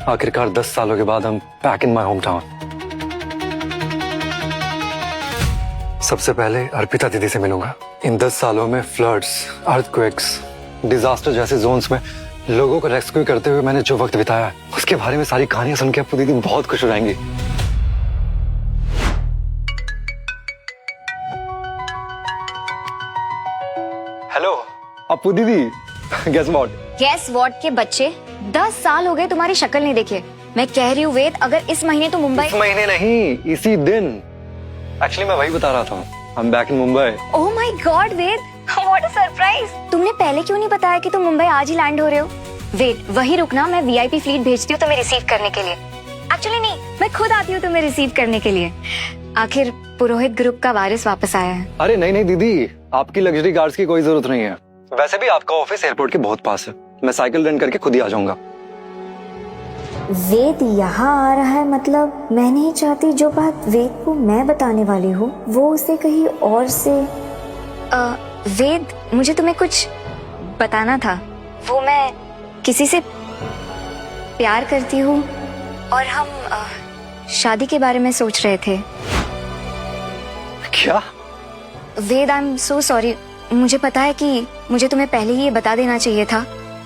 आखिरकार 10 सालों के बाद हम back in my home town. सबसे पहले अर्पिता दीदी से मिलूंगा। इन 10 सालों में फ्लड्स, अर्थक्वेक्स, डिजास्टर जैसे जोन्स में लोगों को रेस्क्यू करते हुए मैंने जो वक्त बिताया है, उसके बारे में सारी कहानियां सुन के अपू दीदी बहुत खुश हो जाएंगी। हेलो अपू दीदी। गेस व्हाट के बच्चे, 10 साल हो गए तुम्हारी शक्ल नहीं देखे। मैं कह रही हूँ वेद, अगर इस महीने तो मुंबई। इस महीने नहीं, इसी दिन। एक्चुअली मैं वही बता रहा था, I am back in Mumbai. Oh my god Ved, what a surprise. तुमने पहले क्यों नहीं बताया कि तुम मुंबई आज ही लैंड हो रहे हो? वेद वही रुकना, मैं वीआईपी फ्लीट भेजती हूँ तुम्हें रिसीव करने के लिए। एक्चुअली नहीं, मैं खुद आती हूँ तुम्हें रिसीव करने के लिए। आखिर पुरोहित ग्रुप का वारिस वापस आया है। अरे नहीं दीदी, आपकी लग्जरी कार्स की कोई जरूरत नहीं है। वैसे भी आपका ऑफिस एयरपोर्ट के बहुत पास है, मैं साइकिल रेंट करके खुद ही आ जाऊंगा। वेद यहाँ आ रहा है, मतलब मैं नहीं चाहती जो बात वेद को मैं बताने वाली हूँ वो उसे कहीं और से। वेद, मुझे तुम्हें कुछ बताना था। वो मैं किसी से प्यार करती हूँ और हम शादी के बारे में सोच रहे थे। क्या? वेद, आई एम सो सॉरी। मुझे पता है कि मुझे तुम्हें पहले ही ये बता देना चाहिए था,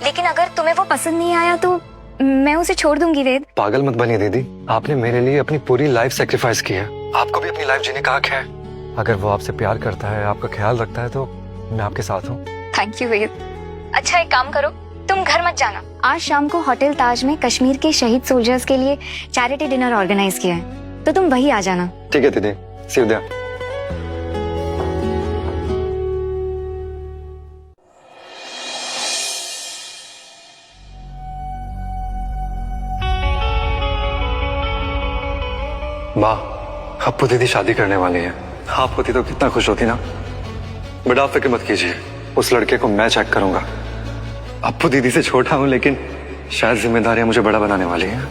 लेकिन अगर तुम्हें वो पसंद नहीं आया तो मैं उसे छोड़ दूंगी। वेद, पागल मत बनिए दीदी, आपने मेरे लिए अपनी पूरी लाइफ सेक्रीफाइस की है। आपको भी अपनी लाइफ जीने का हक है। अगर वो आपसे प्यार करता है, आपका ख्याल रखता है, तो मैं आपके साथ हूँ। थैंक यू वेद। अच्छा एक काम करो, तुम घर मत जाना। आज शाम को होटल ताज में कश्मीर के शहीद सोल्जर्स के लिए चैरिटी डिनर ऑर्गेनाइज किया है, तो तुम वही आ जाना। ठीक है दीदी, सी यू देयर। माँ, अपू दीदी शादी करने वाली है। आप होती तो कितना खुश होती ना। बट आप फिक्र मत कीजिए, उस लड़के को मैं चेक करूंगा। अपू दीदी से छोटा हूं, लेकिन शायद जिम्मेदारियां मुझे बड़ा बनाने वाली हैं।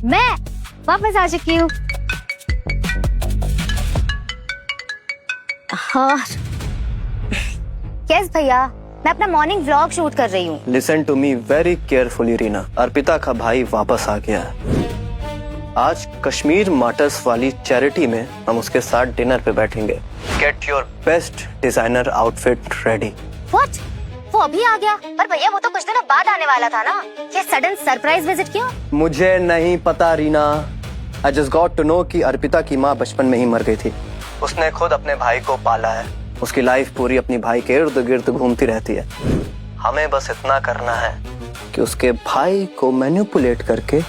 मैं वापस आ चुकी हूँ। हाँ यस भैया, मैं अपना मॉर्निंग व्लॉग शूट कर रही हूँ। Listen to me very carefully Reena, Arpita का भाई वापस आ गया है। आज कश्मीर मार्टर्स वाली चैरिटी में हम उसके साथ डिनर पे बैठेंगे। Get your best designer outfit ready. What? वो अभी आ गया? पर भैया वो तो कुछ दिनों बाद आने वाला था ना, ये सडन सरप्राइज विजिट क्यों? मुझे नहीं पता Reena, I just got to know कि अर्पिता की माँ बचपन में ही मर गई थी। उसने खुद अपने भाई को पाला है, उसकी लाइफ पूरी अपनी भाई के इर्द गिर्द घूमती रहती है। हमें बस इतना करना है कि उसके भाई को मैनिपुलेट करके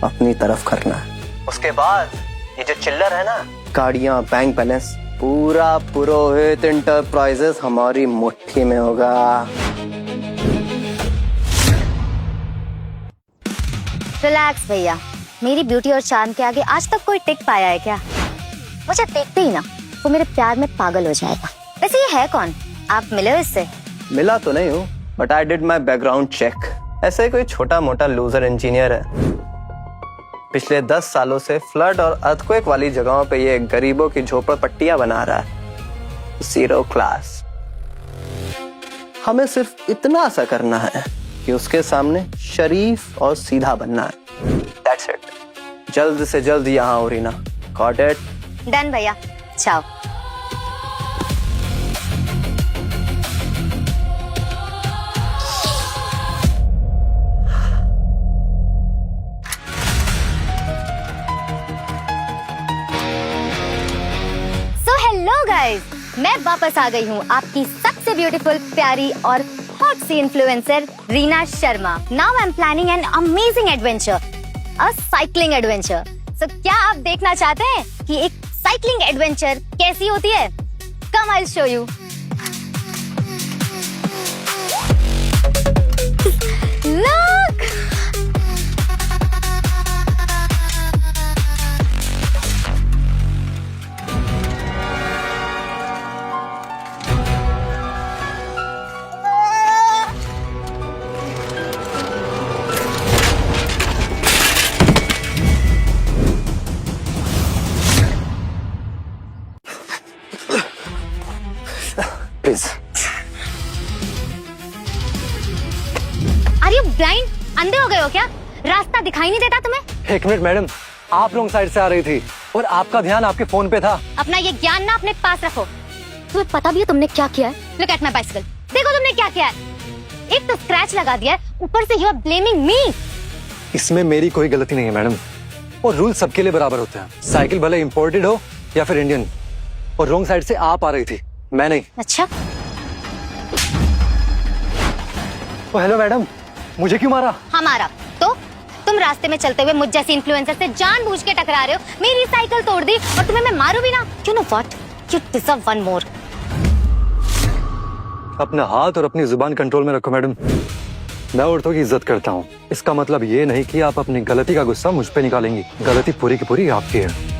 अपनी तरफ करना है। उसके बाद ये जो चिल्लर है ना, गाड़ियाँ, बैंक बैलेंस, पूरा पुरोहित इंटरप्राइजेस हमारी मुट्ठी में होगा। रिलैक्स भैया, मेरी ब्यूटी और चार्म के आगे आज तक कोई टिक पाया है क्या? मुझे देखते ही ना वो मेरे प्यार में पागल हो जाएगा। वैसे ये है कौन? आप मिले हो इससे? मिला तो नहीं हूँ, but I did my background check. ऐसे कोई छोटा मोटा लूजर इंजीनियर है। पिछले 10 सालों से फ्लड और अर्थक्वेक वाली जगहों पे ये गरीबों की झोपड़पट्टियां बना रहा है। 0 क्लास। हमें सिर्फ इतना सा करना है कि उसके सामने शरीफ और सीधा बनना है। That's it. जल्द से जल्द यहाँ हो रीना। Got it? डन भैया, चाओ। हेलो गाइस, मैं वापस आ गई हूँ, आपकी सबसे ब्यूटीफुल, प्यारी और hot sea influencer Reena Sharma. Now I'm planning an amazing adventure, a cycling adventure. So क्या आप देखना चाहते हैं कि एक cycling adventure कैसी होती है? Come, I'll show you. Look! Please. Are you blind? अंधे हो गए हो क्या? रास्ता दिखाई नहीं देता तुम्हें? एक मिनट मैडम, आप रॉन्ग साइड से आ रही थी और आपका ध्यान आपके फोन पे था। अपना ये ज्ञान ना अपने पास रखो। तुम्हें पता भी है तुमने क्या किया है? Look at my bicycle. देखो तुमने क्या किया है। एक तो स्क्रैच लगा दिया है, ऊपर से you are blaming me. इसमें मेरी कोई गलती नहीं है मैडम, और रूल सबके लिए बराबर होते हैं। साइकिल भले इम्पोर्टेड हो या फिर इंडियन, और रॉन्ग साइड से आप आ रही थी, मैं नहीं। अच्छा, ओ हेलो मैडम, मुझे क्यों मारा? हमारा तो तुम रास्ते में चलते हुए मुझ जैसी इन्फ्लुएंसर से जानबूझ के टकरा रहे हो, मेरी साइकिल तोड़ दी और तुम्हें मैं मारू भी ना। You know what? You deserve one more. अपना हाथ और अपनी जुबान कंट्रोल में रखो मैडम। मैं औरतों की इज्जत करता हूँ, इसका मतलब ये नहीं कि आप अपनी गलती का गुस्सा मुझ पे निकालेंगी। गलती पूरी की पूरी आपकी है।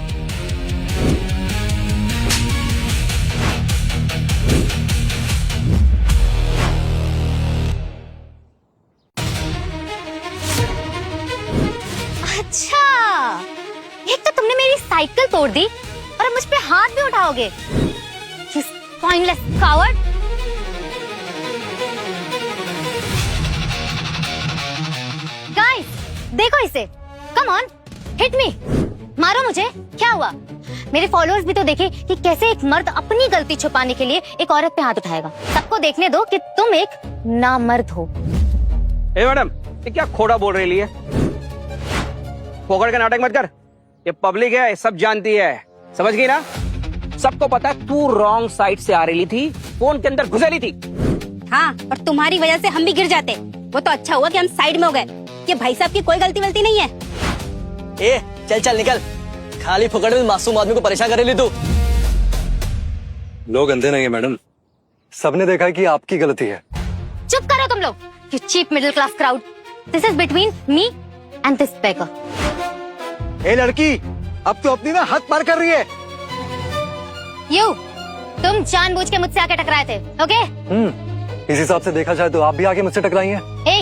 अच्छा, एक तो तुमने मेरी साइकिल तोड़ दी और अब मुझ पे हाथ भी उठाओगे। You spineless coward. Guys, देखो इसे। Come on, hit me. मारो मुझे। क्या हुआ? मेरे फॉलोअर्स भी तो देखे कि कैसे एक मर्द अपनी गलती छुपाने के लिए एक औरत पे हाथ उठाएगा। सबको देखने दो कि तुम एक नामर्द हो। ए मैडम, ये क्या खोड़ा बोल रही है? फोकट का नाटक मत कर। ये पब्लिक है, सब जानती है, समझ गई ना? सबको पता है तू रॉन्ग साइड से आ रही थी, फोन के अंदर घुसेली थी। हाँ, और तुम्हारी वजह से हम भी गिर जाते। वो तो अच्छा हुआ कि हम साइड में हो गए। ये भाई साहब की कोई गलती वलती नहीं है। ए चल चल निकल, खाली फुकट में मासूम आदमी को परेशान कर रही तू। लोग अंधे नहीं है मैडम, सबने देखा है कि आपकी गलती है। चुप करो तुम लोग, you cheap middle class crowd. This is between me and this beggar. ए लड़की, अब तो अपनी ना हद पार कर रही है। You, तुम जानबूझ के मुझसे आके टकराए थे, ओके? इस हिसाब से देखा जाए तो आप भी आके मुझसे टकराई हैं। ए,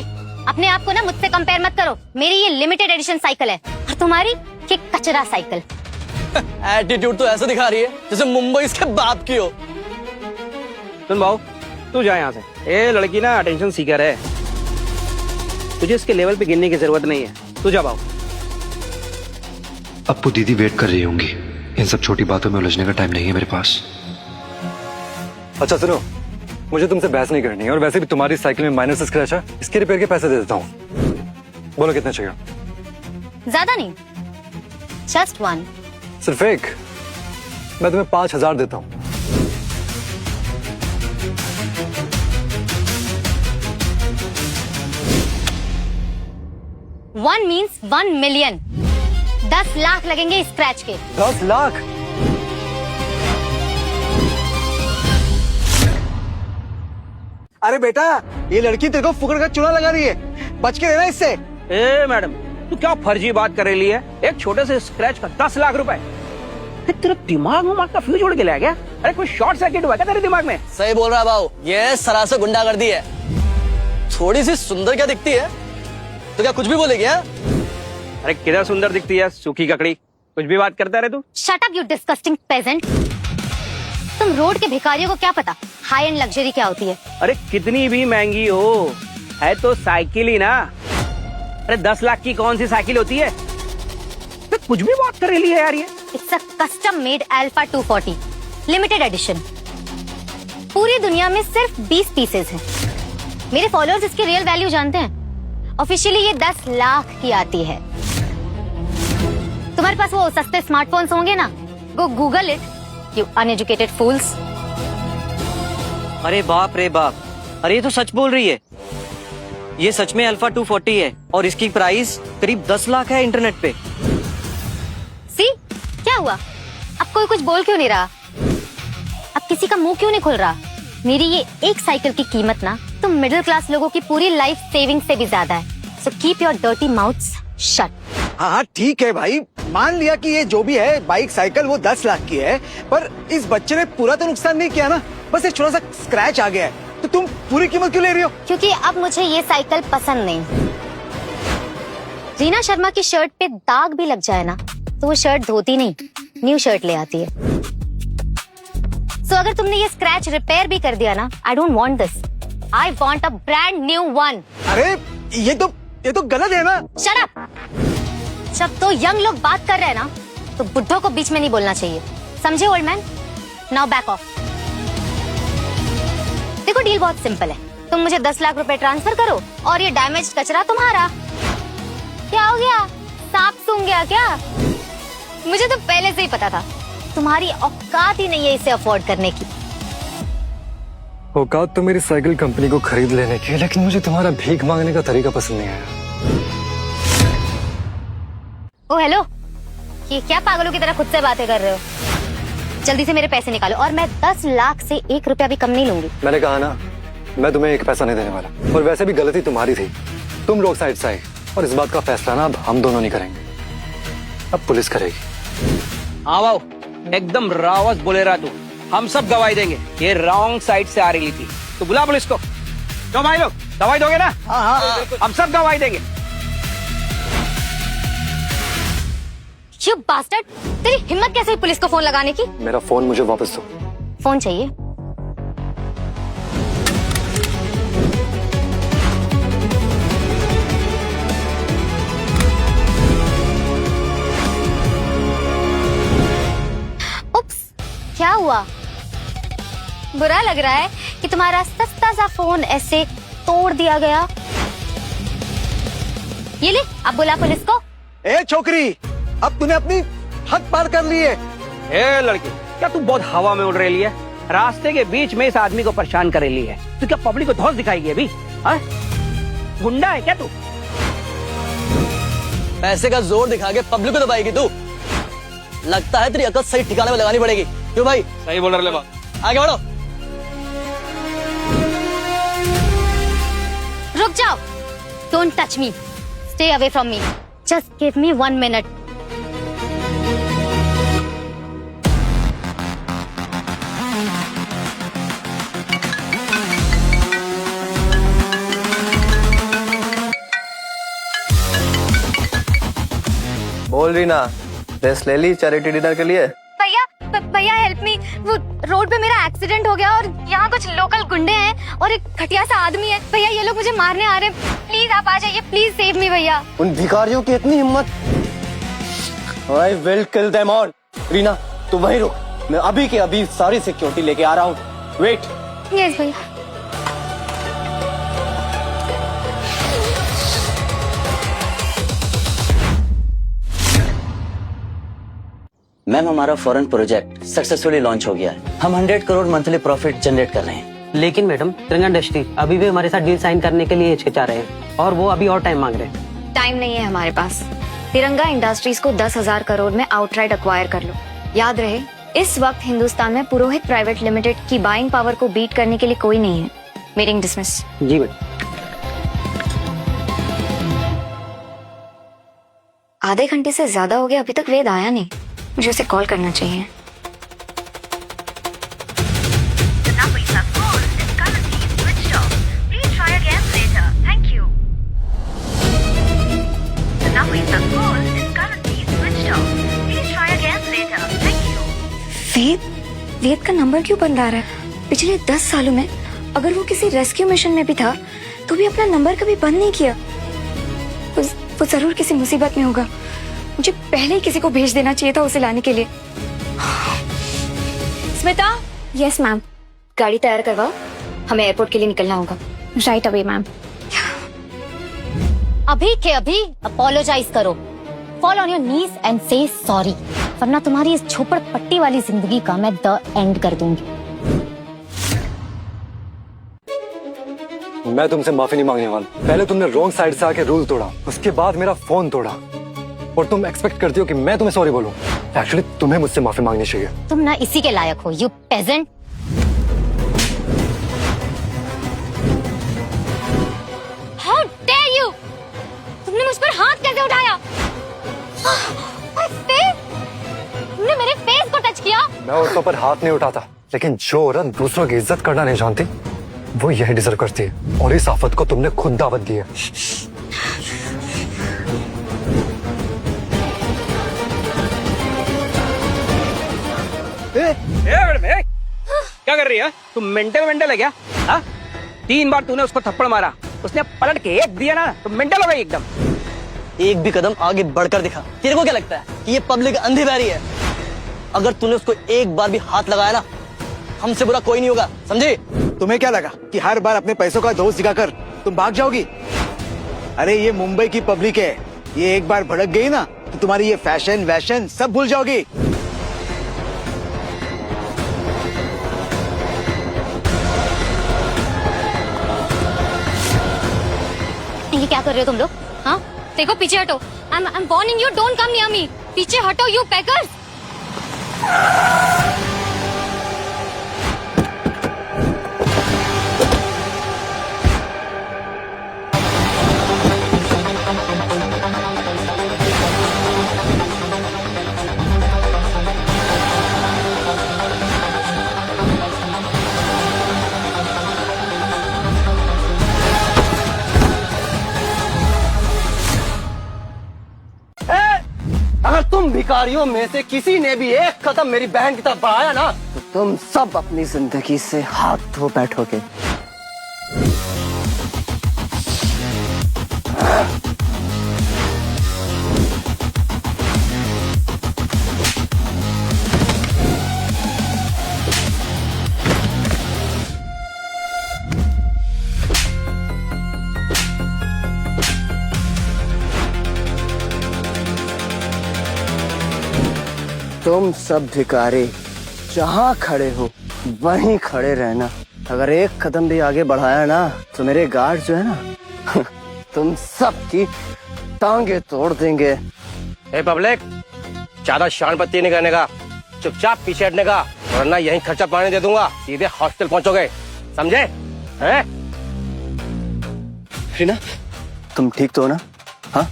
अपने आप को ना मुझसे कंपेयर मत करो। मेरी ये लिमिटेड एडिशन साइकिल है और तुम्हारी ये कचरा साइकिल। एटीट्यूड तो ऐसा दिखा रही है जैसे मुंबई इसके बाप की हो। सुन भाऊ, तू जा यहाँ से। ए लड़की ना अटेंशन सीकर है, तुझे इसके लेवल पे गिनने की जरूरत नहीं है। तू जा भाऊ। अप्पू दीदी वेट कर रही होंगी, इन सब छोटी बातों में उलझने का टाइम नहीं है मेरे पास। अच्छा सुनो, मुझे तुमसे बहस नहीं करनी है, और वैसे भी तुम्हारी साइकिल में माइनर से स्क्रैच है, इसके रिपेयर के पैसे दे देता हूँ। बोलो कितने चाहिए? ज्यादा नहीं, just one. सिर्फ एक? मैं तुम्हें 5,000 देता हूँ। One means 1 million. 10 लाख लगेंगे इस स्क्रैच के। 10 लाख? अरे बेटा, ये लड़की तेरे को फुकट का चूना लगा रही है, बच के रहना इससे। ए मैडम, तू क्या फर्जी बात कर रही है? एक छोटे से स्क्रैच का 10 लाख रुपए। तेरा दिमाग में का फ्यूज उड़ के ले गया? अरे कोई शॉर्ट सर्किट हुआ क्या तेरे दिमाग में? सही बोल रहा है भाऊ, ये सरासर गुंडागर्दी है। थोड़ी सी सुंदर क्या दिखती है तो क्या कुछ भी बोलेगी? अरे किधर सुंदर दिखती है, सूखी ककड़ी, कुछ भी बात करता रहे तू। Shut up, you disgusting peasant. तुम रोड के भिखारियों को क्या पता हाई एंड लग्जरी क्या होती है? अरे कितनी भी महंगी हो, है तो साइकिल ही ना। अरे 10 लाख की कौन सी साइकिल होती है? तो कुछ भी बात कर रही है यार ये। It's a custom made Alpha 240 limited edition. पूरी दुनिया में सिर्फ 20 पीसेस हैं। मेरे फॉलोअर्स इसकी रियल वैल्यू जानते हैं। ऑफिशियली ये 10 लाख की आती है। तुम्हारे पास वो सस्ते स्मार्टफोन्स होंगे ना? Go Google it, you uneducated fools. अरे बाप रे बाप, अरे ये तो सच बोल रही है। ये सच में अल्फा 240 है और इसकी प्राइस करीब 10 लाख है इंटरनेट पे। सी क्या हुआ? अब कोई कुछ बोल क्यों नहीं रहा? अब किसी का मुंह क्यों नहीं खुल रहा? मेरी ये एक साइकिल की कीमत ना तो मिडिल क्लास लोगों की पूरी लाइफ सेविंग से भी ज्यादा है। So keep your dirty mouths shut. हाँ ठीक है भाई, मान लिया कि ये जो भी है बाइक साइकिल वो 10 लाख की है, पर इस बच्चे ने पूरा तो नुकसान नहीं किया ना, बस एक छोटा सा स्क्रैच आ गया है, तो तुम पूरी कीमत क्यों ले रही हो? क्योंकि अब मुझे ये साइकिल पसंद नहीं। रीना शर्मा की शर्ट पे दाग भी लग जाए ना तो वो शर्ट धोती नहीं, न्यू शर्ट ले आती है। सो अगर तुमने ये स्क्रैच रिपेयर भी कर दिया ना, I don't want this, I want a brand new one. अरे ये तो गलत है ना। Shut up. जब तो यंग लोग बात कर रहे हैं ना तो बुड्ढों को बीच में नहीं बोलना चाहिए, समझे old man? Now back of. देखो डील बहुत सिंपल है, तुम मुझे 10 लाख रुपए ट्रांसफर करो और ये डैमेज कचरा तुम्हारा। क्या हो गया? सांप सूंघ गया क्या? मुझे तो पहले से ही पता था तुम्हारी औकात ही नहीं है इसे अफोर्ड करने की। औकात तो मेरी साइकिल कंपनी को खरीद लेने की है, लेकिन मुझे तुम्हारा भीख मांगने का तरीका पसंद नहीं आया। ओ हेलो, ये क्या पागलों की तरह खुद से बातें कर रहे हो? जल्दी से मेरे पैसे निकालो और मैं 10 लाख से 1 रुपया भी कम नहीं लूंगी। मैंने कहा ना, मैं तुम्हें एक पैसा नहीं देने वाला, और वैसे भी गलती तुम्हारी थी, तुम लोग साइड से आए, और इस बात का फैसला ना अब हम दोनों नहीं करेंगे, अब पुलिस करेगी। हाँ वाओ, एकदम रावत बोले रहा तू, हम सब गवाही देंगे ये रॉन्ग साइड से आ रही थी। तो बुला पुलिस को। क्यों भाई लोग गवाही दोगे ना? हाँ, हम सब गवाही देंगे। You bastard! तेरी हिम्मत कैसे हुई पुलिस को फोन लगाने की? मेरा फोन मुझे वापस दो। फोन चाहिए? उप्स, क्या हुआ? बुरा लग रहा है कि तुम्हारा सस्ता सा फोन ऐसे तोड़ दिया गया। ये ले, अब बुला पुलिस को। ए छोकरी, अब तूने अपनी हद पार कर ली है। ए लड़की, क्या तू बहुत हवा में उड़ रही है? रास्ते के बीच में इस आदमी को परेशान कर रही है। तू क्या पब्लिक को धौंस दिखाएगी अभी? हाँ? गुंडा है क्या तू? पैसे का जोर दिखा के पब्लिक को दबाएगी तू? लगता है तेरी अकल सही ठिकाने में लगानी पड़ेगी। क्यों भाई? सही बोल रहे बा। आगे बढ़ो। रुक जाओ। Don't touch me. Stay away from me. Just give me 1 minute. बोल रही ना, ड्रेस ले ली चैरिटी डिनर के लिए? भैया हेल्प मी। वो रोड पे मेरा एक्सीडेंट हो गया और यहाँ कुछ लोकल गुंडे हैं और एक घटिया सा आदमी है। भैया ये लोग मुझे मारने आ रहे हैं, प्लीज आप आ जाइए, प्लीज सेव मी भैया। उन भिखारियों की इतनी हिम्मत? I will kill them all. Reena तू वहीं रुक, मैं अभी के अभी सारी सिक्योरिटी लेके आ रहा हूँ। वेट। यस भैया। मैम हमारा फॉरेन प्रोजेक्ट सक्सेसफुली लॉन्च हो गया है। हम 100 करोड़ मंथली प्रॉफिट जनरेट कर रहे हैं। लेकिन मैडम तिरंगा इंडस्ट्री अभी भी हमारे साथ डील साइन करने के लिए हिचकिचा रहे हैं और वो अभी और टाइम मांग रहे हैं। टाइम नहीं है हमारे पास। तिरंगा इंडस्ट्रीज को 10,000 करोड़ में आउटराइट अक्वायर कर लो। याद रहे, इस वक्त हिंदुस्तान में पुरोहित प्राइवेट लिमिटेड की बाइंग पावर को बीट करने के लिए कोई नहीं है। Meeting dismiss. जी मैडम। आधे घंटे से ज्यादा हो गया, अभी तक वेद आया नहीं। मुझे उसे कॉल करना चाहिए। वेद का नंबर क्यों बंद आ रहा है? पिछले 10 सालों में अगर वो किसी रेस्क्यू मिशन में भी था तो भी अपना नंबर कभी बंद नहीं किया। वो जरूर किसी मुसीबत में होगा। मुझे पहले ही किसी को भेज देना चाहिए था उसे लाने के लिए। स्मिता। Yes ma'am. गाड़ी तैयार करवाओ, हमें एयरपोर्ट के लिए निकलना होगा। Right away ma'am. अभी के अभी अपोलोजाइज करो, fall on your knees and say sorry, वरना तुम्हारी इस झोपड़पट्टी वाली जिंदगी का मैं द एंड कर दूंगी। मैं तुमसे माफी नहीं मांगने वाला। पहले तुमने रॉन्ग साइड से आके रूल तोड़ा, उसके बाद मेरा फोन तोड़ा, और तुम एक्सपेक्ट करती हो कि मैं तुम्हें सॉरी बोलूं। एक्चुअली तुम्हें मुझसे माफी मांगनी चाहिए। तुम ना इसी के लायक हो, you peasant. How dare you! तुमने मुझ पर हाथ कैसे उठाया? My face! तुमने मेरे फेस को टच किया। मैं औरतों पर हाथ नहीं उठाता, लेकिन जो औरत दूसरों की इज्जत करना नहीं जानती वो यही डिजर्व करती है, और इस आफत को तुमने खुद दावत दी है। मैडम, क्या कर रही है? तुम मेंटल है क्या? हाँ? 3 बार तूने उसको थप्पड़ मारा, उसने पलट के एक दिया ना तो मेंटल हो गई एकदम। एक भी कदम आगे बढ़कर दिखा। तेरे को क्या लगता है कि ये पब्लिक अंधी बहरी है? अगर तूने उसको एक बार भी हाथ लगाया ना, हमसे बुरा कोई नहीं होगा, समझे? तुम्हें क्या लगा कि हर बार अपने पैसों का दोस्त दिखाकर तुम भाग जाओगी? अरे ये मुंबई की पब्लिक है, ये एक बार भड़क गई ना तो तुम्हारी ये फैशन वैशन सब भूल जाओगी। ये क्या कर रहे हो तुम लोग? हाँ, देखो पीछे हटो। I'm warning you, don't come near me. पीछे हटो, you beggars. अगर तुम भिखारियों में से किसी ने भी एक कदम मेरी बहन की तरफ बढ़ाया ना, तो तुम सब अपनी जिंदगी से हाथ धो बैठोगे। तुम सब भिखारी जहाँ खड़े हो वहीं खड़े रहना। अगर एक कदम भी आगे बढ़ाया ना तो मेरे गार्ड जो है ना तुम सब की टांगे तोड़ देंगे। ए पब्लिक, ज्यादा शान पत्ती नहीं करने का, चुपचाप पीछे हटने का, वरना यहीं खर्चा पानी दे दूंगा, सीधे हॉस्टल पहुंचोगे, समझे? हैं? रीना, तुम ठीक तो हो ना? हाँ?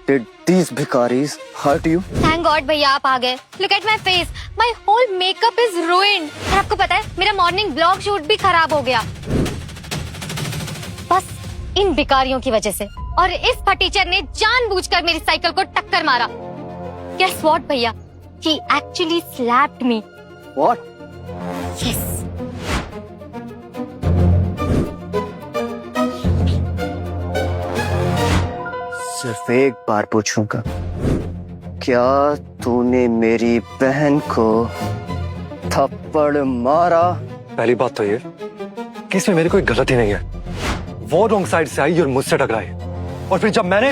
Did these भिखारीज hurt you? Thank God भैया आप आ गए। Look at my face, my whole makeup is ruined। और आपको पता है मेरा मॉर्निंग ब्लॉग शूट भी खराब हो गया, बस इन भिखारियों की वजह से। और इस फटीचर ने जानबूझकर मेरी साइकिल को टक्कर मारा। Guess what भैया? He actually slapped me। What? Yes। सिर्फ एक बार पूछूंगा, क्या तूने मेरी बहन को थप्पड़ मारा? पहली बात तो ये कि इसमें मेरी कोई गलती नहीं है, वो रॉन्ग साइड से आई और मुझसे टकराई, और फिर जब मैंने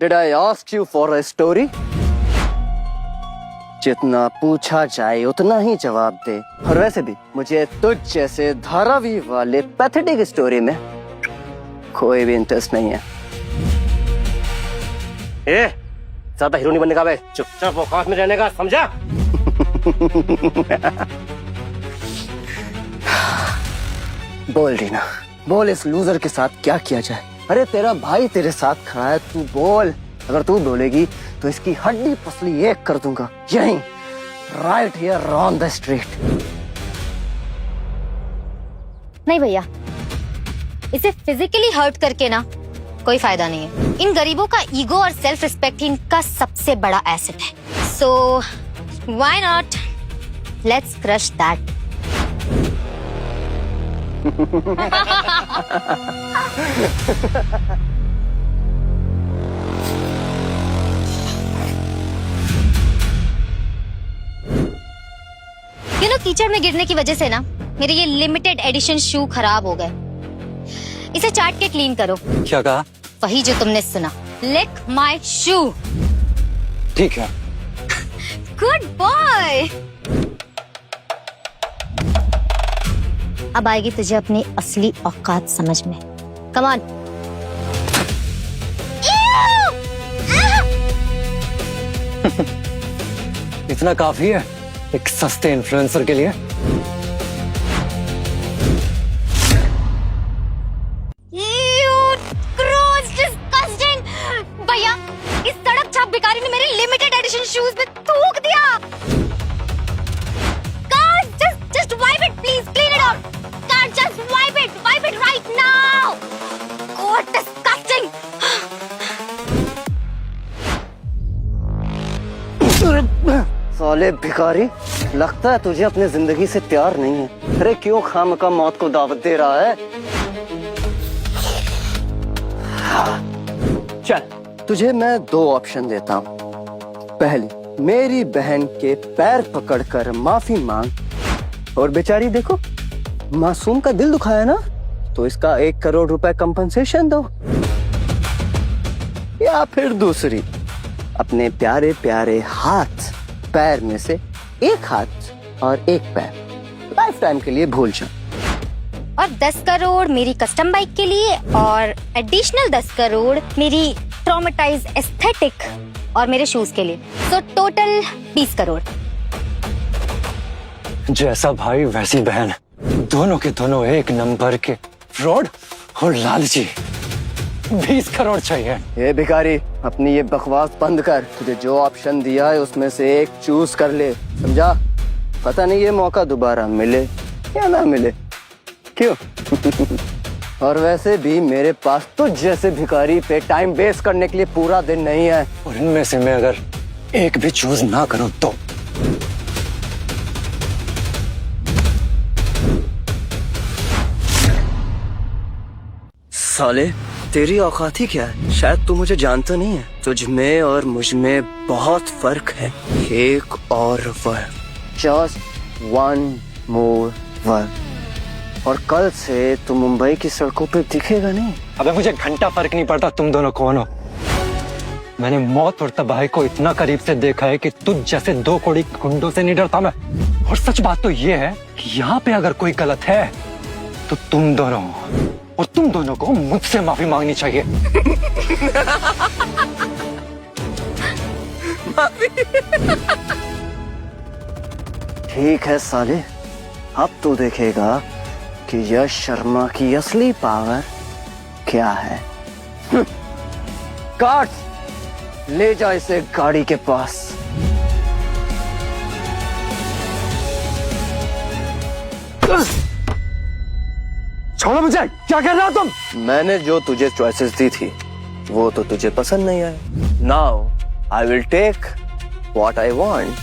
Did I ask you for a story? जितना पूछा जाए उतना ही जवाब दे। और वैसे भी मुझे तुझ जैसे धारावी वाले पैथेटिक स्टोरी में कोई भी इंटरेस्ट नहीं है। ए, ज्यादा हीरो नहीं बनने का बे, चुपचाप औकात में रहने का, समझा? बोल रीना, बोल इस लूजर के साथ क्या किया जाए? अरे तेरा भाई तेरे साथ खड़ा है, तू बोल। अगर तू बोलेगी तो इसकी हड्डी पसली एक कर दूंगा, यहीं right here on the street. नहीं भैया, इसे फिजिकली हर्ट करके ना कोई फायदा नहीं है। इन गरीबों का ईगो और सेल्फ रिस्पेक्ट ही इनका सबसे बड़ा एसेट है। So why not, let's crush that. कीचड़ में गिरने की वजह से ना मेरे ये लिमिटेड एडिशन शू खराब हो गए। इसे चाट के क्लीन करो। क्या कहा? वही जो तुमने सुना, लिक माय शू। ठीक है, गुड बॉय। अब आएगी तुझे अपनी असली औकात समझ में। Come on. इतना काफी है एक सस्ते इन्फ्लुएंसर के लिए। भैया इस सड़क छाप भिखारी ने मेरे लिमिटेड एडिशन शूज में थूक दिया। God, just wipe it, please, clean it up. God, just wipe it right now. God, disgusting. साले भिखारी, लगता है तुझे अपने जिंदगी से प्यार नहीं है। अरे क्यों खामखा मौत को दावत दे रहा है? चल, तुझे मैं 2 ऑप्शन देता हूँ। पहली, मेरी बहन के पैर पकड़कर माफी मांग, और बेचारी देखो मासूम का दिल दुखाया ना, तो इसका 1 करोड़ रुपए कंपनसेशन दो। या फिर दूसरी, अपने प्यारे प्यारे हाथ पैर में से एक हाथ और एक पैर लाइफ टाइम के लिए भूल जाओ। और 10 करोड़ मेरी कस्टम बाइक के लिए, और एडिशनल 10 करोड़ मेरी ट्रॉमेटाइज एस्थेटिक और मेरे शूज के लिए। तो टोटल 20 करोड़। जैसा भाई वैसी बहन, दोनों के दोनों एक नंबर के फ्रॉड और लालची। 20 करोड़ चाहिए। ये भिखारी, अपनी ये बकवास बंद कर। तुझे जो ऑप्शन दिया है उसमें से एक चूज कर ले, समझा? पता नहीं ये मौका दोबारा मिले या ना मिले। क्यों? और वैसे भी मेरे पास तुझ जैसे भिखारी पे टाइम वेस्ट करने के लिए पूरा दिन नहीं है। और इनमें से मैं अगर एक भी चूज ना करूं तो साले, तेरी औकात ही क्या है? शायद तू मुझे जानता नहीं है। तुझ में और मुझ में बहुत फर्क है। एक और वर्ड, जस्ट 1 मोर वर्ड। और कल से तू मुंबई की सड़कों पे दिखेगा नहीं। अबे मुझे घंटा फर्क नहीं पड़ता तुम दोनों कौन हो। मैंने मौत और तबाही को इतना करीब से देखा है कि तुझ जैसे 2 कौड़ी गुंडों से नहीं डरता मैं। और सच बात तो ये है कि यहाँ पे अगर कोई गलत है तो तुम दोनों हो, और तुम दोनों को मुझसे माफी मांगनी चाहिए। ठीक है साले, अब तू देखेगा कि यश शर्मा की असली पावर क्या है। काट, ले जा इसे गाड़ी के पास। छोड़ो मुझे, क्या कर रहे हो तुम? मैंने जो तुझे चॉइसेस दी थी वो तो तुझे पसंद नहीं आए। Now I will take what I want.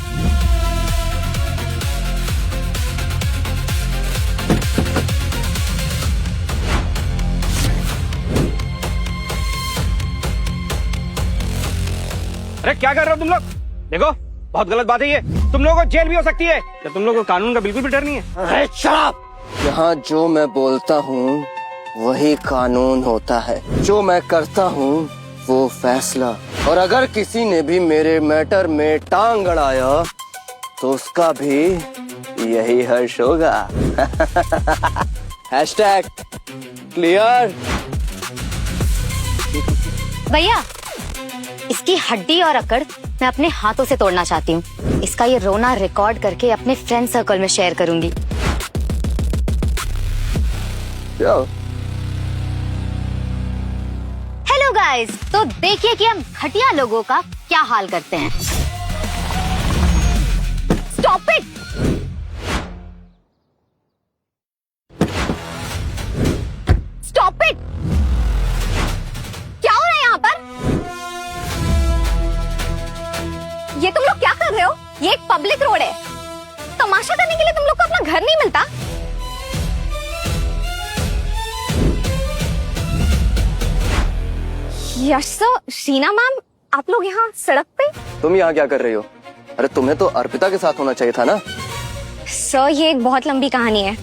अरे क्या कर रहे हो तुम लोग? देखो बहुत गलत बात है ये। तुम लोगों को जेल भी हो सकती है। क्या तुम लोगों को कानून का बिल्कुल भी डर नहीं है? अरे शराब! यहाँ जो मैं बोलता हूँ वही कानून होता है। जो मैं करता हूँ वो फैसला। और अगर किसी ने भी मेरे मैटर में टांग अड़ाया तो उसका भी यही हर्ष होगा। Hashtag clear. भैया, इसकी हड्डी और अकड़ मैं अपने हाथों से तोड़ना चाहती हूँ। इसका ये रोना रिकॉर्ड करके अपने फ्रेंड सर्कल में शेयर करूंगी। हेलो गाइस, तो देखिए कि हम घटिया लोगों का क्या हाल करते हैं। Stop it! Stop it! क्या हो रहा है यहाँ पर? ये तुम लोग क्या कर रहे हो? ये एक पब्लिक रोड है। तमाशा करने के लिए तुम लोग को अपना घर नहीं मिलता? यश सर, शीना मैम, आप लोग यहाँ सड़क पे? तुम यहाँ क्या कर रही हो? अरे तुम्हें तो अर्पिता के साथ होना चाहिए था ना। सर, ये एक बहुत लंबी कहानी है।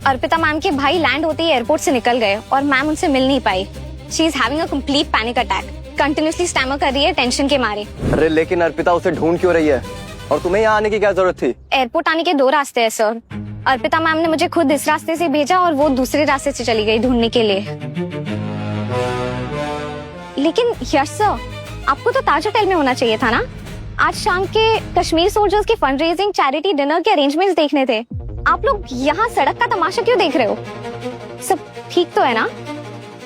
अर्पिता मैम के भाई लैंड होते ही एयरपोर्ट से निकल गए और मैम उनसे मिल नहीं पाई। She is having a complete panic attack. Continuously stammer कर रही है टेंशन के मारे। अरे लेकिन अर्पिता उसे ढूंढ क्यों रही है? और तुम्हें यहाँ आने की क्या जरूरत थी? एयरपोर्ट आने के 2 रास्ते हैं सर। अर्पिता मैम ने मुझे खुद इस रास्ते से भेजा और वो दूसरे रास्ते से चली गई ढूंढने के लिए। लेकिन यश सर, आपको तो ताज होटल में होना चाहिए था ना। आज शाम के कश्मीर सोल्जर्स के फंड रेजिंग चैरिटी डिनर के अरेंजमेंट्स देखने थे। आप लोग यहाँ सड़क का तमाशा क्यों देख रहे हो? सब ठीक तो है ना?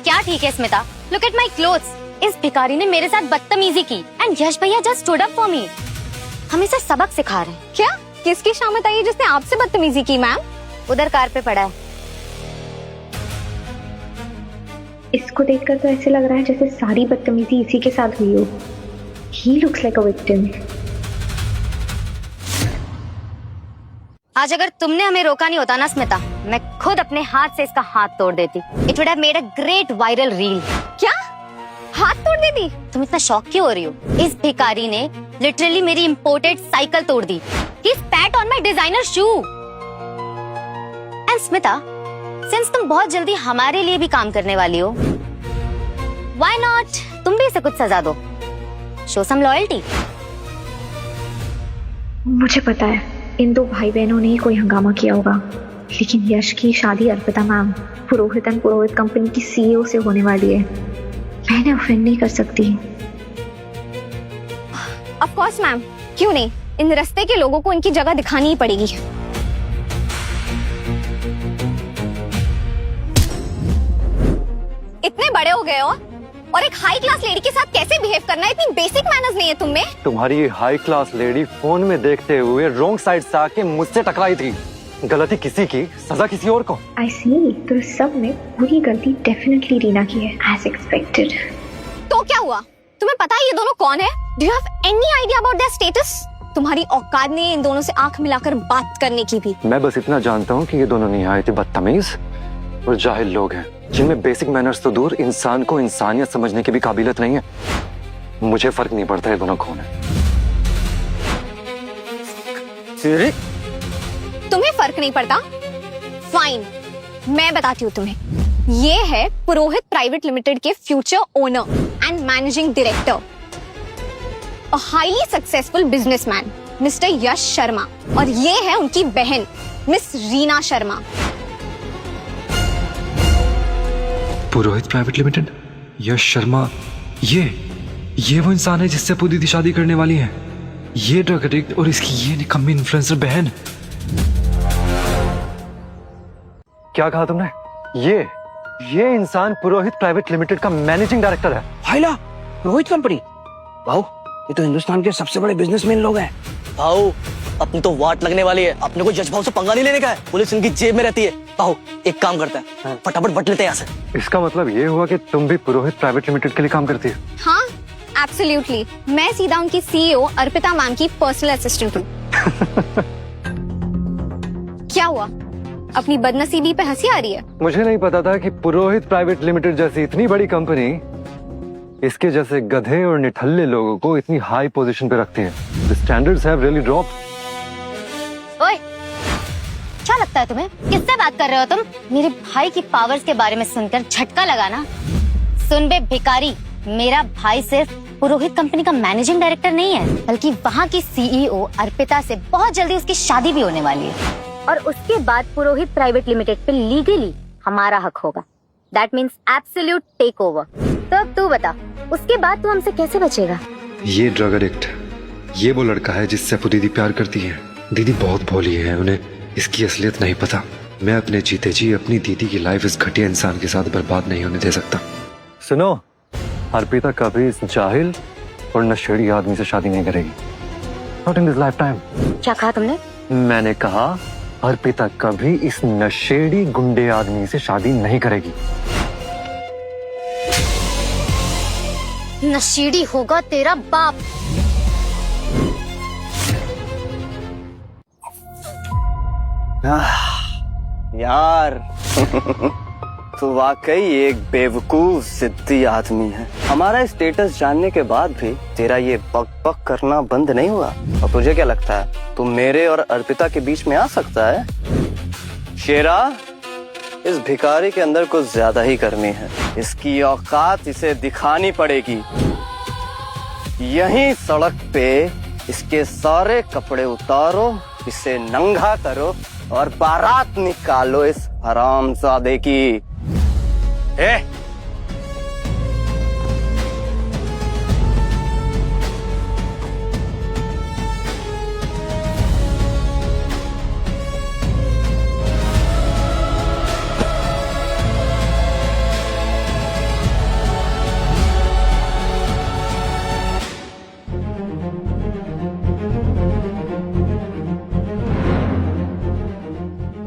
क्या ठीक है Smita? Look at my clothes. इस भिखारी ने मेरे साथ बदतमीजी की एंड यश भैया just stood up for me. हम इसे सबक सिखा रहे हैं। क्या? किसकी शामत आई जिसने आपसे बदतमीजी की मैम? उधर कार पे पड़ा है। इसको देखकर तो ऐसे लग रहा है जैसे सारी बदतमीजी इसी के साथ हुई हो। He looks like a victim. आज अगर तुमने हमें रोका नहीं होता ना स्मिता, मैं खुद अपने हाथ से इसका हाथ तोड़ देती। It would have made a great viral reel. क्या? हाथ तोड़ देती? तुम इतना शॉक क्यों हो रही हो? इस भिखारी ने लिटरली मेरी इंपोर्टेड साइकिल तोड़ दी। He spat on my designer shoe. And Smita, since तुम बहुत जल्दी हमारे लिए भी काम करने वाली हो, why not तुम भी इसे कुछ सजा दो? Show some loyalty. मुझे पता है इन 2 भाई बहनों ने ही कोई हंगामा किया होगा, लेकिन यश की शादी Arpita ma'am Purohit and Purohit company की CEO से होने वाली है। मैं इन्हें ऑफेंड नहीं कर सकती। ऑफ कोर्स मैम, क्यों नहीं? इन रास्ते के लोगों को इनकी जगह दिखानी ही पड़ेगी। इतने बड़े हो गए हो और एक हाई क्लास लेडी के साथ कैसे बिहेव करना है, इतनी बेसिक मैनर्स नहीं है तुम में। तुम्हारी ये हाई क्लास लेडी फोन में देखते हुए रॉन्ग साइड से आके मुझसे टकराई थी। गलती किसी की, सजा किसी और को। आई सी, तो इस सब में पूरी गलती डेफिनेटली रीना की है, एज एक्सपेक्टेड। तो क्या हुआ? तुम्हें पता है ये दोनों कौन है? Do you have any idea about their status? तुम्हारी औकात नहीं है इन दोनों से आंख मिलाकर बात करने की भी। मैं बस इतना जानता हूँ कि ये दोनों निहायत ही बदतमीज और जाहिल लोग हैं, जिनमें बेसिक मैनर्स तो दूर, इंसान को इंसानियत समझने की भी काबिलियत नहीं है। मुझे फर्क नहीं पड़ता ये दोनों कौन है। तुम्हें फर्क नहीं पड़ता? फाइन, मैं बताती हूँ तुम्हें। ये है पुरोहित प्राइवेट लिमिटेड के future owner and managing director, a highly successful businessman mister Yash Sharma, और ये है उनकी बहन miss Reena Sharma. Purohit private limited, Yash Sharma, ये वो इंसान है जिससे अपू दीदी शादी करने वाली है। ये ड्रग एडिक्ट और इसकी ये निकम्मी इन्फ्लुएंसर बहन। क्या कहा तुमने? ये इंसान पुरोहित प्राइवेट लिमिटेड का मैनेजिंग डायरेक्टर है। हाइला, रोहित कंपनी। भाऊ, ये तो हिंदुस्तान के सबसे बड़े बिजनेसमैन लोग हैं। भाऊ, अपनी तो वाट लगने वाली है। अपने को जज भाव से पंगा नहीं लेने का है। पुलिस इनकी जेब में रहती है। भाऊ, एक काम करता है, फटाफट बट लेते हैं यहाँ से। इसका मतलब ये हुआ कि तुम भी पुरोहित प्राइवेट लिमिटेड के लिए काम करती हो? हाँ, एब्सोल्युटली। मैं सीधा उनकी CEO अर्पिता मैम की पर्सनल असिस्टेंट हूँ। क्या हुआ? अपनी बदनसीबी पे हंसी आ रही है? मुझे नहीं पता था कि पुरोहित प्राइवेट लिमिटेड जैसी इतनी बड़ी कंपनी इसके जैसे गधे और निठल्ले लोगों को इतनी हाई पोजीशन पे रखती है। The standards have really dropped. ओए, क्या लगता है तुम्हें? किससे बात कर रहे हो तुम? मेरे भाई की पावर्स के बारे में सुनकर झटका लगा ना? सुन बे भिखारी, मेरा भाई सिर्फ पुरोहित कंपनी का मैनेजिंग डायरेक्टर नहीं है, बल्कि वहाँ की CEO अर्पिता से बहुत जल्दी उसकी शादी भी होने वाली है, और उसके बाद पुरोहित प्राइवेट लिमिटेड पे लीगली हमारा हक होगा। That means absolute take over. तो अब तू बता, उसके बाद तू हमसे कैसे बचेगा? ये ड्रग एडिक्ट, ये वो लड़का है जिससे अपू दीदी प्यार करती है। दीदी बहुत भोली है, उन्हें इसकी असलियत नहीं पता। मैं अपने जीते जी अपनी दीदी की लाइफ इस घटिया इंसान के साथ बर्बाद नहीं होने दे सकता। सुनो, अर्पिता कभी इस जाहिल और नशेड़ी आदमी से शादी नहीं करेगी। Not in this lifetime. क्या कहा तुमने? मैंने कहा अर्पिता कभी इस नशेड़ी गुंडे आदमी से शादी नहीं करेगी। नशेड़ी होगा तेरा बाप। यार तो वाकई एक बेवकूफ जिद्दी आदमी है। हमारा स्टेटस जानने के बाद भी तेरा ये बक बक करना बंद नहीं हुआ। और तुझे क्या लगता है तू मेरे और अर्पिता के बीच में आ सकता है? शेरा, इस भिखारी के अंदर कुछ ज्यादा ही गर्मी है। इसकी औकात इसे दिखानी पड़ेगी। यहीं सड़क पे इसके सारे कपड़े उतारो, इसे नंगा करो और बारात निकालो इस हरामजादे की।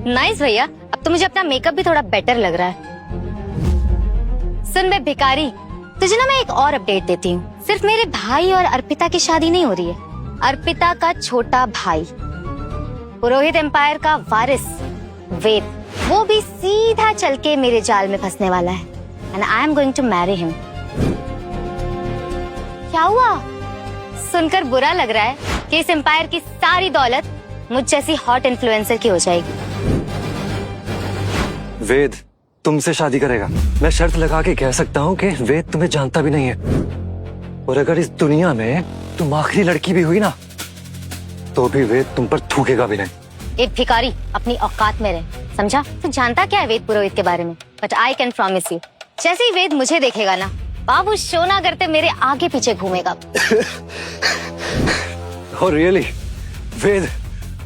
नाइस भैया, अब तो मुझे अपना मेकअप भी थोड़ा बेटर लग रहा है। सुन बे भिखारी, तुझे ना मैं एक और अपडेट देती हूँ। सिर्फ मेरे भाई और अर्पिता की शादी नहीं हो रही है, अर्पिता का छोटा भाई पुरोहित एम्पायर का वारिस वेद, वो भी सीधा चल के मेरे जाल में फंसने वाला है। And I am going to marry him. क्या हुआ? सुनकर बुरा लग रहा है कि इस एम्पायर की सारी दौलत मुझ जैसी हॉट इन्फ्लुएंसर की हो जाएगी। वेद तुमसे शादी करेगा। मैं शर्त लगा के कह सकता हूँ कि वेद तुम्हें जानता भी नहीं है, और अगर इस दुनिया में तुम आखिरी लड़की भी हुई ना, तो भी वेद तुम पर थूकेगा भी नहीं। एक भिखारी, अपनी औकात में रहे, समझा? तू जानता क्या है वेद पुरोहित के बारे में? But I can promise you, जैसे ही वेद मुझे देखेगा ना, बाबू शोना करते मेरे आगे पीछे घूमेगा। और रियली वेद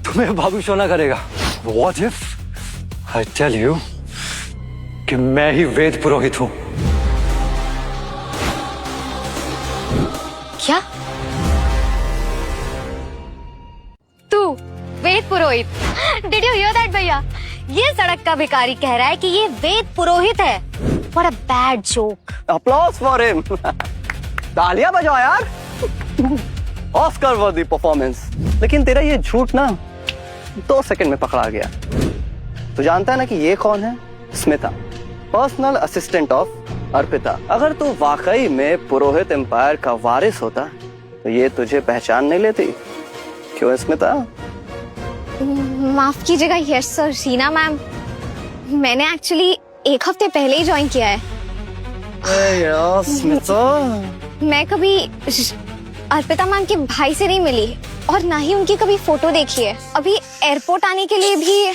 तुम्हें बाबू शोना करेगा? What if I tell you कि मैं ही वेद पुरोहित हूँ? क्या? तू वेद पुरोहित? Did you hear that भैया? ये सड़क का भिखारी कह रहा है कि ये वेद पुरोहित है। What a bad joke. Applause for him. तालियां बजाओ यार। ऑस्कर वर्दी परफॉर्मेंस। लेकिन तेरा ये झूठ ना 2 सेकंड में पकड़ा गया। तू जानता है ना कि ये कौन है? Smita, personal assistant of Arpita. अगर तू वाकई में पुरोहित एम्पायर का वारिस होता तो ये तुझे पहचान नहीं लेती। क्यों स्मिता? माफ कीजिएगा। यस सर, रीना मैम, मैंने एक्चुअली 1 हफ्ते पहले ही ज्वाइन किया है। यार स्मिता, मैं कभी अर्पिता मैम के भाई से नहीं मिली और ना ही उनकी कभी फोटो देखी है। अभी एयरपोर्ट आने के लिए भी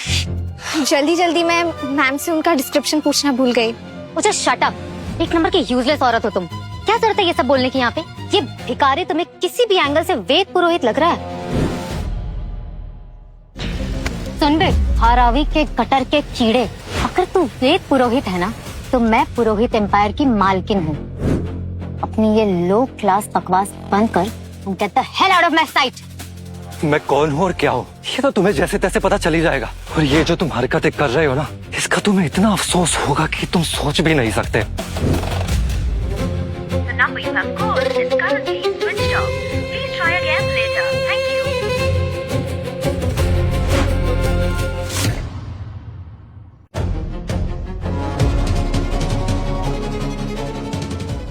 जल्दी मैं मैम से उनका डिस्क्रिप्शन पूछना भूल गई। मुझे शट अप। एक नंबर की यूजलेस औरत हो तुम। क्या जरूरत है ये सब बोलने की यहाँ पे? ये भिखारी तुम्हें किसी भी एंगल से वेद पुरोहित लग रहा है। सुन बे हरावी के कटर के कीड़े, अगर तू वेद पुरोहित है ना, तो मैं पुरोहित एम्पायर की मालकिन हूँ। अपनी ये लो क्लास बकवास बंद कर, get the hell out of my site. मैं कौन हूँ और क्या हूँ ये तो तुम्हें जैसे तैसे पता चल ही जाएगा। और ये जो तुम हरकतें कर रहे हो ना, इसका तुम्हें इतना अफसोस होगा कि तुम सोच भी नहीं सकते।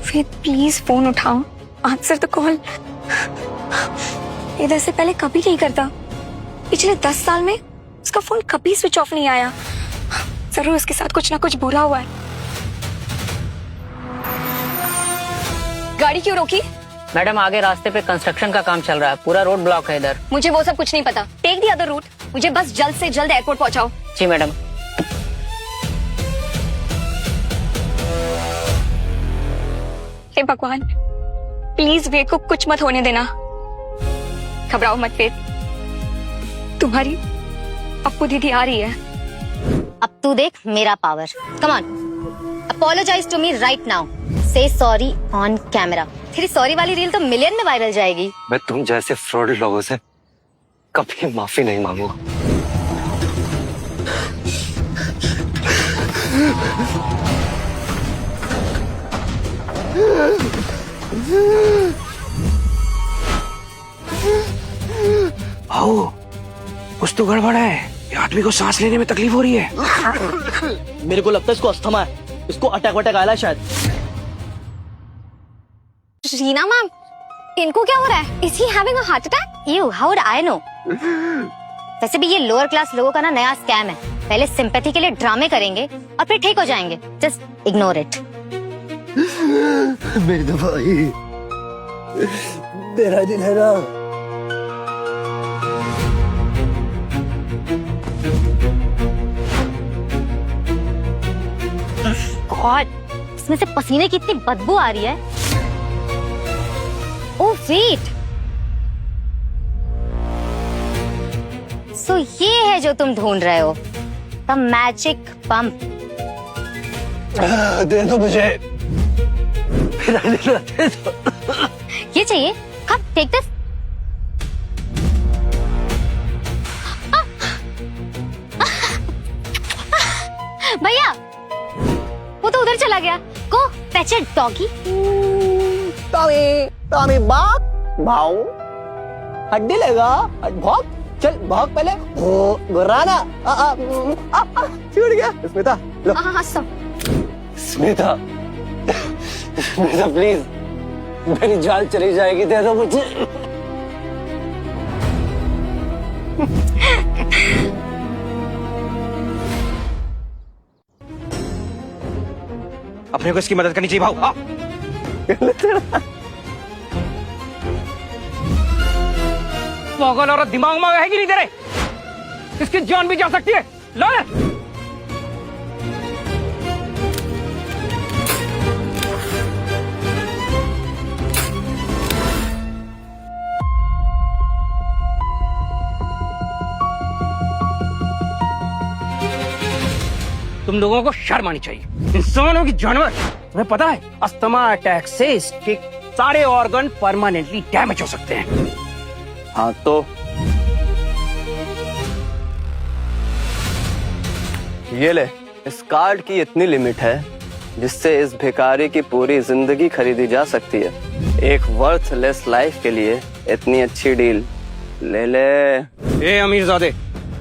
वेद प्लीज फोन उठाओ, आंसर द कॉल। इधर से पहले कभी नहीं करता। पिछले 10 साल में उसका फोन कभी स्विच ऑफ नहीं आया। जरूर उसके साथ कुछ ना कुछ बुरा हुआ है। गाड़ी क्यों रोकी? मैडम आगे रास्ते पे कंस्ट्रक्शन का काम चल रहा है, पूरा रोड ब्लॉक है इधर। मुझे वो सब कुछ नहीं पता। Take the other route. मुझे बस जल्द से जल्द एयरपोर्ट पहुंचाओ। जी मैडम। हे भगवान, प्लीज वेद को कुछ मत होने देना। घबराओ मत वेद, तुम्हारी अप्पू दीदी आ रही है। अब तू देख मेरा power. Come on, apologise to me right now. से सॉरी ऑन कैमरा। तेरी सॉरी वाली रील तो मिलियन में वायरल जाएगी। मैं तुम जैसे फ्रॉड लोगों से कभी माफी नहीं मांगूंगा। आओ, कुछ तो गड़बड़ है। ये आदमी को सांस लेने में तकलीफ हो रही है। मेरे को लगता है इसको अस्थमा है, इसको अटैक वटैक आया शायद। रीना मैम, इनको क्या हो रहा है? Is he having a heart attack? You, how would I know? वैसे भी ये लोअर क्लास लोगों का ना नया स्कैम है। पहले सिंपैथी के लिए ड्रामे करेंगे और फिर ठीक हो जाएंगे। Just ignore it. मेरे भाई, तेरा दिन है ना, गॉड, इसमें से पसीने की इतनी बदबू आ रही है। ओह वेट, सो ये है जो तुम ढूंढ रहे हो, द मैजिक पंप। दे दो मुझे, दे दो। ये चाहिए? Come take this. भैया वो तो उधर चला गया। Go fetch it doggy. Tommy, Tommy भाग, भाऊ, हड्डी लेगा, भाग, चल भाग पहले। ओ गुर्राना, छूट गया। स्मिता लो। हाँ सब। स्मिता, स्मिता प्लीज, मेरी जान चली जाएगी, दे दो मुझे। अपने को इसकी मदद करनी चाहिए भाऊ। हाँ। पागल औरत, दिमाग में है कि नहीं तेरे? इसकी जान भी जा सकती है। लो ले। तुम लोगों को शर्म आनी चाहिए, इंसानों की जानवर। तुम्हें पता है अस्थमा अटैक से इसके सारे ऑर्गन परमानेंटली डैमेज हो सकते हैं। हाँ तो ये ले, इस कार्ड की इतनी लिमिट है जिससे इस भिखारी की पूरी जिंदगी खरीदी जा सकती है। एक वर्थलेस लाइफ के लिए इतनी अच्छी डील, ले ले। ए अमीरजादे,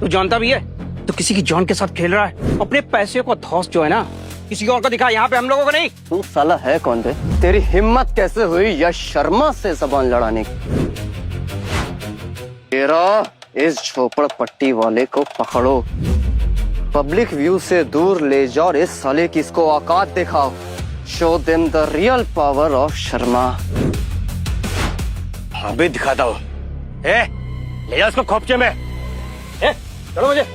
तू जानता भी है तो किसी की जान के साथ खेल रहा है। अपने पैसे को धौस जो है ना, किसी और को दिखा, यहाँ पे हम लोगों को नहीं। तू साला है कौन बे? तेरी हिम्मत कैसे हुई यश शर्मा से जबान लड़ाने की? तेरा इस झोपड़पट्टी वाले को पकड़ो, पब्लिक व्यू से दूर ले जाओ और इस साले की इसको औकात दिखाओ। Show them the real power of Sharma. हाँ भी दिखाता हूँ। ले जा इसको खोपचे में। चलो मुझे।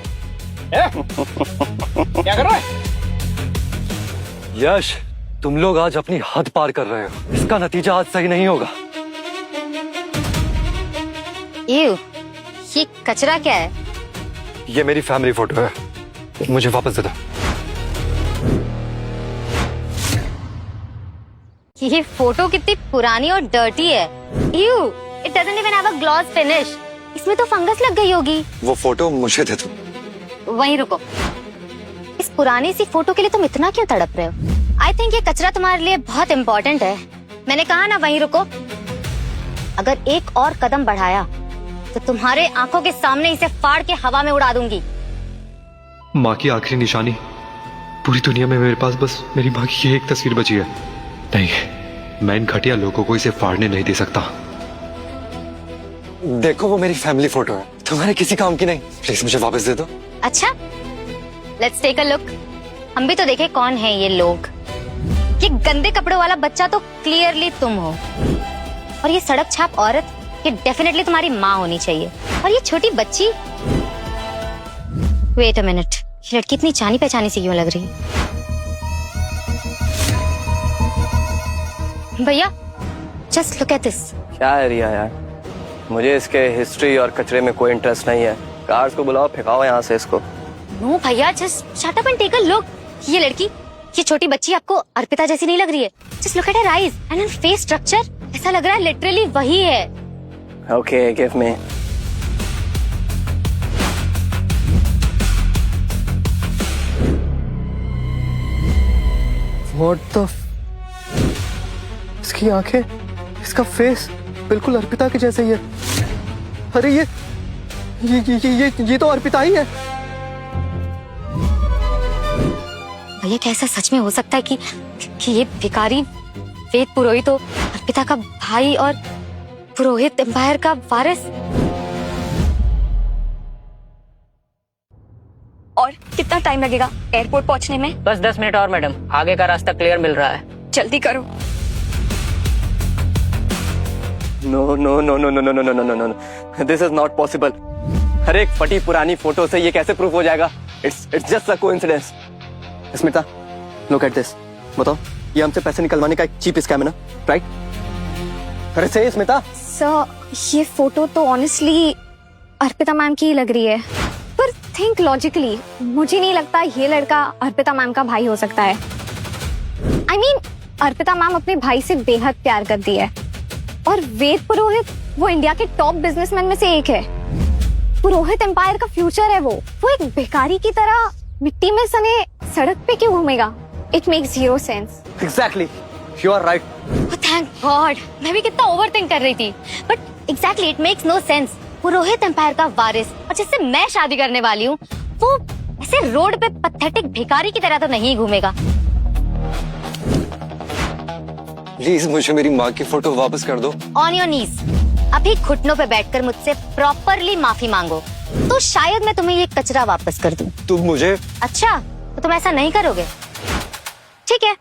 क्या कर रहा है? यश, तुम लोग आज अपनी हद पार कर रहे हो। इसका नतीजा आज सही नहीं होगा। ये कचरा क्या है? ये मेरी फैमिली फोटो है, मुझे वापस दे दो। ये फोटो कितनी पुरानी और डर्टी है। You, it doesn't even have a gloss finish. इसमें तो फंगस लग गई होगी। वो फोटो मुझे दे दो। वहीं रुको। इस पुरानी सी फोटो के लिए तुम इतना क्यों तड़प रहे हो? आई थिंक ये कचरा तुम्हारे लिए बहुत इम्पोर्टेंट है। मैंने कहा ना वहीं रुको। अगर एक और कदम बढ़ाया तो तुम्हारे आंखों के सामने इसे फाड़ के हवा में उड़ा दूंगी। माँ की आखिरी निशानी। पूरी दुनिया में मेरे पास बस मेरी माँ की एक तस्वीर बची है। नहीं, मैं इन घटिया लोगों को इसे फाड़ने नहीं दे सकता। देखो, वो मेरी फैमिली फोटो है, तुम्हारे किसी काम की नहीं। प्लीज मुझे वापस दे दो। अच्छा, लेट्स टेक अ लुक। हम भी तो देखे कौन है ये लोग। ये गंदे कपड़ों वाला बच्चा तो क्लियरली तुम हो, और ये सड़क छाप औरत ये डेफिनेटली तुम्हारी माँ होनी चाहिए। और ये छोटी बच्ची, वेट अ मिनट, ये लड़की इतनी जानी पहचानी सी क्यों लग रही? भैया, जस्ट लुक एट दिस। क्या है रिया यार, मुझे इसके हिस्ट्री और कचरे में कोई इंटरेस्ट नहीं है। कार्ड्स को बुलाओ, फेंकाओ यहाँ से इसको। नो भैया, just shut up and take a look. ये लड़की, ये छोटी बच्ची आपको अर्पिता जैसी नहीं लग रही है? Just look at her eyes and her face structure. ऐसा लग रहा है लिटरली वही है। Okay, give me. What the, इसकी आंखें, इसका फेस बिल्कुल अर्पिता के जैसे ही है। अरे ये तो अर्पिता ही है। भैया, क्या ऐसा सच में हो सकता है कि ये भिखारी वेद पुरोहित तो अर्पिता का भाई और पुरोहित एम्पायर का वारिस? और कितना टाइम लगेगा एयरपोर्ट पहुंचने में? बस 10 मिनट और मैडम, आगे का रास्ता क्लियर मिल रहा है। जल्दी करो। No no no no no no no no no no, this is not possible. हर एक फटी पुरानी फोटो से ये कैसे प्रूफ हो जाएगा? It's just a coincidence. Smita, look at this. बताओ, ये हमसे पैसे निकलवाने का एक चीप स्कैम है ना, राइट? अरे सही स्मिता। सर ये फोटो तो ऑनेस्टली अर्पिता मैम की ही लग रही है, पर थिंक लॉजिकली, मुझे नहीं लगता ये लड़का अर्पिता मैम का भाई हो सकता है। I mean, अर्पिता मैम अपने भाई से बेहद प्यार करती है, और वेद पुरोहित वो इंडिया के टॉप बिजनेसमैन में से एक है। पुरोहित एम्पायर का फ्यूचर है वो एक भिखारी की तरह मिट्टी में सने सड़क पे क्यों घूमेगा? It makes zero sense. Exactly, you are right. Thank god, मैं भी कितना ओवरथिंक कर रही थी, but exactly it makes no sense. Purohit empire का वारिस और जिससे मैं शादी करने वाली हूँ, वो ऐसे रोड पे पैथेटिक भिखारी की तरह तो नहीं घूमेगा। प्लीज मुझे मेरी माँ की फोटो वापस कर दो। ऑन योर नीज, अभी घुटनों पे बैठकर मुझसे प्रॉपरली माफी मांगो, तो शायद मैं तुम्हें ये कचरा वापस कर दूं। तुम मुझे? अच्छा, तो तुम ऐसा नहीं करोगे? ठीक है,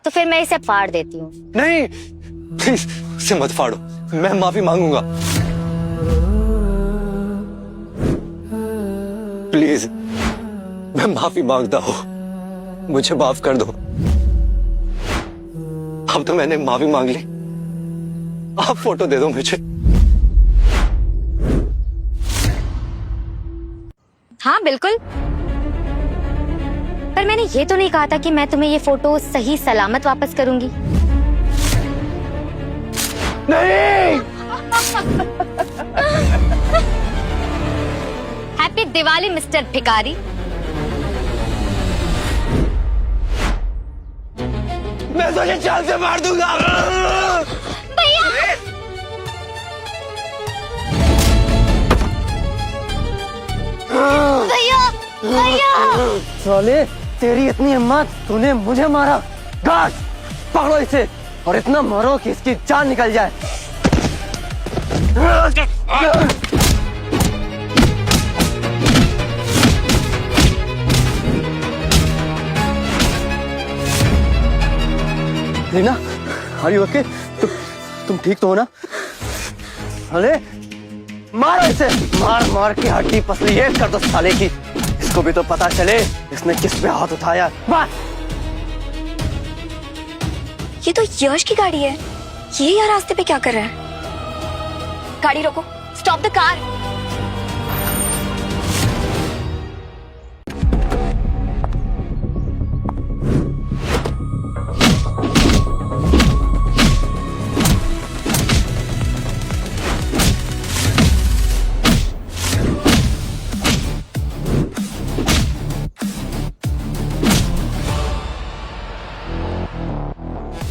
तो फिर मैं इसे फाड़ देती हूँ। नहीं, प्लीज इसे मत फाड़ो, मैं माफी मांगूंगा। प्लीज, मैं माफी मांगता हूँ, मुझे माफ कर दो। अब तो मैंने माफी मांग ली, आप फोटो दे दो मुझे। हाँ बिल्कुल, पर मैंने ये तो नहीं कहा था कि मैं तुम्हें ये फोटो सही सलामत वापस करूंगी। नहीं। हैप्पी दिवाली मिस्टर भिखारी। मैं तुझे चाल से मार दूंगा। भैया! भैया! भैया! साले, तेरी इतनी हिम्मत, तूने मुझे मारा। गार्ड, पकड़ो इसे और इतना मारो कि इसकी जान निकल जाए। Reena, are you okay? तुम ठीक तो हो ना? अरे मारो इसे, मार मार के हड्डी पसली एक कर दो साले की। इसको भी तो पता चले इसने किस पे हाथ उठाया। मार। ये तो यश की गाड़ी है, ये यहाँ रास्ते पे क्या कर रहा है? गाड़ी रोको, स्टॉप द कार।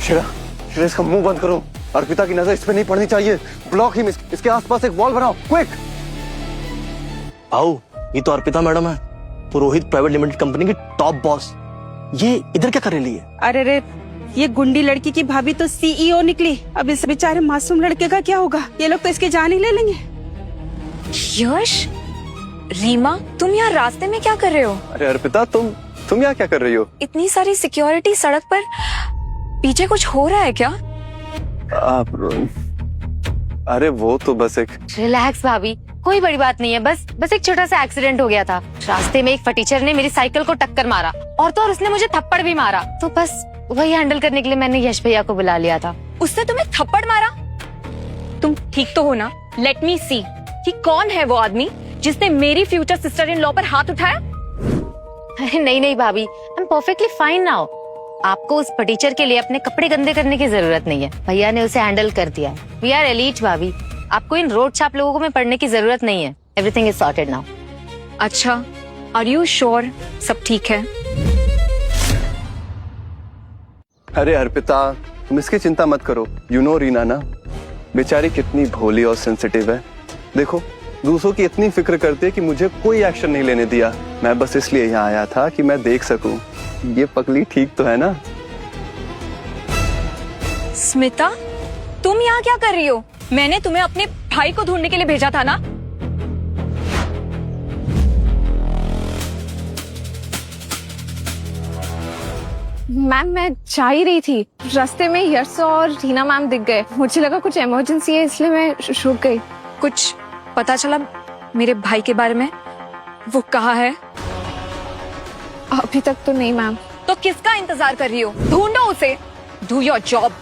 शिरा, शिरा इसका मुंह बंद करो। अर्पिता की नजर इस पे नहीं पड़नी चाहिए। ब्लॉक हिम, इसके आसपास एक वॉल बनाओ, क्विक। आओ, ये तो अर्पिता मैडम है, पुरोहित प्राइवेट लिमिटेड कंपनी की टॉप बॉस। ये इधर क्या करने लिए? अरे रे, ये गुंडी लड़की की भाभी तो सीईओ निकली। अब इस बेचारे मासूम लड़के का क्या होगा? ये लोग तो इसकी जान ही ले लेंगे। यश, रीमा, तुम यहाँ रास्ते में क्या कर रहे हो? अरे अर्पिता, तुम यहाँ क्या कर रही हो? इतनी सारी सिक्योरिटी सड़क पर, पीछे कुछ हो रहा है क्या? अरे वो तो बस एक। रिलैक्स भाभी, कोई बड़ी बात नहीं है, बस एक छोटा सा एक्सीडेंट हो गया था। रास्ते में एक फटीचर ने मेरी साइकिल को टक्कर मारा, और तो और उसने मुझे थप्पड़ भी मारा, तो बस वही हैंडल करने के लिए मैंने यश भैया को बुला लिया था। उसने तुम्हें थप्पड़ मारा? तुम ठीक तो हो ना? लेट मी सी कि कौन है वो आदमी जिसने मेरी फ्यूचर सिस्टर इन लॉ पर हाथ उठाया। अरे नहीं भाभी, I am perfectly fine now. आपको उस फटीचर के लिए अपने कपड़े गंदे करने की जरूरत नहीं है, भैया ने उसे हैंडल कर दिया है। वी आर एलीट भाभी, आपको इन रोड छाप लोगों में पढ़ने की जरूरत नहीं है। Everything is sorted now. अच्छा, आर यू श्योर सब ठीक है? अरे अर्पिता, तुम इसकी चिंता मत करो। यू नो रीना ना, बेचारी कितनी भोली और सेंसिटिव है। देखो, दूसरों की इतनी फिक्र करती है कि मुझे कोई एक्शन नहीं लेने दिया। मैं बस इसलिए यहाँ आया था कि मैं देख सकूं ये पगली ठीक तो है ना। स्मिता, तुम यहाँ क्या कर रही हो? मैंने तुम्हें अपने भाई को ढूंढने के लिए भेजा था ना? मैम, मैं जा ही रही थी, रास्ते में यश और रीना मैम दिख गए। मुझे लगा कुछ इमरजेंसी है, इसलिए मैं रुक गई। कुछ पता चला मेरे भाई के बारे में? वो कहाँ है? अभी तक तो नहीं मैम। तो तो किसका इंतजार कर रही हो? ढूंढो उसे। Do your job.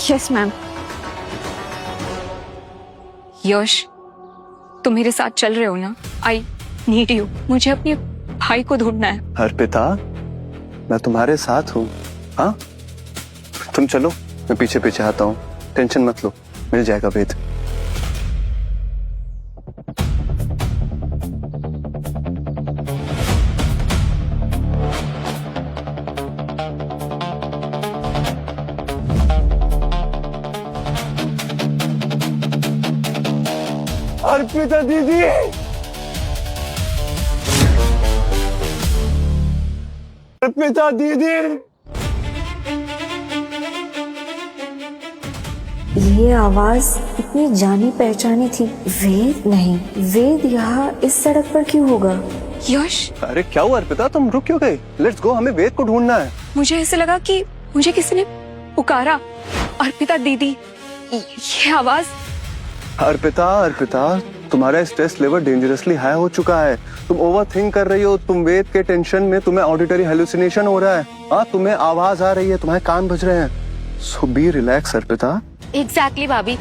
Yes ma'am. Yash, तुम मेरे साथ चल रहे हो ना? I need you. मुझे अपने भाई को ढूंढना है। अर्पिता, मैं तुम्हारे साथ हूँ। हाँ, तुम चलो, मैं पीछे पीछे आता हूँ। टेंशन मत लो, मिल जाएगा वेद। अर्पिता दीदी, अर्पिता दीदी। ये आवाज इतनी जानी पहचानी थी। वेद नहीं, वेद यहाँ इस सड़क पर क्यों होगा? यश, अरे क्या हुआ अर्पिता, तुम रुक क्यों गए? लेट्स गो, हमें वेद को ढूंढना है। मुझे ऐसे लगा कि मुझे किसी ने पुकारा। अर्पिता दीदी, ये आवाज। अर्पिता, अर्पिता, तुम्हारा स्ट्रेस लेवल डेंजरसली हाई हो चुका है। तुम ओवर थिंक कर रही हो। तुम वेद के टेंशन में तुम्हें ऑडिटरी हेलुसिनेशन हो रहा है। हाँ, तुम्हें आवाज आ रही है, तुम्हारे कान बज रहे हैं। सो बी रिलैक्स अर्पिता। एग्जैक्टली भाभी,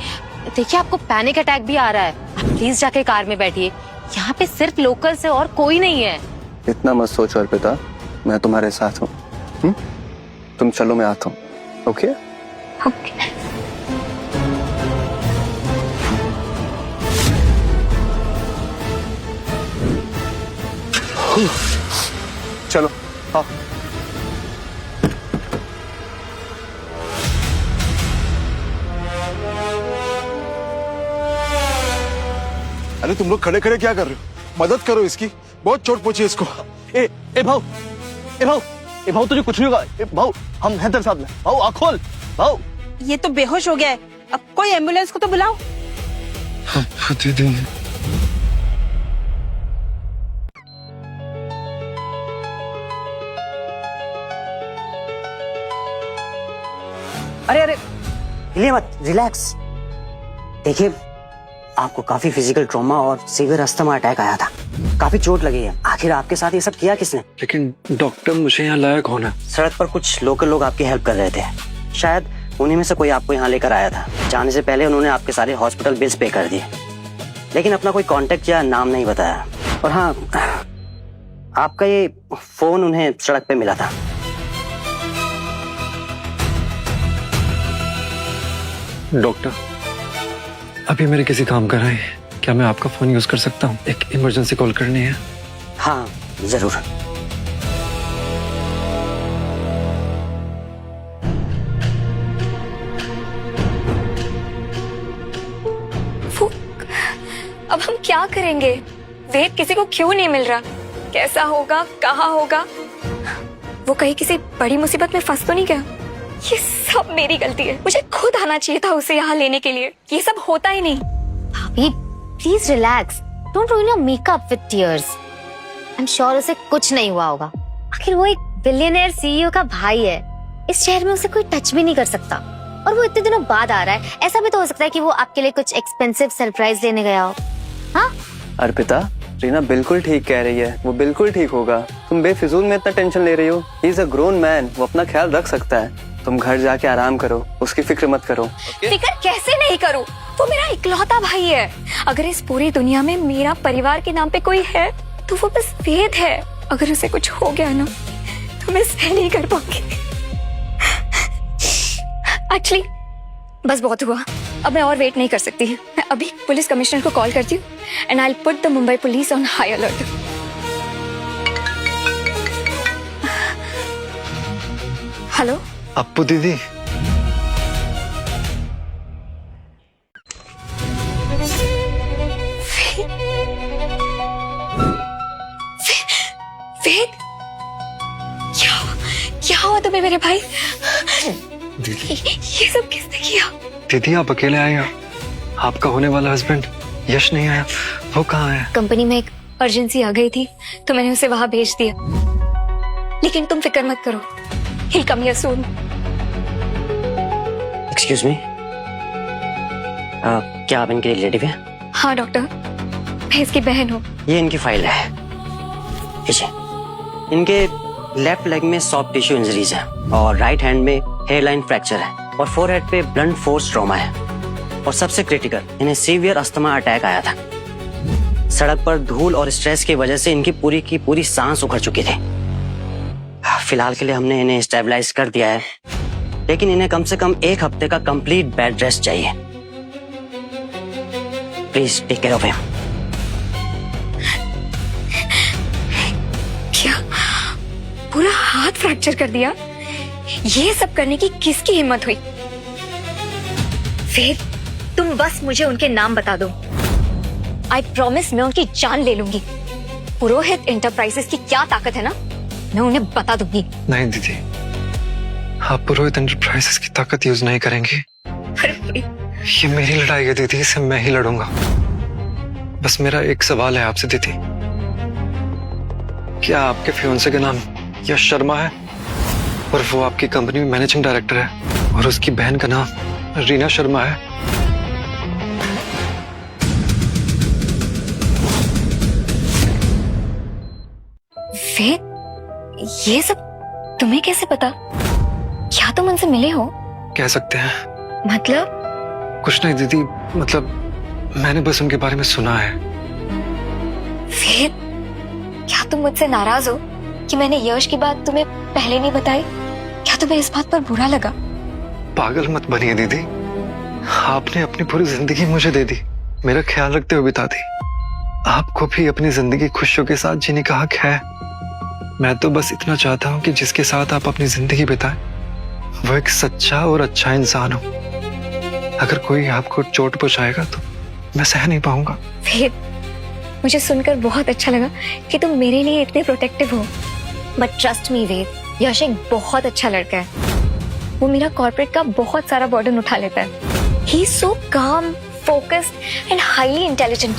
देखिए आपको पैनिक अटैक भी आ रहा है। आप प्लीज जाके कार में बैठिए। यहाँ पे सिर्फ लोकल से और कोई नहीं है। इतना मत सोचो अर्पिता, मैं तुम्हारे साथ हूँ। तुम चलो, मैं आता हूँ। Okay okay. चलो, हाँ। अरे तुम लोग खड़े खड़े क्या कर रहे हो? मदद करो इसकी, बहुत चोट पहुंची इसको। ए भाऊ, ए भाऊ, ए भाऊ, तुझे कुछ नहीं होगा। ए भाऊ, हम हैं तेरे साथ में। भाऊ आँख खोल। भाऊ, ये तो बेहोश हो गया है। अब कोई एम्बुलेंस को तो बुलाओ। दीदी, अरे अरे, हिले मत, रिलैक्स। देखिए, आपको काफी फिजिकल ट्रॉमा और सीवियर अस्थमा अटैक आया था। काफी चोट लगी है। आखिर आपके साथ ये सब किया किसने? लेकिन डॉक्टर, मुझे यहाँ लाया कौन है? सड़क पर कुछ लोकल लोग आपकी हेल्प कर रहे थे। शायद उन्हीं में से कोई आपको यहाँ लेकर आया था। जाने से पहले उन्होंने आपके सारे हॉस्पिटल बिल्स पे कर दिए, लेकिन अपना कोई कांटेक्ट या नाम नहीं बताया। और हाँ, आपका ये फोन उन्हें सड़क पे मिला था। डॉक्टर, अभी मेरे किसी काम का है, क्या मैं आपका फोन यूज कर सकता हूँ? एक इमरजेंसी कॉल करनी है। हाँ जरूर। अब हम क्या करेंगे? वेद किसी को क्यों नहीं मिल रहा? कैसा होगा? कहाँ होगा? वो कहीं किसी बड़ी मुसीबत में फंस तो नहीं गया? ये सब मेरी गलती है। मुझे खुद आना चाहिए था उसे यहाँ लेने के लिए। ये सब होता ही नहीं। भाभी please relax, don't ruin your makeup with tears. I am sure उसे कुछ नहीं हुआ होगा। आखिर वो एक बिलियनियर सीईओ का भाई है। इस शहर में उसे कोई टच भी नहीं कर सकता, और वो इतने दिनों बाद आ रहा है। ऐसा भी तो हो सकता है कि वो आपके लिए कुछ एक्सपेंसिव सरप्राइज लेने गया हो। हाँ अर्पिता, रीना बिल्कुल ठीक कह रही है। वो बिल्कुल ठीक होगा। तुम बेफिजूल में इतना टेंशन ले रही हो। He is a grown man, वो अपना ख्याल रख सकता है। तुम घर जाके आराम करो, उसकी फिक्र मत करो। फिक्र कैसे नहीं करूं? वो मेरा इकलौता भाई है। अगर इस पूरी दुनिया में मेरा परिवार के नाम पे कोई है तो वो बस वेद है। अगर उसे कुछ हो गया ना तो मैं सह नहीं कर पाऊंगी। एक्चुअली बस बहुत हुआ, अब मैं और वेट नहीं कर सकती। मैं अभी पुलिस कमिश्नर को कॉल करती हूँ and I will put the Mumbai police on high alert. Hello Appu दीदी, वेद, क्या हुआ तुम्हें मेरे भाई? ये सब किसने किया? दीदी आप अकेले आए हैं? आपका होने वाला हस्बैंड यश नहीं आया, वो कहाँ है? कंपनी में एक अर्जेंसी आ गई थी तो मैंने उसे वहां भेज दिया। लेकिन तुम फिक्र मत करो, he'll come here soon. Excuse me, क्या आप इनके रिलेटिव हैं? हाँ डॉक्टर, मैं इसकी बहन हूँ। ये इनकी फाइल है। लीजिए, इनके लेफ्ट लेग में सॉफ्ट टिश्यू इंजरीज है और राइट हैंड में हेयरलाइन फ्रैक्चर है और फोरहेड पे ब्लंट फोर्स ट्रॉमा है और सबसे क्रिटिकल इन्हें सीवियर अस्थमा अटैक आया था। सड़क पर धूल और स्ट्रेस की वजह से इनकी पूरी की पूरी सांस उखड़ चुकी थी। फिलहाल के लिए हमने इन्हें स्टेबलाइज कर दिया है, लेकिन इन्हें कम से कम 1 हफ्ते का कंप्लीट बेड रेस्ट चाहिए। Please take care of him. क्या पूरा हाथ फ्रैक्चर कर दिया? ये सब करने की किसकी हिम्मत हुई? वेद, तुम बस मुझे उनके नाम बता दो। आई प्रॉमिस मैं उनकी जान ले लूंगी। पुरोहित एंटरप्राइजेस की क्या ताकत है ना, मैं उन्हें बता दूंगी। नहीं दीदी, आप पुरोहित एंटरप्राइजेस की ताकत यूज नहीं करेंगी। ये मेरी लड़ाई है दीदी, इसे मैं ही लड़ूंगा। बस मेरा एक सवाल है आपसे दीदी, क्या आपके फियोंसे का नाम यश शर्मा है और वो आपकी कंपनी में मैनेजिंग डायरेक्टर है और उसकी बहन का नाम रीना शर्मा है? वेद, ये सब तुम्हें कैसे पता? क्या तुम उनसे मिले हो? कह सकते हैं। मतलब? कुछ नहीं दीदी, मतलब मैंने बस उनके बारे में सुना है। वेद, क्या तुम मुझसे नाराज हो कि मैंने यश की बात तुम्हें पहले नहीं बताई? क्या तुम्हें इस बात पर बुरा लगा? पागल मत बनिए दीदी, आपने अपनी पूरी जिंदगी मुझे दे दी, मेरा ख्याल रखते हुए बिता दी। आपको भी अपनी जिंदगी खुशियों के साथ जीने का हक है। मैं तो बस इतना चाहता हूँ कि जिसके साथ आप अपनी जिंदगी बिताएं वो एक सच्चा और अच्छा इंसान हो। अगर कोई आपको चोट पहुंचाएगा तो मैं सह नहीं पाऊंगा। वेद, मुझे सुनकर बहुत अच्छा लगा कि तुम मेरे लिए इतने प्रोटेक्टिव हो। बट ट्रस्ट मी वेद, यश एक बहुत अच्छा लड़का है। वो मेरा कॉर्पोरेट का बहुत सारा बर्डन उठा लेता है। ही इज सो काम, फोकस्ड एंड हाईली इंटेलिजेंट।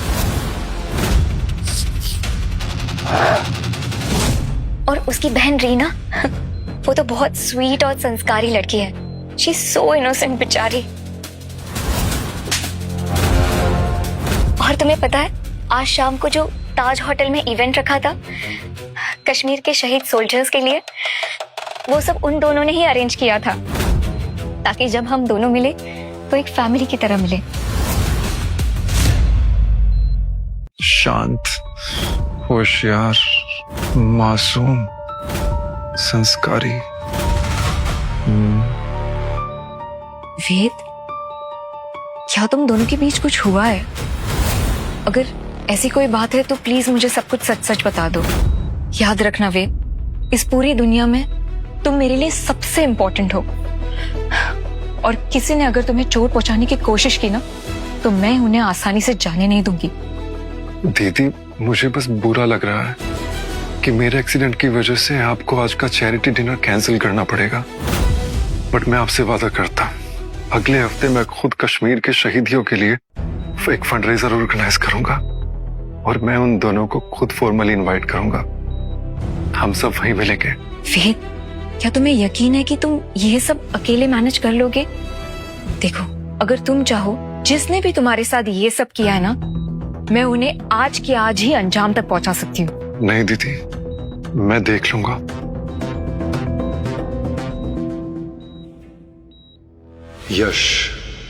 और उसकी बहन रीना, वो तो बहुत स्वीट और संस्कारी लड़की है। शी इज सो इनोसेंट बेचारी। और तुम्हें पता है, आज शाम को जो ताज होटल में इवेंट रखा था कश्मीर के शहीद सोल्जर्स के लिए, वो सब उन दोनों ने ही अरेंज किया था, ताकि जब हम दोनों मिले तो एक फैमिली की तरह मिले। शांत, होशियार, मासूम, संस्कारी। वेद, क्या तुम दोनों के बीच कुछ हुआ है? अगर ऐसी कोई बात है तो प्लीज मुझे सब कुछ सच सच बता दो। याद रखना वेद, इस पूरी दुनिया में तुम मेरे लिए सबसे इम्पोर्टेंट हो। और किसी ने अगर तुम्हें चोट पहुंचाने की कोशिश की ना, तो मैं उन्हें आसानी से जाने नहीं दूंगी। दीदी, मुझे बस बुरा लग रहा है कि मेरे एक्सीडेंट की वजह से आपको आज का चैरिटी डिनर कैंसिल करना पड़ेगा। बट मैं आपसे वादा करता हूँ, अगले हफ्ते मैं खुद कश्मीर के शहीदियों के लिए एक फंडरेजर ऑर्गेनाइज करूंगा और मैं उन दोनों को खुद फॉर्मली इनवाइट करूंगा। हम सब वहीं मिलेंगे। वेद, क्या तुम्हें यकीन है कि तुम ये सब अकेले मैनेज कर लोगे? देखो, अगर तुम चाहो, जिसने भी तुम्हारे साथ ये सब किया है ना, मैं उन्हें आज की आज ही अंजाम तक पहुंचा सकती हूँ। नहीं दीदी, मैं देख लूंगा। यश,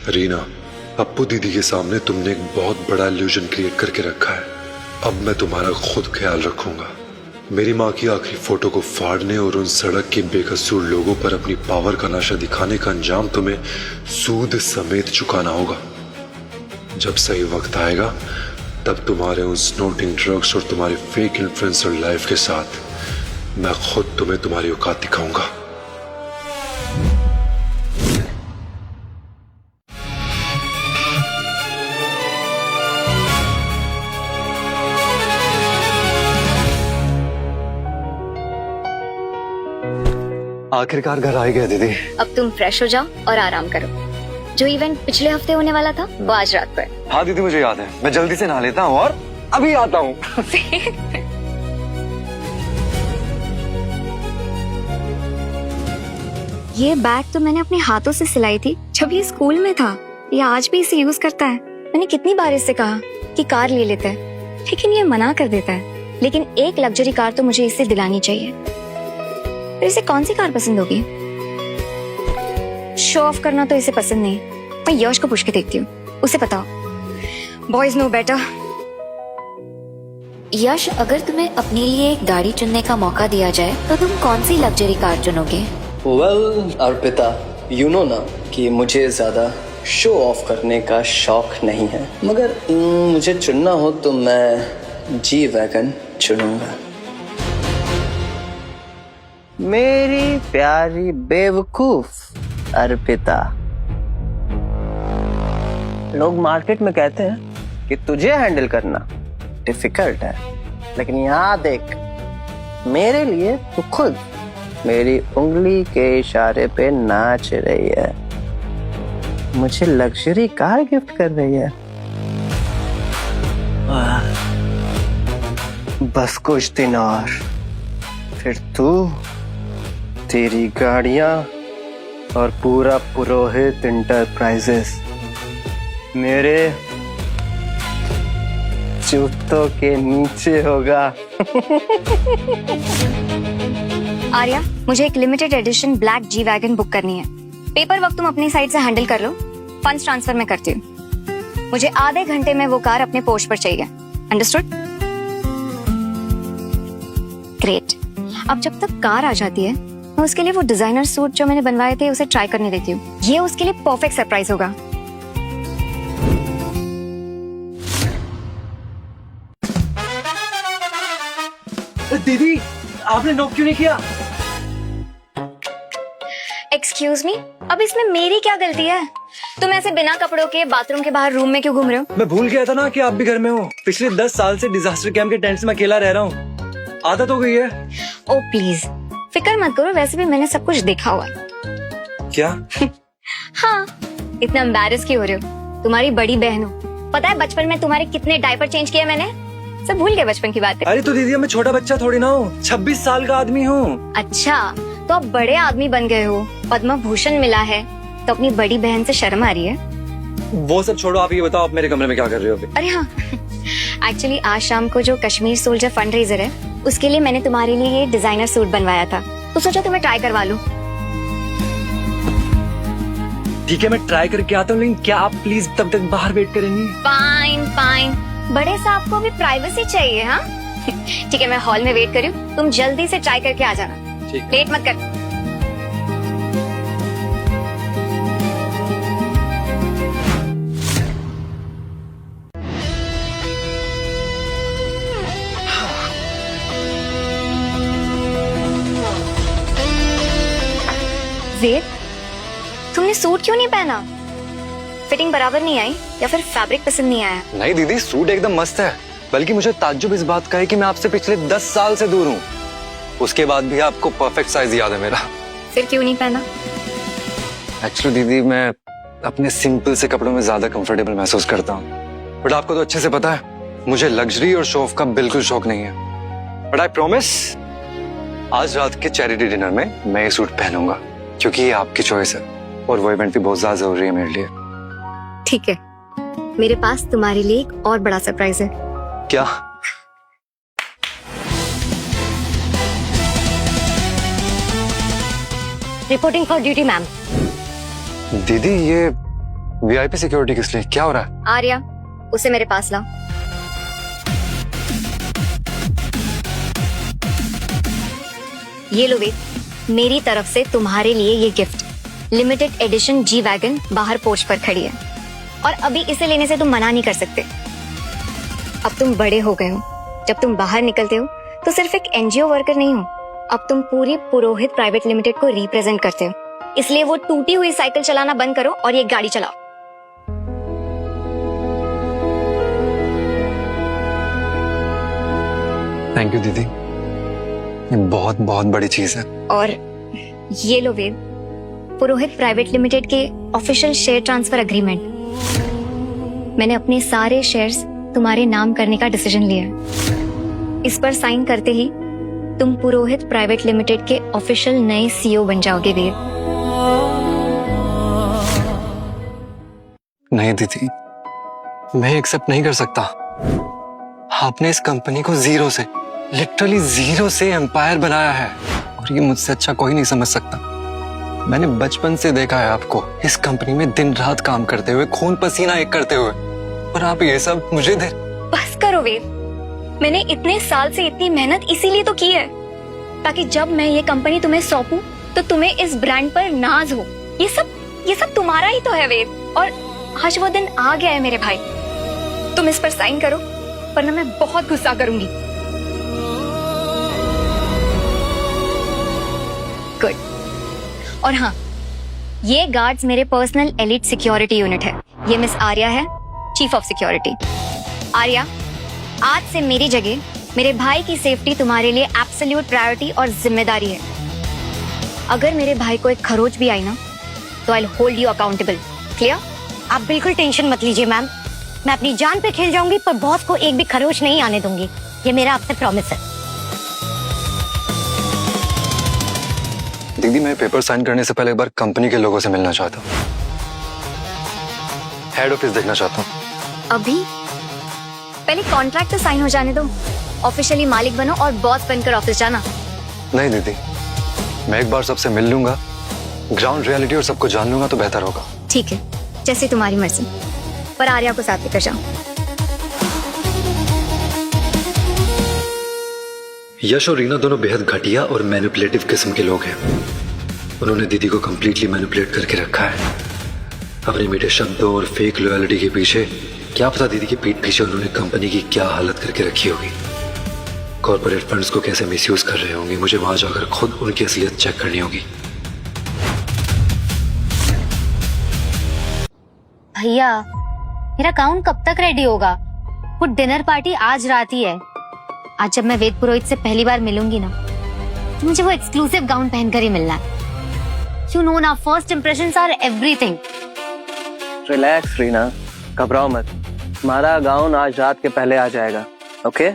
रीना, अप्पू दीदी के सामने तुमने एक बहुत बड़ा इल्यूजन क्रिएट करके रखा है। अब मैं तुम्हारा खुद ख्याल रखूंगा। मेरी माँ की आखिरी फोटो को फाड़ने और उन सड़क के बेकसूर लोगों पर अपनी पावर का नशा दिखाने का अंजाम तुम्हें सूद समेत चुकाना होगा। जब सही वक्त आएगा तब तुम्हारे उन स्नोटिंग ड्रग्स और तुम्हारे फेक इन्फ्लुएंसर लाइफ के साथ मैं खुद तुम्हें तुम्हारी औकात दिखाऊंगा। आखिरकार घर आ गए दीदी। अब तुम फ्रेश हो जाओ और आराम करो। जो इवेंट पिछले हफ्ते होने वाला था वो आज रात पर। हाँ दीदी, मुझे याद है। मैं जल्दी से नहा लेता हूँ और अभी आता हूँ। ये बैग तो मैंने अपने हाथों से सिलाई थी जब ये स्कूल में था। ये आज भी इसे यूज करता है। मैंने कितनी बार इससे कहा कि कार ले लेता है, लेकिन ये मना कर देता है। लेकिन एक लग्जरी कार तो मुझे इससे दिलानी चाहिए। फिर इसे कौन सी कार पसंद होगी? शो ऑफ करना तो इसे पसंद नहीं। मैं यश को पूछ के देखती हूँ, उसे पता। Boys no better. यश, अगर तुम्हें अपने लिए एक गाड़ी चुनने का मौका दिया जाए तो तुम कौन सी लग्जरी कार चुनोगे? वेल अर्पिता, यू नो ना कि मुझे ज्यादा शो ऑफ करने का शौक नहीं है, मगर मुझे चुनना हो तो मैं जी वैगन चुनूंगा। मेरी प्यारी बेवकूफ अर्पिता, लोग मार्केट में कहते हैं कि तुझे हैंडल करना डिफिकल्ट है, लेकिन यहाँ देख, मेरे लिए तू खुद मेरी उंगली के इशारे पे नाच रही है, मुझे लग्जरी कार गिफ्ट कर रही है। बस कुछ दिन और, फिर तू, तेरी गाड़ियां और पूरा पुरोहित इंटरप्राइजेस मेरे जूतों के नीचे होगा। आर्या, मुझे एक limited edition black G wagon book करनी है। पेपर वर्क तुम अपनी साइड से हैंडल कर लो, फंड्स ट्रांसफर मैं करती हूँ। मुझे आधे घंटे में वो कार अपने पोर्च पर चाहिए। अंडरस्टूड? ग्रेट। अब जब तक कार आ जाती है, मैं उसके लिए वो डिजाइनर सूट जो मैंने बनवाए थे उसे ट्राई करने देती हूँ। ये उसके लिए परफेक्ट सरप्राइज होगा। दीदी, आपने नॉक क्यों नहीं किया? एक्सक्यूज मी, अब इसमें मेरी क्या गलती है? तुम ऐसे बिना कपड़ों के बाथरूम के बाहर रूम में क्यों घूम रहे हो? मैं भूल गया था ना कि आप भी घर में हो। पिछले 10 साल से डिजास्टर कैंप के टेंट में अकेला रह रहा हूँ, आदत हो गई है। ओ प्लीज, फिक्र मत करो, वैसे भी मैंने सब कुछ देखा हुआ है। क्या? हाँ, इतना एम्बैरेस क्यों हो रहे हो? तुम्हारी बड़ी बहन हो। पता है बचपन में तुम्हारे कितने डायपर चेंज किए मैंने? सब भूल गए बचपन की बातें। अरे तो दीदी, मैं छोटा बच्चा थोड़ी ना हूँ, 26 साल का आदमी हूँ। अच्छा, तो आप बड़े आदमी बन गए हो, पद्म भूषण मिला है, तो अपनी बड़ी बहन से शर्म आ रही है? वो सब छोड़ो, आप ये बताओ आप मेरे कमरे में क्या कर रहे हो अभी? अरे हाँ, एक्चुअली आज शाम को जो कश्मीर सोल्जर फंड रेजर है, उसके लिए मैंने तुम्हारे लिए ये डिजाइनर सूट बनवाया था, तो सोचा तुम्हें ट्राई करवा लूं। ठीक है, मैं ट्राई करके आता हूँ, लेकिन क्या आप प्लीज तब तक बाहर वेट करेंगी? फाइन फाइन, बड़े साहब को भी प्राइवेसी चाहिए। हाँ ठीक है, मैं हॉल में वेट कर रही हूँ, तुम जल्दी से ट्राई करके आ जाना। लेट मत कर। वेद, तुमने सूट क्यों नहीं पहना? फिटिंग बराबर नहीं आई या फिर फैब्रिक पसंद नहीं आया? नहीं दीदी, सूट एकदम मस्त है, बल्कि मुझे ताज्जुब इस बात का है कि मैं आपसे पिछले 10 साल से दूर हूँ, उसके बाद भी आपको परफेक्ट साइज याद है मेरा। फिर क्यों नहीं पहना? एक्चुअली दीदी, मैं अपने सिंपल से कपड़ों में ज्यादा कंफर्टेबल महसूस करता हूँ, बट आपको तो अच्छे से पता है मुझे लग्जरी और शो ऑफ का बिल्कुल शौक नहीं है। बट आई प्रॉमिस, आज रात के चैरिटी डिनर में मैं ये सूट पहनूंगा, क्योंकि ये आपकी चॉइस है और वो इवेंट भी बहुत ज्यादा जरूरी है मेरे लिए। ठीक है, मेरे पास तुम्हारे लिए एक और बड़ा सरप्राइज है। क्या? Reporting for duty ma'am. दीदी, ये वीआईपी सिक्योरिटी किस लिए? क्या हो रहा है? आर्या, उसे मेरे पास लाओ। ये लो वेद, मेरी तरफ से तुम्हारे लिए ये gift, limited edition G wagon बाहर पोर्च पर खड़ी है, और अभी इसे लेने से तुम मना नहीं कर सकते। अब तुम बड़े हो गए हो, जब तुम बाहर निकलते हो तो सिर्फ एक एनजीओ वर्कर नहीं हो, अब तुम पूरी पुरोहित प्राइवेट लिमिटेड को रिप्रेजेंट करते हो। इसलिए वो टूटी हुई साइकिल चलाना बंद करो और ये गाड़ी चलाओ। थैंक यू दीदी, ये बहुत बहुत बड़ी चीज है। और ये लो वेद, पुरोहित प्राइवेट लिमिटेड के ऑफिशियल शेयर ट्रांसफर एग्रीमेंट। मैंने अपने सारे शेयर्स तुम्हारे नाम करने का डिसीजन लिया है। इस पर साइन करते ही तुम पुरोहित प्राइवेट लिमिटेड के ऑफिशियल नए सीईओ बन जाओगे वेद। नहीं दीदी, मैं एक्सेप्ट नहीं कर सकता। आपने इस कंपनी को जीरो से, लिटरली जीरो से एम्पायर बनाया है, और ये मुझसे अच्छा कोई नहीं समझ सकता। मैंने बचपन से देखा है आपको इस कंपनी में दिन रात काम करते हुए, खून पसीना एक करते हुए, और आप ये सब मुझे दे। बस करो वेद, मैंने इतने साल से इतनी मेहनत इसीलिए तो की है ताकि जब मैं ये कंपनी तुम्हें सौंपूं तो तुम्हें इस ब्रांड पर नाज हो। ये सब तुम्हारा ही तो है वेद, और आज वो दिन आ गया है मेरे भाई। तुम इस पर साइन करो वरना मैं बहुत गुस्सा करूंगी। गुड। और हाँ, ये गार्ड्स मेरे पर्सनल एलिट सिक्योरिटी यूनिट है। ये मिस आर्या है, चीफ ऑफ सिक्योरिटी। आर्या, आज से मेरी जगह मेरे भाई की सेफ्टी तुम्हारे लिए एब्सोल्यूट प्रायोरिटी और जिम्मेदारी है। अगर मेरे भाई को एक खरोच भी आई ना तो I will hold you accountable. Clear? आप बिल्कुल टेंशन मत लीजिए मैम, मैं अपनी जान पे खेल जाऊंगी पर बॉस को एक भी खरोच नहीं आने दूंगी। ये मेरा आपसे प्रॉमिस है। दीदी, मैं पेपर साइन करने से पहले एक बार कंपनी के लोगों से मिलना चाहता हूँ, हेड ऑफिस देखना चाहता हूँ। अभी पहले कॉन्ट्रैक्ट तो साइन हो जाने दो, ऑफिशियली मालिक बनो और बॉस बनकर ऑफिस जाना। नहीं दीदी, मैं एक बार सबसे मिल लूंगा, ग्राउंड रियलिटी और सबको जान लूंगा तो बेहतर होगा। ठीक है, जैसे तुम्हारी मर्जी, पर आर्या को साथ लेकर जाओ। यश और रीना दोनों बेहद घटिया और मैनिपुलेटिव किस्म के लोग हैं। उन्होंने दीदी को कंप्लीटली मैनिपुलेट करके रखा है अपने मीठे शब्दों और फेक लॉयल्टी के पीछे। क्या पता दीदी की पीठ पीछे उन्होंने कंपनी की क्या हालत करके रखी होगी, कॉर्पोरेट फंड्स को कैसे मिसयूज कर रहे होंगे। मुझे वहां जाकर खुद उनकी असलियत चेक करनी होगी। भैया, मेरा गाउन कब तक रेडी होगा? वो डिनर पार्टी आज रात ही है। आज जब मैं वेद पुरोहित से पहली बार मिलूंगी ना तो मुझे वो एक्सक्लूसिव गाउन पहनकर ही मिलना है। You know ना, first impressions are everything. Relax Reena, घबराओ मत, हमारा गाउन आज रात के पहले आ जाएगा। Okay?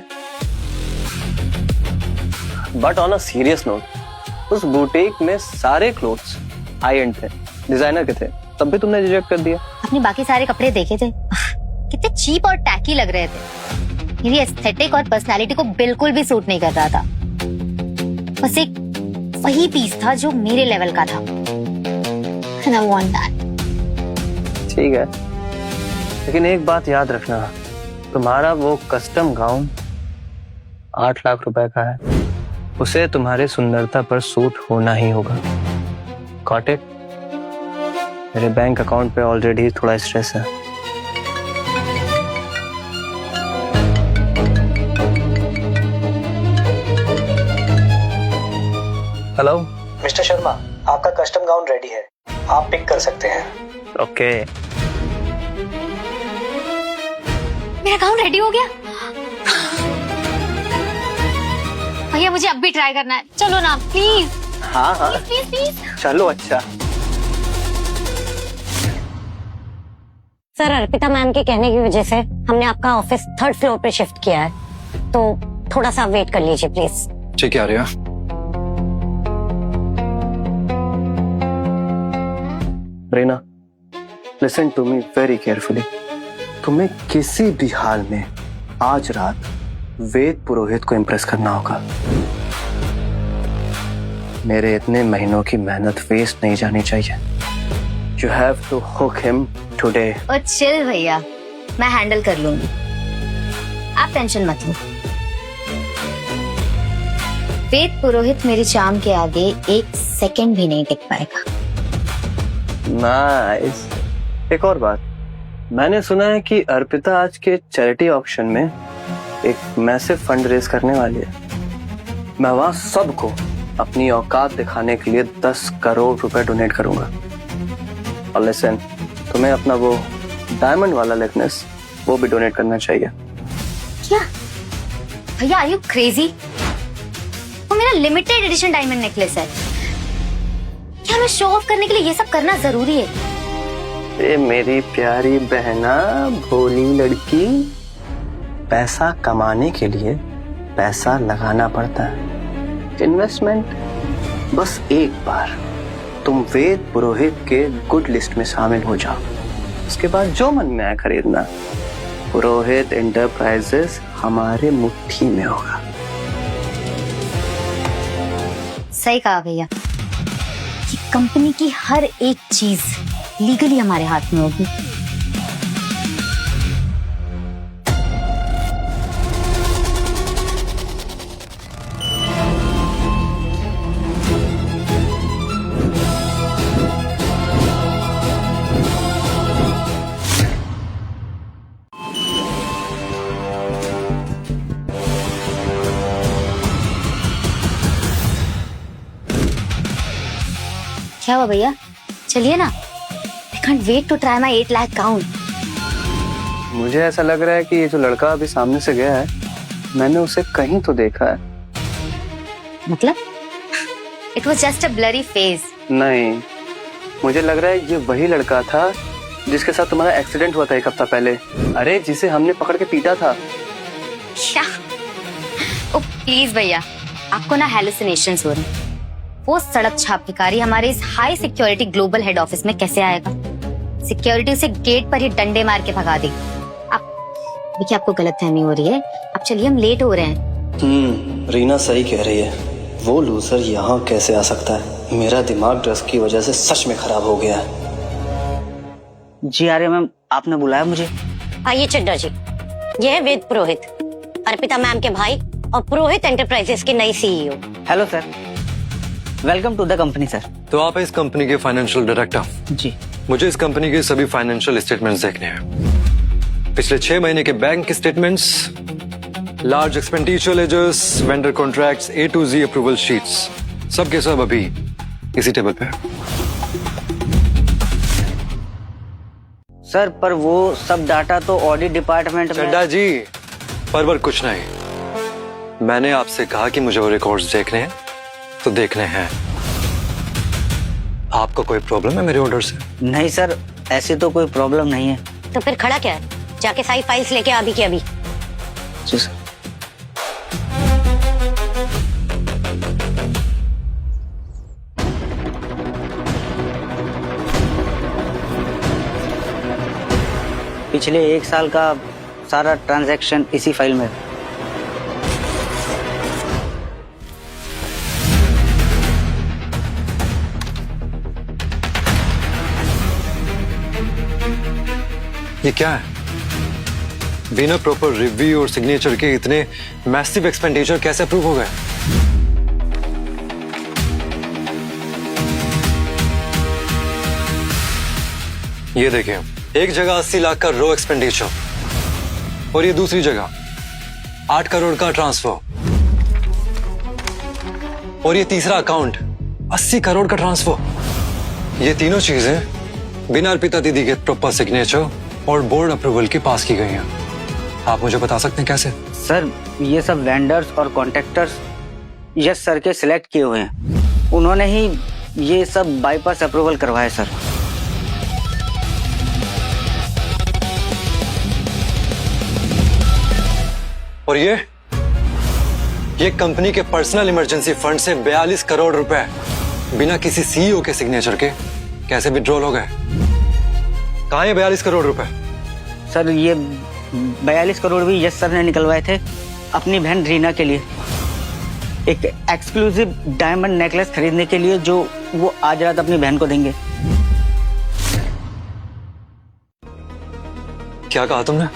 But on a serious note, उस बुटीक में सारे क्लोथ्स हाई एंड थे, डिजाइनर के थे, तब भी तुमने रिजेक्ट कर दिया। अपने बाकी सारे कपड़े देखे थे, कितने चीप और टैकी लग रहे थे। मेरी एस्थेटिक और पर्सनालिटी को बिल्कुल भी सूट नहीं कर रहा था। बस एक वही पीस था जो मेरे लेवल का था। And I want that. ठीक है, लेकिन एक बात याद रखना, तुम्हारा वो कस्टम गाउन 8 लाख रुपए का है, उसे तुम्हारे सुंदरता पर सूट होना ही होगा। Got it? मेरे बैंक अकाउंट पे ऑलरेडी थोड़ा स्ट्रेस है। हेलो मिस्टर शर्मा, आपका कस्टम गाउन रेडी है, आप पिक कर सकते हैं। ओके। मेरा गाउन रेडी हो गया। भैया, मुझे अब भी ट्राई करना है, चलो ना प्लीज। हाँ हाँ, प्लीज प्लीज। चलो। अच्छा, सर, अर्पिता मैम के कहने की वजह से हमने आपका ऑफिस 3rd फ्लोर पे शिफ्ट किया है, तो थोड़ा सा वेट कर लीजिए प्लीज। ठीक है Arya. Reena, listen to me very carefully. तुम्हें किसी भी हाल में आज रात वेद पुरोहित को इम्प्रेस करना होगा। मेरे इतने महीनों की मेहनत वेस्ट नहीं जानी चाहिए। You have to hook him today. और चिल भैया, मैं हैंडल कर लूंगी, आप टेंशन मत लो। वेद पुरोहित मेरे चार्म के आगे 1 सेकंड भी नहीं टिक पाएगा। नाइस। एक और बात, मैंने सुना है कि अर्पिता आज के चैरिटी ऑक्शन में एक मैसिव फंड रेज करने वाली है। मैं वहां सबको अपनी औकात दिखाने के लिए 10 करोड़ रुपए डोनेट करूंगा। और लिसन, तुम्हें अपना वो डायमंड वाला नेकलेस वो भी डोनेट करना चाहिए। क्या भैया, आर यू क्रेजी? वो मेरा लिमिटेड एडिशन डायमंड नेकलेस है। क्या हमें शो ऑफ करने के लिए ये सब करना जरूरी है? ये मेरी प्यारी बहना, भोली लड़की, पैसा कमाने के लिए पैसा लगाना पड़ता है। इन्वेस्टमेंट बस एक बार तुम वेद पुरोहित के गुड लिस्ट में शामिल हो जाओ, उसके बाद जो मन में आए खरीदना। पुरोहित एंटरप्राइजेस हमारे मुट्ठी में होगा। सही कहा भैया कि कंपनी की हर एक चीज लीगली हमारे हाथ में होगी। क्या हुआ भैया, चलिए ना। I can't wait to try my 8 lakh gown. मुझे ऐसा लग रहा है कि ये जो लड़का अभी सामने से गया है, मैंने उसे कहीं तो देखा है। मतलब? It was just a blurry face. नहीं, मुझे लग रहा है ये वही लड़का था जिसके साथ तुम्हारा एक्सीडेंट हुआ था 1 हफ्ता पहले। अरे जिसे हमने पकड़ के पीटा था। क्या? ओ प्लीज भैया, आपको ना हेलुसिनेशंस हो रहे हैं। वो सड़क छाप भिखारी हमारे इस high security global head office में कैसे आएगा? सिक्योरिटी उसे गेट पर ही डंडे मार के भगा देगी। आप देखिए, आपको गलतफहमी हो रही है। अब चलिए, हम लेट हो रहे हैं। रीना सही कह रही है। वो लूजर यहाँ कैसे आ सकता है? मेरा दिमाग ड्रग्स की वजह से सच में खराब हो गया है। जी आर्य मैम, आपने बुलाया मुझे? आइए चड्डा जी, ये है वेद पुरोहित, अर्पिता मैम के भाई और पुरोहित एंटरप्राइजेस के नई CEO. Hello sir, welcome to the company sir. तो आप इस कंपनी के फाइनेंशियल डायरेक्टर? जी। मुझे इस कंपनी के सभी फाइनेंशियल स्टेटमेंट्स देखने हैं। पिछले 6 महीने के bank statements, large expenditure ledgers, vendor contracts, A to Z approval sheets, सब के सब अभी इसी टेबल पे है। सर पर वो सब डाटा तो ऑडिट डिपार्टमेंट में। चड्डा जी, परवर कुछ नहीं। मैंने आपसे कहा कि मुझे वो रिकॉर्ड्स देखने हैं तो देखने हैं। आपको कोई प्रॉब्लम है मेरे ऑर्डर से? नहीं सर, ऐसी तो कोई प्रॉब्लम नहीं है। तो फिर खड़ा क्या है? जाके सारी फाइल्स लेके अभी के अभी। जी सर। पिछले 1 साल का सारा ट्रांजैक्शन इसी फाइल में है। ये क्या है? बिना प्रॉपर रिव्यू और सिग्नेचर के इतने मैसिव एक्सपेंडिचर कैसे अप्रूव हो गए? ये देखिए, एक जगह 80 लाख का रो एक्सपेंडिचर और ये दूसरी जगह 8 करोड़ का ट्रांसफर, और ये तीसरा अकाउंट 80 करोड़ का ट्रांसफर। ये तीनों चीजें बिना अर्पिता दीदी के प्रॉपर सिग्नेचर और बोर्ड अप्रूवल के पास की गई हैं। आप मुझे बता सकते हैं कैसे? सर ये सब वेंडर्स और कॉन्ट्रैक्टर्स यस सर के सिलेक्ट किए हुए हैं। उन्होंने ही ये सब बाईपास अप्रूवल करवाए सर। और ये कंपनी के पर्सनल इमरजेंसी फंड से 42 करोड़ रुपए बिना किसी सीईओ के सिग्नेचर के कैसे विड्रॉल हो गए? कहाँ है 42 करोड़ रुपए? सर ये 42 करोड़ भी यस सर ने निकलवाए थे अपनी बहन रीना के लिए, एक एक्सक्लूसिव डायमंड नेकलेस खरीदने के लिए, जो वो आज रात अपनी बहन को देंगे। क्या कहा तुमने?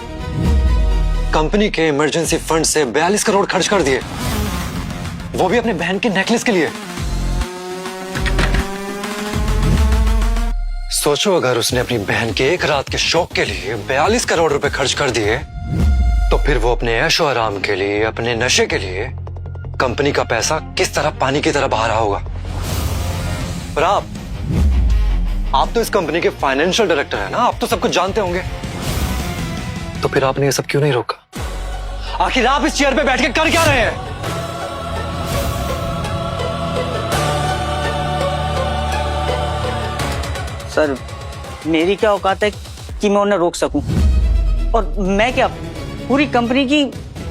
कंपनी के इमरजेंसी फंड से 42 करोड़ खर्च कर दिए, वो भी अपने बहन के नेकलेस के लिए। सोचो, अगर उसने अपनी बहन के एक रात के शौक के लिए 42 करोड़ रुपए खर्च कर दिए, तो फिर वो अपने ऐशो आराम के लिए, अपने नशे के लिए कंपनी का पैसा किस तरह पानी की तरह बहा रहा होगा। पर आप तो इस कंपनी के फाइनेंशियल डायरेक्टर है ना, आप तो सब कुछ जानते होंगे। तो फिर आपने ये सब क्यों नहीं रोका? आखिर आप इस चेयर पे बैठ के कर क्या रहे हैं? सर मेरी क्या औकात है कि मैं उन्हें रोक सकूं, और मैं क्या, पूरी कंपनी की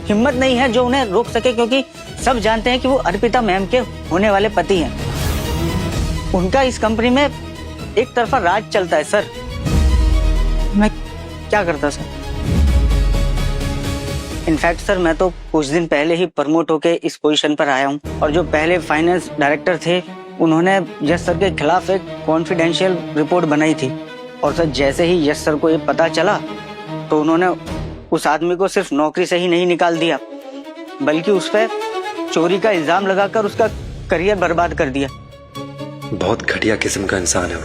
हिम्मत नहीं है जो उन्हें रोक सके, क्योंकि सब जानते हैं कि वो अर्पिता मैम के होने वाले पति हैं। उनका इस कंपनी में एक तरफा राज चलता है सर। मैं क्या करता सर? इनफैक्ट सर मैं तो कुछ दिन पहले ही प्रमोट होके इस पोजीशन पर आया हूँ और जो पहले फाइनेंस डायरेक्टर थे उन्होंने यश सर के खिलाफ एक कॉन्फिडेंशियल रिपोर्ट बनाई थी और सर जैसे ही यश सर को ये पता चला तो उन्होंने उस आदमी को सिर्फ नौकरी से ही नहीं निकाल दिया बल्कि उस पर चोरी का इल्जाम लगाकर उसका करियर बर्बाद कर दिया। बहुत घटिया किस्म का इंसान है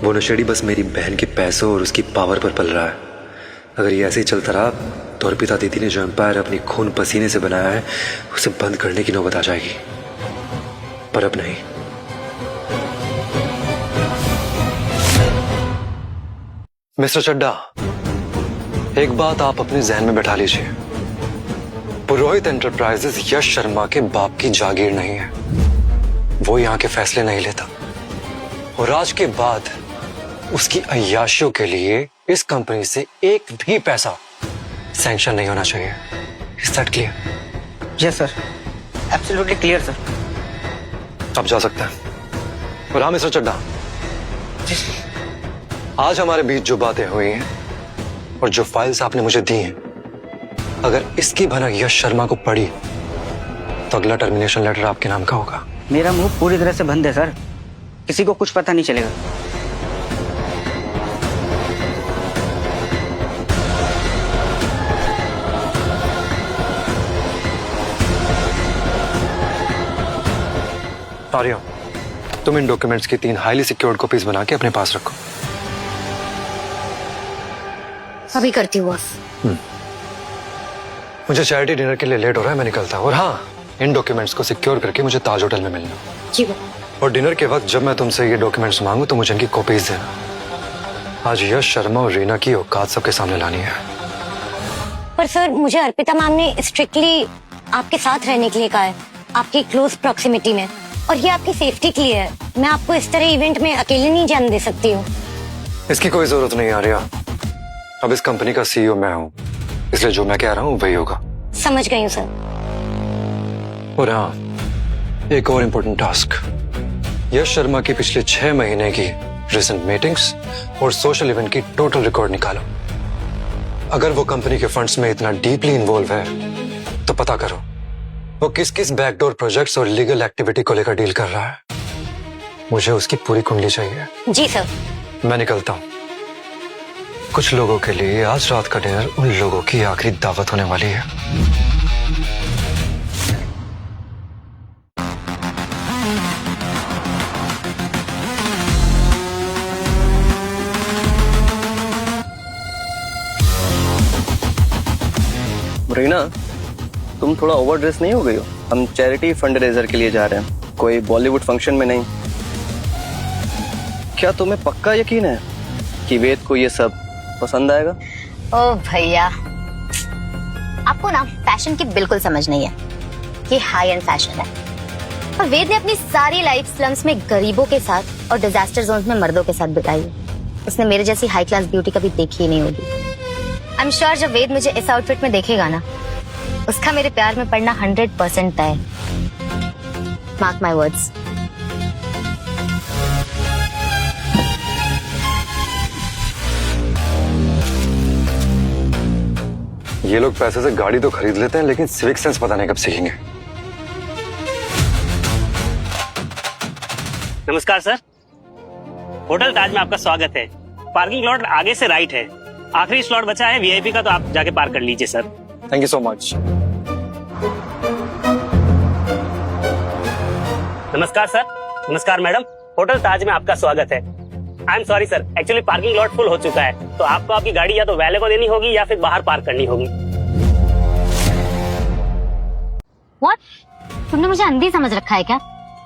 वो नशेड़ी बस मेरी बहन के पैसों और उसकी पावर पर पल रहा है। अगर ये ऐसे ही चलता रहा तो अर्पिता दीदी ने जो एम्पायर अपनी खून पसीने से बनाया है उसे बंद करने की नौबत आ जाएगी, पर अब नहीं। मिस्टर चड्डा, एक बात आप अपने जहन में बैठा लीजिए, पुरोहित एंटरप्राइजेस यश शर्मा के बाप की जागीर नहीं है। वो यहाँ के फैसले नहीं लेता और आज के बाद उसकी अय्याशियों के लिए इस कंपनी से एक भी पैसा सैंक्शन नहीं होना चाहिए। Is that clear? Yes sir, absolutely clear sir. अब जा सकते हैं। और हाँ मिस्टर चड्डा, आज हमारे बीच जो बातें हुई हैं और जो फाइल्स आपने मुझे दी हैं, अगर इसकी भनक यश शर्मा को पड़ी तो अगला टर्मिनेशन लेटर आपके नाम का होगा। मेरा मुंह पूरी तरह से बंद है सर, किसी को कुछ पता नहीं चलेगा। आर्या, तुम इन डॉक्यूमेंट्स की 3 हाईली सिक्योर्ड कॉपीज बना के अपने पास रखो। अभी करती हूँ बॉस। मुझे चैरिटी डिनर के लिए लेट हो रहा है, मैं निकलता हूँ। और हाँ, इन डॉक्यूमेंट्स को सिक्योर करके मुझे ताज होटल में मिलना। जी बॉस। और डिनर के वक्त जब मैं तुमसे ये डॉक्यूमेंट्स मांगू तो मुझे इनकी कॉपीज देना। आज यश शर्मा और रीना की औकात सबके सामने लानी है। पर सर मुझे अर्पिता मैम ने स्ट्रिक्टली आपके साथ रहने के लिए कहा है, आपकी क्लोज प्रॉक्सिमिटी में, और ये आपकी सेफ्टी के लिए है। मैं आपको इस तरह इवेंट में अकेले नहीं जाने दे सकती हूँ। इसकी कोई जरूरत नहीं आर्या, अब इस कंपनी का सीईओ मैं हूँ, इसलिए जो मैं कह रहा हूँ वही होगा। समझ गई हूँ सर। और हाँ, एक और इम्पोर्टेंट टास्क, यश शर्मा की पिछले 6 महीने की रिसेंट मीटिंग्स और सोशल इवेंट की टोटल रिकॉर्ड निकालो। अगर वो कंपनी के फंड्स में इतना डीपली इन्वॉल्व है तो पता करो वो किस किस बैकडोर प्रोजेक्ट्स और लीगल एक्टिविटी को लेकर डील कर रहा है। मुझे उसकी पूरी कुंडली चाहिए। जी सर। मैं निकलता हूँ। कुछ लोगों के लिए आज रात का डिनर उन लोगों की आखिरी दावत होने वाली है। रीना, तुम थोड़ा ओवर ड्रेस नहीं हो गई हो? हम चैरिटी फंड रेजर के लिए जा रहे हैं, कोई बॉलीवुड फंक्शन में नहीं। क्या तुम्हें पक्का यकीन है कि वेद को ये सब पसंद आएगा? ओ भैया, आपको ना फैशन की बिल्कुल समझ नहीं है। ये हाई एंड फैशन है और वेद ने अपनी सारी लाइफ स्लम्स में गरीबों के साथ और डिजास्टर जोन्स में मर्दों के साथ बिताई है। उसने मेरे जैसी हाई क्लास ब्यूटी कभी देखी ही नहीं होगी। आई एम श्योर जब वेद मुझे इस आउटफिट में देखेगा ना, उसका मेरे प्यार में पड़ना 100% तय है। Mark my words. ये लोग पैसे से गाड़ी तो खरीद लेते हैं लेकिन सिविक सेंस पता नहीं कब सीखेंगे। नमस्कार सर, होटल ताज में आपका स्वागत है। पार्किंग लॉट आगे से राइट है, आखिरी स्लॉट बचा है वीआईपी का, तो आप जाके पार्क कर लीजिए sir. Thank you so much. नमस्कार सर। नमस्कार मैडम, होटल ताज में आपका स्वागत है। I am sorry sir, actually parking lot full हो चुका है, तो आपको आपकी गाड़ी या तो वैले को देनी होगी या फिर बाहर पार्क करनी होगी। व्हाट? तुमने मुझे अंधी समझ रखा है क्या?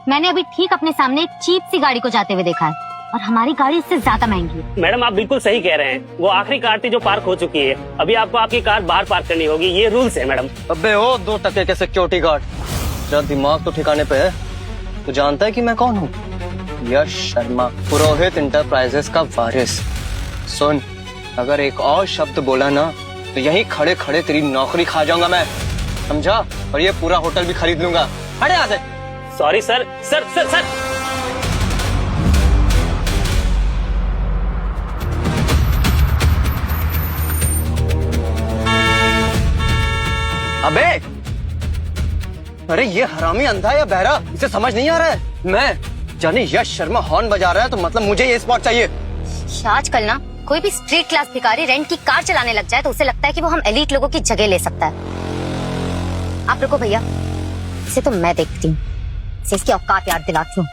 मैंने अभी ठीक अपने सामने एक चीप सी गाड़ी को जाते हुए देखा है और हमारी गाड़ी इससे ज्यादा महंगी है। मैडम आप बिल्कुल सही कह रहे हैं, वो आखिरी कार थी जो पार्क हो चुकी है। अभी आपको आपकी कार बाहर पार्क करनी होगी, ये रूल्स है मैडम। अबे ओ 2 टके के सिक्योरिटी गार्ड, तेरा दिमाग तो ठिकाने पे है? तू जानता है कि मैं कौन हूँ? यश शर्मा, पुरोहित इंटरप्राइजेस का वारिस। सुन, अगर एक और शब्द बोला ना तो यहीं खड़े खड़े तेरी नौकरी खा जाऊंगा मैं, समझा? और ये पूरा होटल भी खरीद लूंगा। हट यहाँ से। Sorry sir. Sir sir sir अरे ये हरामी अंधा है या बहरा, इसे समझ नहीं आ रहा है। मैं जाने यश शर्मा हॉर्न बजा रहा है तो मतलब मुझे ये स्पॉट चाहिए। आजकल ना कोई भी स्ट्रीट क्लास भिखारी रेंट की कार चलाने लग जाए तो उसे लगता है कि वो हम एलीट लोगों की जगह ले सकता है। आप रुको भैया, इसे तो मैं देखती हूँ, इसे इसकी औकात याद दिलाती हूँ।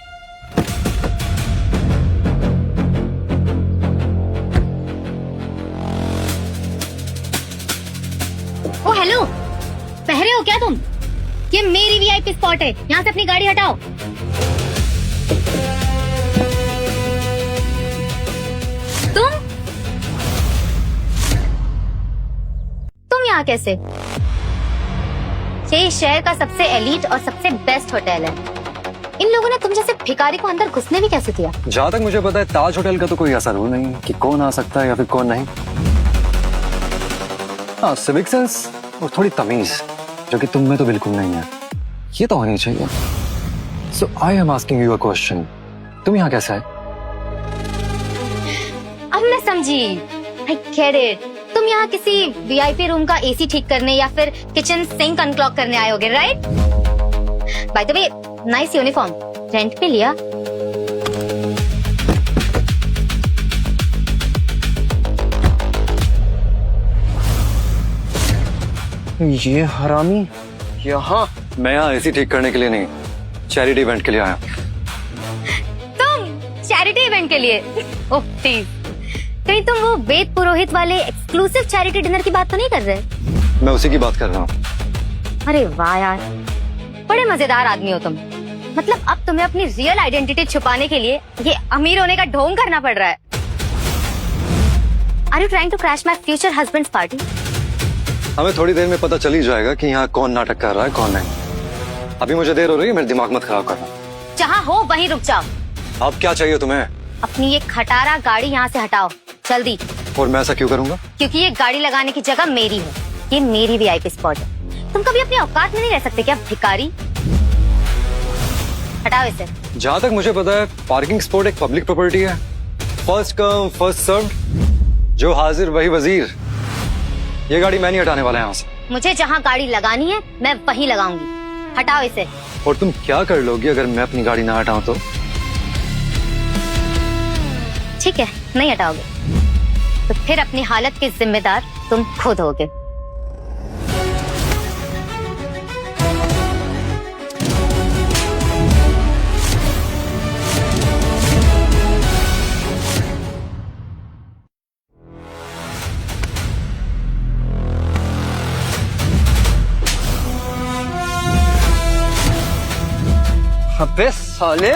ओ हेलो, पहरे हो क्या तुम? ये मेरी वीआईपी स्पॉट है, यहाँ से अपनी गाड़ी हटाओ। तुम यहाँ कैसे? ये शहर का सबसे एलीट और सबसे बेस्ट होटल है। इन लोगों ने तुम जैसे भिखारी को अंदर घुसने भी कैसे दिया? जहाँ तक मुझे पता है ताज होटल का तो कोई ऐसा रूल नहीं कि कौन आ सकता है या फिर कौन नहीं। हाँ, सिविक सेंस और थोड़ी तमीज जो कि तुम में तो बिल्कुल नहीं है, ये तो होनी चाहिए। So I am asking you a question, तुम यहाँ कैसे आए? अब मैं समझी, आई गेट इट। तुम यहाँ किसी वीआईपी रूम का एसी ठीक करने या फिर किचन सिंक अनक्लॉग करने आए होगे, right? By the way, nice uniform, rent पे लिया? ये हरामी यहाँ? मैं यहाँ एसी ठीक करने के लिए नहीं, चैरिटी इवेंट के लिए आया। तुम चैरिटी इवेंट के लिए? ओह प्लीज, कहीं तुम वो वेद पुरोहित वाले एक्सक्लूसिव चैरिटी डिनर की बात तो नहीं कर रहे? मैं उसी की बात कर रहा हूँ। अरे वाह यार, बड़े मजेदार आदमी हो तुम। मतलब अब तुम्हें अपनी रियल आइडेंटिटी छुपाने के लिए ये अमीर होने का ढोंग करना पड़ रहा है। Are you trying to crash my future husband's party? हमें थोड़ी देर में पता चल ही जाएगा कि यहाँ कौन नाटक कर रहा है कौन नहीं। अभी मुझे देर हो रही है, मेरा दिमाग मत खराब करना। जहाँ हो वहीं रुक जाओ। अब क्या चाहिए तुम्हें? अपनी ये खटारा गाड़ी यहाँ से हटाओ, जल्दी। और मैं ऐसा क्यों करूँगा? क्योंकि ये गाड़ी लगाने की जगह मेरी है, ये मेरी वीआईपी स्पॉट है। तुम कभी अपनी औकात में नहीं रह सकते क्या भिखारी? हटाओ इसे। जहाँ तक मुझे पता है पार्किंग स्पॉट एक पब्लिक प्रॉपर्टी है, फर्स्ट कम फर्स्ट सर्व्ड, जो हाजिर वही वजीर। ये गाड़ी मैं नहीं हटाने वाला यहाँ से। मुझे जहाँ गाड़ी लगानी है मैं वहीं लगाऊंगी, हटाओ इसे। और तुम क्या कर लोगी अगर मैं अपनी गाड़ी ना हटाऊं तो? ठीक है, नहीं हटाओगे तो फिर अपनी हालत के जिम्मेदार तुम खुद होगे। अबे साले,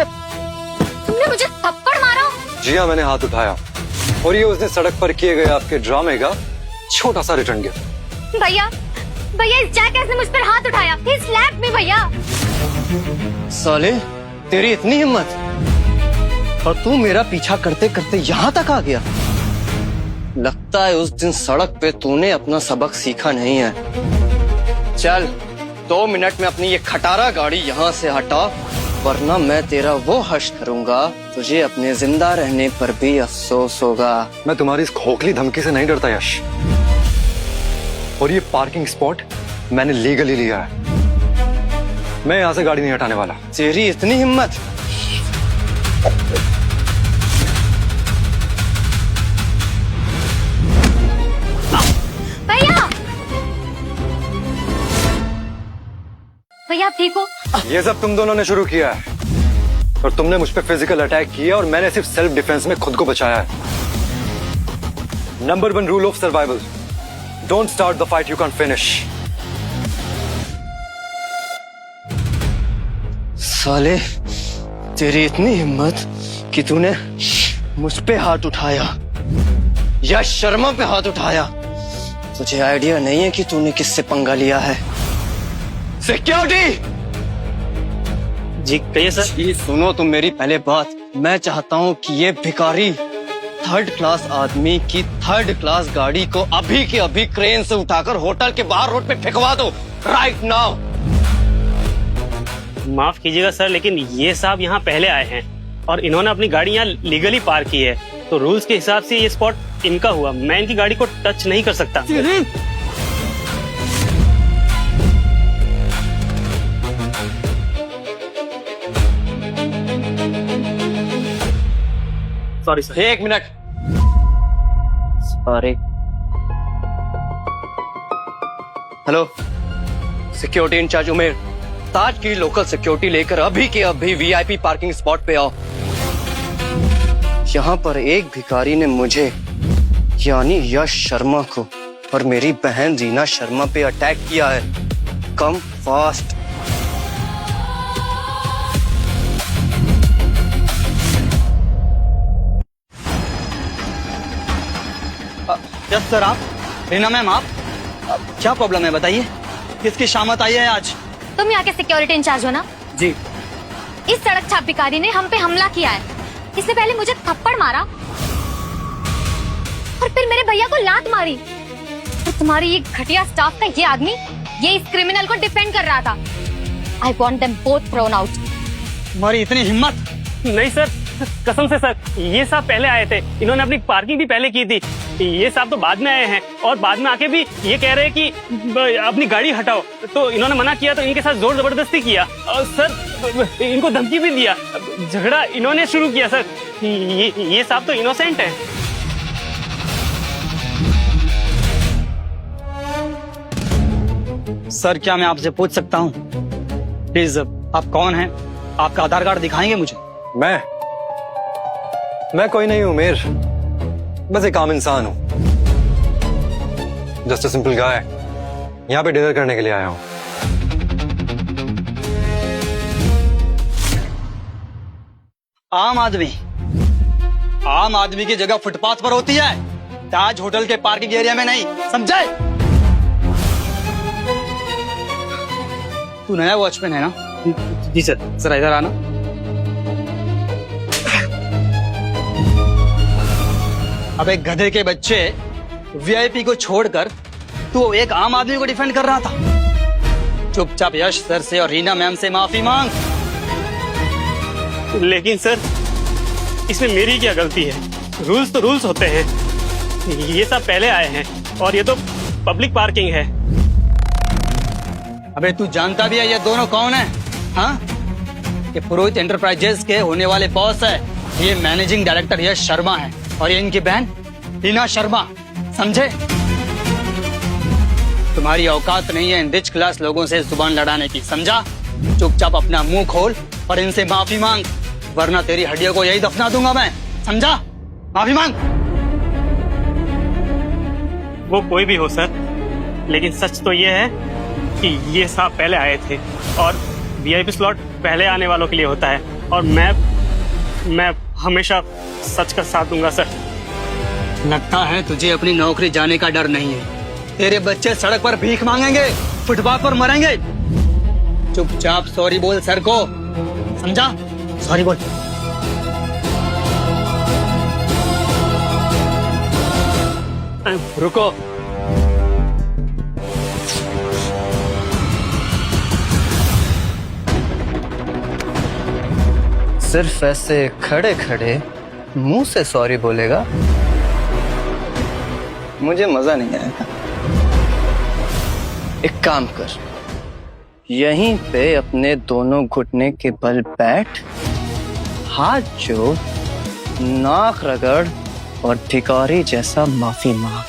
तुमने मुझे थप्पड़ मारा? जी हाँ, मैंने हाथ उठाया और ये उसने सड़क पर किए गए आपके ड्रामे का छोटा सा रिटर्न गिफ्ट। भैया, भैया इस जैकेस ने मुझ पर हाथ उठाया, he slapped me भैया। साले, तेरी इतनी हिम्मत और तू मेरा पीछा करते करते यहाँ तक आ गया। लगता है उस दिन सड़क पे तूने अपना सबक सीखा नहीं है। चल 2 मिनट में अपनी ये खटारा गाड़ी यहाँ से हटा, वरना मैं तेरा वो हश्र करूंगा तुझे अपने जिंदा रहने पर भी अफसोस होगा। मैं तुम्हारी इस खोखली धमकी से नहीं डरता यश, और ये पार्किंग स्पॉट मैंने लीगली लिया है। मैं यहाँ से गाड़ी नहीं हटाने वाला। तेरी इतनी हिम्मत? भैया, भैया ठीक हो? ये सब तुम दोनों ने शुरू किया है और तुमने मुझ पे फिजिकल अटैक किया और मैंने सिर्फ सेल्फ डिफेंस में खुद को बचाया है। Number 1 rule of survival, don't start the fight you can finish. साले, तेरी इतनी हिम्मत कि तूने मुझ पे हाथ उठाया, यश शर्मा पे हाथ उठाया। तुझे आइडिया नहीं है कि तूने किससे पंगा लिया है। सिक्योरिटी जी कहिए सर। ये सुनो तुम मेरी पहले बात। मैं चाहता हूँ कि ये भिखारी 3rd क्लास आदमी की 3rd क्लास गाड़ी को अभी के अभी क्रेन से उठाकर होटल के बाहर रोड पे फेंकवा दो, राइट नाउ। माफ कीजिएगा सर, लेकिन ये साहब यहाँ पहले आए हैं और इन्होंने अपनी गाड़ी यहाँ लीगली पार्क की है, तो रूल्स के हिसाब से ये स्पॉट इनका हुआ। मैं इनकी गाड़ी को टच नहीं कर सकता। Sorry sir. 1 minute. Sorry. Hello, security in charge Umer, Taj की लोकल सिक्योरिटी लेकर अभी के अभी वीआईपी पार्किंग स्पॉट पे आओ। यहाँ पर एक भिखारी ने मुझे यानी यश शर्मा को और मेरी बहन रीना शर्मा पे अटैक किया है। Come fast. Yes sir. आप रीना मैम, आप क्या प्रॉब्लम है बताइए? किसकी शामत आई है आज? तुम यहाँ के सिक्योरिटी इंचार्ज हो ना? जी। इस सड़क छाप भिखारी ने हम पे हमला किया है। इससे पहले मुझे थप्पड़ मारा और फिर मेरे भैया को लात मारी। और तुम्हारी ये घटिया स्टाफ का ये आदमी ये इस क्रिमिनल को डिफेंड कर रहा था। I want them both thrown out. तुम्हारी इतनी हिम्मत? नहीं सर, कसम से सर, ये साहब पहले आए थे। इन्होंने अपनी पार्किंग भी पहले की थी। ये साहब तो बाद में आए हैं और बाद में आके भी ये कह रहे हैं कि अपनी गाड़ी हटाओ। तो इन्होंने मना किया तो इनके साथ जोर जबरदस्ती किया और सर इनको धमकी भी दिया। झगड़ा इन्होंने शुरू किया सर। ये साहब तो इनोसेंट है। सर, क्या मैं आपसे पूछ सकता हूँ प्लीज, आप कौन हैं? आपका आधार कार्ड दिखाएंगे मुझे? मैं कोई नहीं हूं उमेर, बस एक आम इंसान हूं। Just a simple guy. यहां पे डिनर करने के लिए आया हूं। आम आदमी? आम आदमी की जगह फुटपाथ पर होती है, ताज होटल के पार्किंग एरिया में नहीं, समझे? तू नया वॉचमैन है ना? जी सर। जरा इधर आना। अब एक गधे के बच्चे वीआईपी को छोड़कर तू एक आम आदमी को डिफेंड कर रहा था। चुपचाप यश सर से और रीना मैम से माफी मांग। लेकिन सर, इसमें मेरी क्या गलती है? रूल्स तो रूल्स होते हैं। ये सब पहले आए हैं और ये तो पब्लिक पार्किंग है। अबे तू जानता भी है ये दोनों कौन है? हाँ, ये पुरोहित एंटरप्राइजेस के होने वाले बॉस है। ये मैनेजिंग डायरेक्टर यश शर्मा है और ये इनकी बहन रीना शर्मा, समझे? तुम्हारी औकात नहीं है इन रिच क्लास लोगों से जुबान लड़ाने की, समझा? चुपचाप अपना मुंह खोल और इनसे माफी मांग, वरना तेरी हड्डियों को यही दफना दूंगा मैं, समझा? माफी मांग। वो कोई भी हो सर, लेकिन सच तो ये है कि ये साहब पहले आए थे और वीआईपी स्लॉट पहले आने वालों के लिए होता है और मैं हमेशा सच का साथ दूंगा सर। लगता है तुझे अपनी नौकरी जाने का डर नहीं है। तेरे बच्चे सड़क पर भीख मांगेंगे, फुटपाथ पर मरेंगे। चुपचाप सॉरी बोल सर को, समझा? सॉरी बोल। रुको। सिर्फ ऐसे खड़े खड़े मुंह से सॉरी बोलेगा? मुझे मजा नहीं आएगा। एक काम कर, यहीं पे अपने दोनों घुटने के बल बैठ, हाथ जोड़, नाक रगड़ और भिखारी जैसा माफी मांग।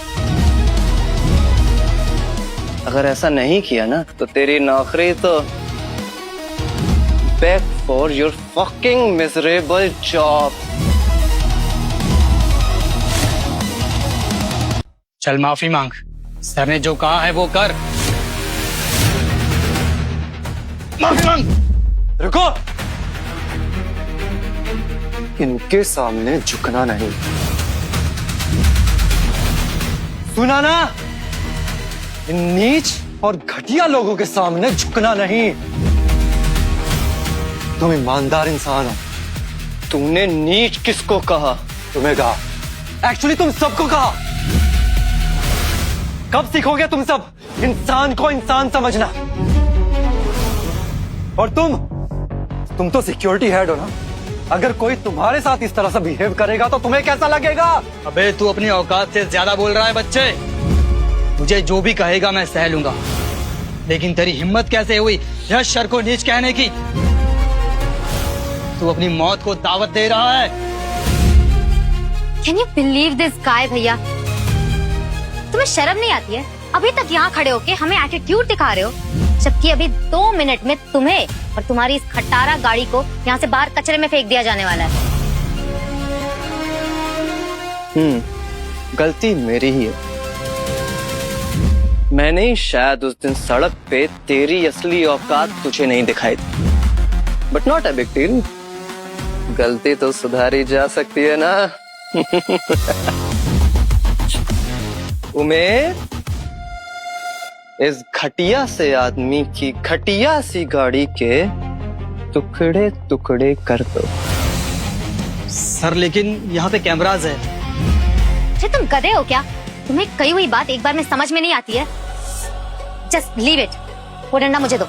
अगर ऐसा नहीं किया ना तो तेरी नौकरी तो back for your fucking miserable job. चल माफी मांग, सर ने जो कहा है वो कर। माफी मांग। रुको, इनके सामने झुकना नहीं, सुना ना? इन नीच और घटिया लोगों के सामने झुकना नहीं। तुम ईमानदार इंसान हो। तूने नीच किसको कहा? तुम्हें कहा। एक्चुअली तुम सबको कहा। कब सीखोगे तुम सब इंसान को इंसान समझना? और तुम तो सिक्योरिटी हेड हो ना? अगर कोई तुम्हारे साथ इस तरह से बिहेव करेगा तो तुम्हें कैसा लगेगा? अबे तू अपनी औकात से ज्यादा बोल रहा है बच्चे। मुझे जो भी कहेगा मैं सह लूंगा, लेकिन तेरी हिम्मत कैसे हुई यश सर को नीच कहने की? तू अपनी मौत को दावत दे रहा है। Can you believe this guy भैया? तुम्हें शर्म नहीं आती है? अभी तक यहाँ खड़े होके हमें एटीट्यूड दिखा रहे हो, जबकि अभी 2 मिनट में तुम्हें और तुम्हारी इस खटारा गाड़ी को यहाँ से बाहर कचरे में फेंक दिया जाने वाला है। गलती मेरी ही है। मैंने ही शायद उस दिन सड़क पे तेरी असली औकात तुझे नहीं दिखाई थी, but not a big deal. गलती तो सुधारी जा सकती है ना। उमेर, इस घटिया से आदमी की घटिया सी गाड़ी के टुकड़े टुकड़े कर दो। सर लेकिन यहाँ पे कैमराज है। अरे तुम गधे हो क्या? तुम्हें कही हुई बात एक बार में समझ में नहीं आती है? Just leave it. वो डंडा मुझे दो।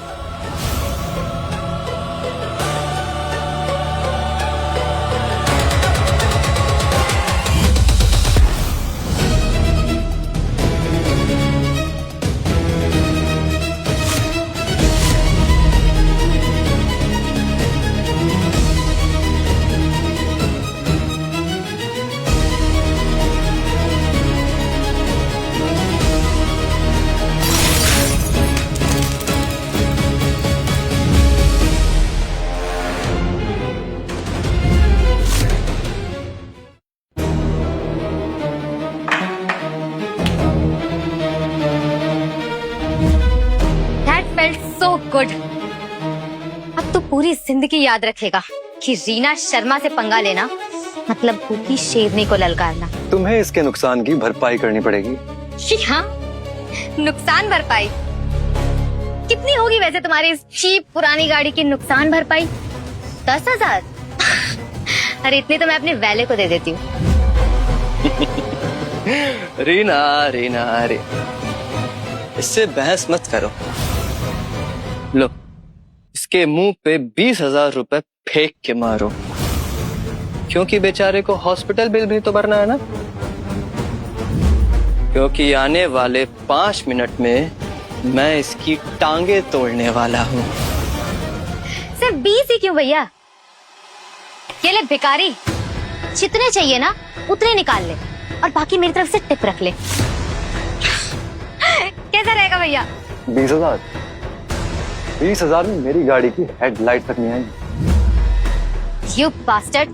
So good. अब तो पूरी जिंदगी याद रखेगा कि रीना शर्मा से पंगा लेना मतलब भूखी शेरनी को ललकारना। तुम्हें इसके नुकसान की भरपाई करनी पड़ेगी। जी हाँ, नुकसान भरपाई कितनी होगी वैसे तुम्हारी इस चीप पुरानी गाड़ी की नुकसान भरपाई? 10,000? अरे इतनी तो मैं अपने वैले को दे देती हूँ। रीना रीना रे, इससे बहस मत करो। लो, इसके मुंह पे 20,000 रुपए फेंक के मारो, क्योंकि बेचारे को हॉस्पिटल बिल भी तो भरना है ना। क्योंकि आने वाले 5 मिनट में मैं इसकी टांगे तोड़ने वाला हूँ। सिर्फ 20 ही क्यों भैया? ये ले भिखारी, जितने चाहिए ना उतने निकाल ले और बाकी मेरी तरफ से टिप रख ले। कैसा रहेगा भैया? 20,000? 20,000 में मेरी गाड़ी की हेडलाइट तक नहीं आएगी। यू बास्टर्ड,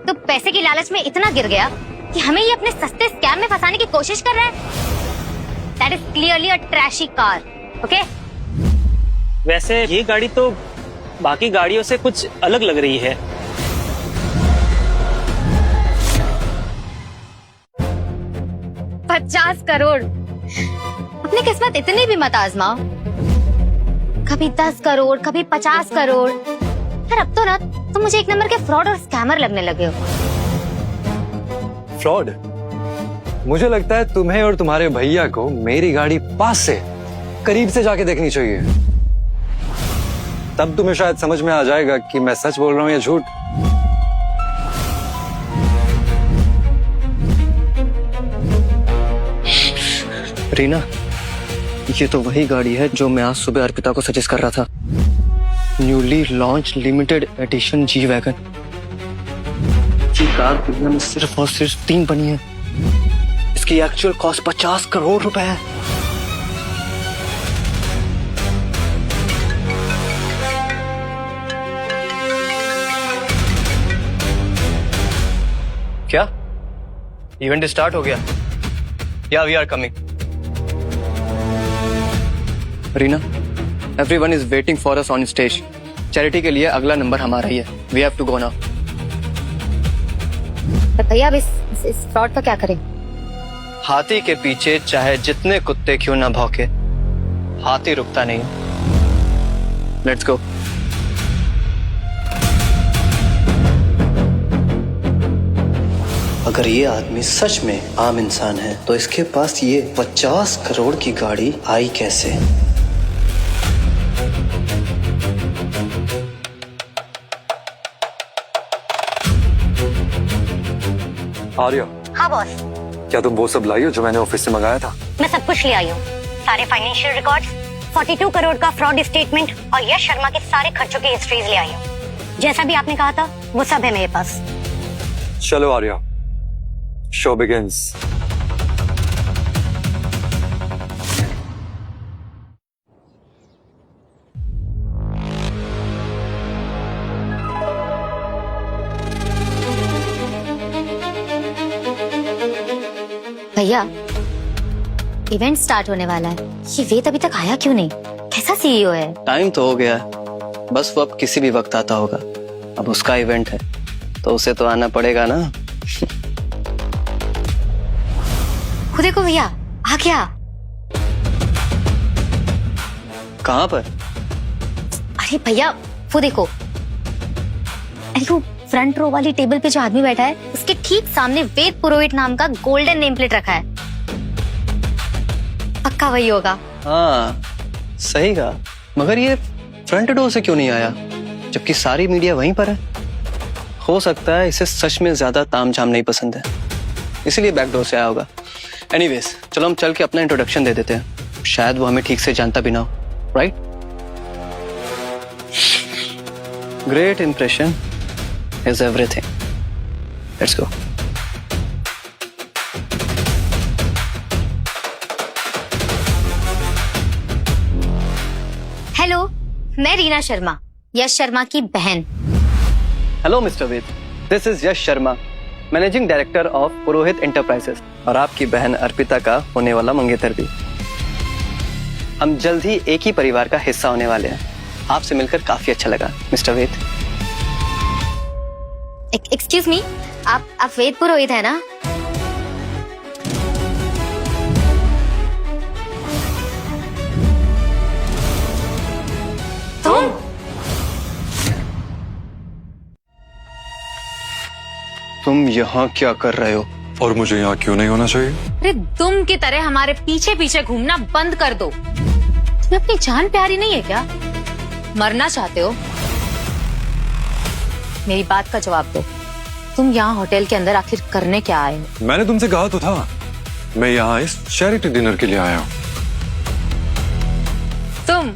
तू पैसे की लालच में इतना गिर गया कि हमें ये अपने सस्ते स्कैम में फंसाने की कोशिश कर रहा है। That is clearly a trashy car, okay? वैसे ये गाड़ी तो बाकी गाड़ियों से कुछ अलग लग रही है। $50 करोड़। अपनी किस्मत इतनी भी मत आजमाओ। कभी 10 करोड़, कभी 50 करोड़। यार अब तो ना तुम मुझे एक नंबर के फ्रॉड और स्कैमर लगने लगे हो। फ्रॉड? मुझे लगता है तुम्हें और तुम्हारे भैया को मेरी गाड़ी पास से, करीब से जाके देखनी चाहिए। तब तुम्हें शायद समझ में आ जाएगा कि मैं सच बोल रहा हूं या झूठ। रीना, ये तो वही गाड़ी है जो मैं आज सुबह अर्पिता को सजेस्ट कर रहा था। Newly launch limited edition G wagon. ये कार दुनिया में सिर्फ और सिर्फ 3 बनी है। इसकी एक्चुअल कॉस्ट 50 करोड़ रुपए है। क्या इवेंट स्टार्ट हो गया? या we are coming. Reena, everyone is waiting for us on stage. Charity के लिए अगला नंबर हमारा ही है। We have to go now. भैया अब इस फ्रॉड का क्या करें? हाथी के पीछे चाहे जितने कुत्ते क्यों ना भौंके, हाथी रुकता नहीं। Let's go. अगर ये आदमी सच में आम इंसान है तो इसके पास ये 50 करोड़ की गाड़ी आई कैसे? आर्या। हाँ बॉस। क्या तुम वो सब लाई हो जो मैंने ऑफिस से मंगाया था? मैं सब कुछ ले आई हूँ। सारे फाइनेंशियल रिकॉर्ड्स, 42 करोड़ का फ्रॉड स्टेटमेंट और यश शर्मा के सारे खर्चों की हिस्ट्रीज ले आई हूँ। जैसा भी आपने कहा था वो सब है मेरे पास। चलो आर्या, शो बिगिंस। भैया इवेंट स्टार्ट होने वाला है, ये वेद अभी तक आया क्यों नहीं? कैसा सीईओ है? टाइम तो हो गया है, बस वो अब किसी भी वक्त आता होगा। अब उसका इवेंट है तो उसे तो आना पड़ेगा ना। खुद देखो भैया आ गया। कहाँ पर? अरे भैया वो देखो, अरे वो फ्रंट रो वाली टेबल पे जो आदमी बैठा है उसके ठीक सामने वेद पुरोहित नाम का गोल्डन नेम प्लेट रखा है। पक्का वही होगा। हाँ सही कहा, मगर ये फ्रंट डोर से क्यों नहीं आया जबकि सारी मीडिया वहीं पर है? हो सकता है इसे सच में ज्यादा तामझाम नहीं पसंद है, इसलिए बैक डोर से आया होगा। एनीवेज चलो हम चल के अपना इंट्रोडक्शन दे देते हैं, शायद वो हमें ठीक से जानता भी ना हो। Right? Great impression is everything. Let's go. हेलो, मैं रीना शर्मा, यश शर्मा की बहन। Hello mister Ved, this is Yash Sharma, managing director of Purohit enterprises और आपकी बहन अर्पिता का होने वाला मंगेतर भी। हम जल्द ही एक ही परिवार का हिस्सा होने वाले हैं। आपसे मिलकर काफी अच्छा लगा मिस्टर वेद। एक्सक्यूज मी, आप वेद पुरोहित है ना? तुम यहाँ क्या कर रहे हो? और मुझे यहाँ क्यों नहीं होना चाहिए? अरे तुम की तरह हमारे पीछे पीछे घूमना बंद कर दो। तुम्हें अपनी जान प्यारी नहीं है क्या? मरना चाहते हो? मेरी बात का जवाब दो, तुम यहाँ होटल के अंदर आखिर करने क्या आए हो? मैंने तुमसे कहा तो था, मैं यहाँ इस चैरिटी डिनर के लिए आया हूँ। तुम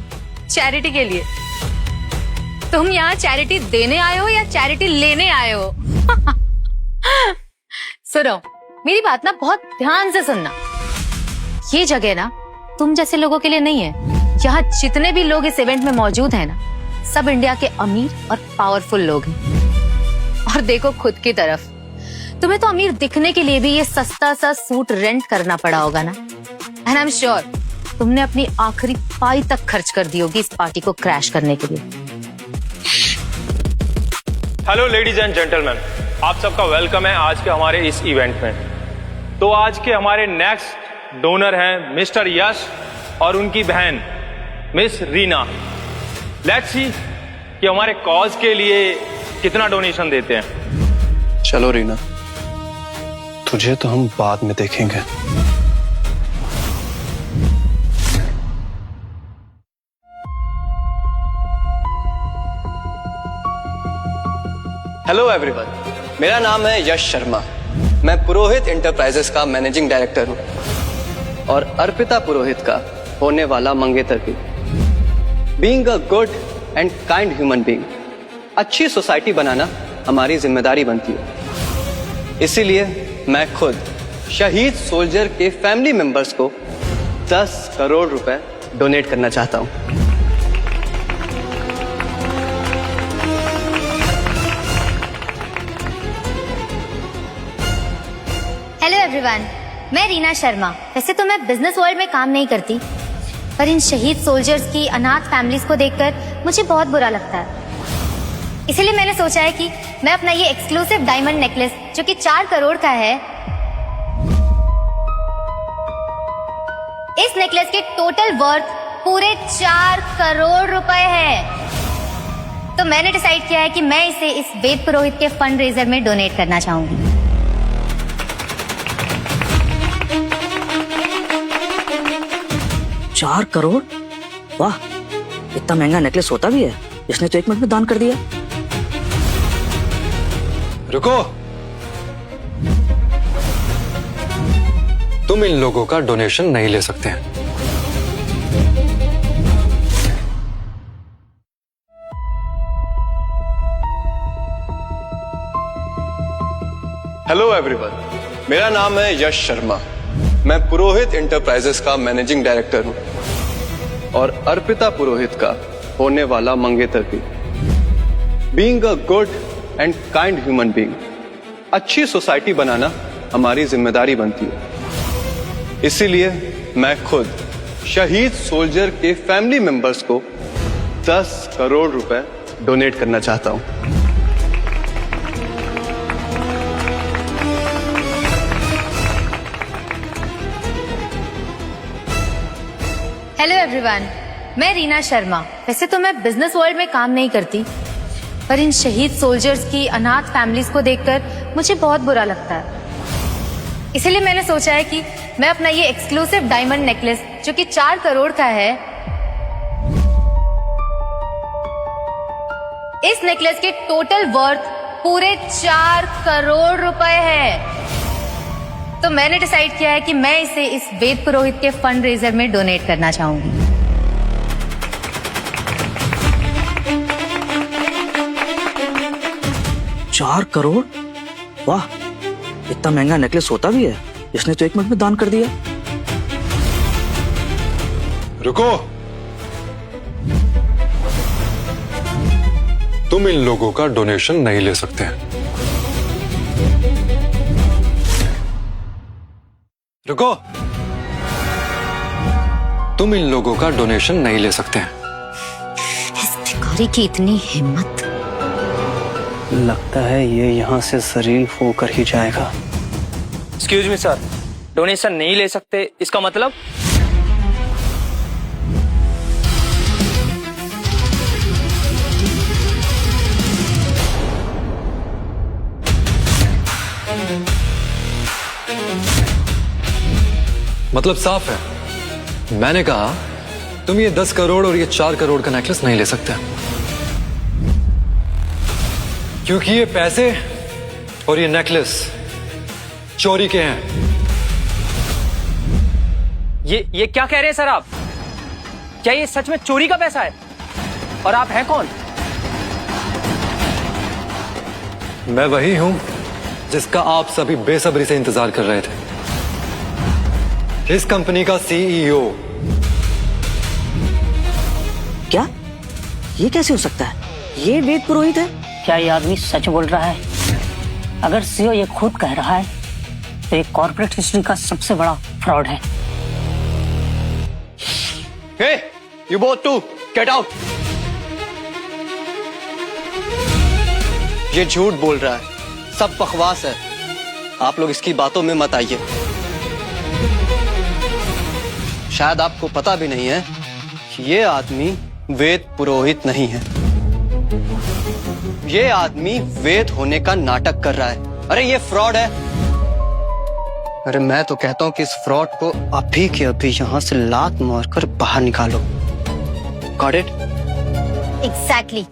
चैरिटी के लिए? तुम यहाँ चैरिटी देने आए हो या चैरिटी लेने आए हो? सुनो, मेरी बात ना बहुत ध्यान से सुनना। ये जगह ना तुम जैसे लोगों के लिए नहीं है। यहाँ जितने भी लोग इस इवेंट में मौजूद हैं ना, सब इंडिया के अमीर और पावरफुल लोग हैं। और देखो खुद की तरफ, तुम्हें तो अमीर दिखने के लिए भी ये सस्ता सा सूट रेंट करना पड़ा होगा ना। एंड आई एम श्योर तुमने अपनी आखिरी पाई तक खर्च कर दी होगी इस पार्टी को क्रैश करने के लिए। हेलो लेडीज एंड जेंटलमैन, आप सबका वेलकम है आज के हमारे इस इवेंट में। तो आज के हमारे नेक्स्ट डोनर हैं मिस्टर यश और उनकी बहन मिस रीना। लेट्स सी कि हमारे कॉज के लिए कितना डोनेशन देते हैं। चलो रीना, तुझे तो हम बाद में देखेंगे। हेलो एवरीवन, मेरा नाम है यश शर्मा, मैं पुरोहित एंटरप्राइजेस का मैनेजिंग डायरेक्टर हूं और अर्पिता पुरोहित का होने वाला मंगेतर भी। Being a good and kind human being, अच्छी सोसाइटी बनाना हमारी जिम्मेदारी बनती है। इसीलिए मैं खुद शहीद सोल्जर के फैमिली मेंबर्स को 10 करोड़ रुपए डोनेट करना चाहता हूं। हेलो एवरीवन, मैं रीना शर्मा। वैसे तो मैं बिजनेस वर्ल्ड में काम नहीं करती, पर इन शहीद सोल्जर्स की अनाथ फैमिलीज को देखकर मुझे बहुत बुरा लगता है। इसलिए मैंने सोचा है कि मैं अपना ये एक्सक्लूसिव डायमंड नेकलेस जो कि 4 करोड़ का है, इस नेकलेस के टोटल वर्थ पूरे 4 करोड़ रुपए है। तो मैंने डिसाइड किया है कि मैं इसे इस वेद पुरोहित के फंड रेजर में डोनेट करना चाहूंगी। 4 करोड़? वाह, इतना महंगा नेकलेस होता भी है? इसने तो 1 मिनट में दान कर दिया। रुको, तुम इन लोगों का डोनेशन नहीं ले सकते हैं। हेलो एवरीवन, मेरा नाम है यश शर्मा। मैं पुरोहित इंटरप्राइजेस का मैनेजिंग डायरेक्टर हूं और अर्पिता पुरोहित का होने वाला मंगेतर भी। Being a good and kind human being, अच्छी सोसाइटी बनाना हमारी जिम्मेदारी बनती है। इसीलिए मैं खुद शहीद सोल्जर के फैमिली मेंबर्स को 10 करोड़ रुपए डोनेट करना चाहता हूं। हेलो एवरीवन, मैं रीना शर्मा। वैसे तो मैं बिजनेस वर्ल्ड में काम नहीं करती, पर इन शहीद सोल्जर्स की अनाथ फैमिलीज को देखकर मुझे बहुत बुरा लगता है। इसीलिए मैंने सोचा है कि मैं अपना ये एक्सक्लूसिव डायमंड नेकलेस, जो कि 4 करोड़ का है, इस नेकलेस की टोटल वर्थ पूरे 4 करोड़ रुपए है। तो मैंने डिसाइड किया है कि मैं इसे इस वेद पुरोहित के फंड रेजर में डोनेट करना चाहूंगी। चार करोड़? वाह, इतना महंगा नेकलेस होता भी है? इसने तो 1 मिनट में दान कर दिया। रुको, तुम इन लोगों का डोनेशन नहीं ले सकते हैं। रुको, तुम इन लोगों का डोनेशन नहीं ले सकते हैं। इस भिखारी की इतनी हिम्मत। लगता है ये यहाँ से जलील होकर ही जाएगा। एक्सक्यूज मी सर, डोनेशन नहीं ले सकते इसका मतलब? मतलब साफ है। मैंने कहा तुम ये 10 करोड़ और ये 4 करोड़ का नेकलेस नहीं ले सकते, क्योंकि ये पैसे और ये नेकलेस चोरी के हैं। ये क्या कह रहे हैं सर आप? क्या ये सच में चोरी का पैसा है? और आप हैं कौन? मैं वही हूं जिसका आप सभी बेसब्री से इंतजार कर रहे थे। इस कंपनी का सीईओ। क्या? ये कैसे हो सकता है? ये वेद पुरोहित है? क्या ये आदमी सच बोल रहा है? अगर सीईओ ये खुद कह रहा है तो ये कॉर्पोरेट हिस्ट्री का सबसे बड़ा फ्रॉड है। Hey, you both two, get out! ये झूठ बोल रहा है, सब बकवास है। आप लोग इसकी बातों में मत आइए। शायद आपको पता भी नहीं है कि ये आदमी वेद पुरोहित नहीं है। ये आदमी वेद होने का नाटक कर रहा है। अरे ये फ्रॉड है। अरे मैं तो कहता हूं कि इस फ्रॉड को अभी के अभी यहां से लात मारकर बाहर निकालो। Got it? एग्जैक्टली।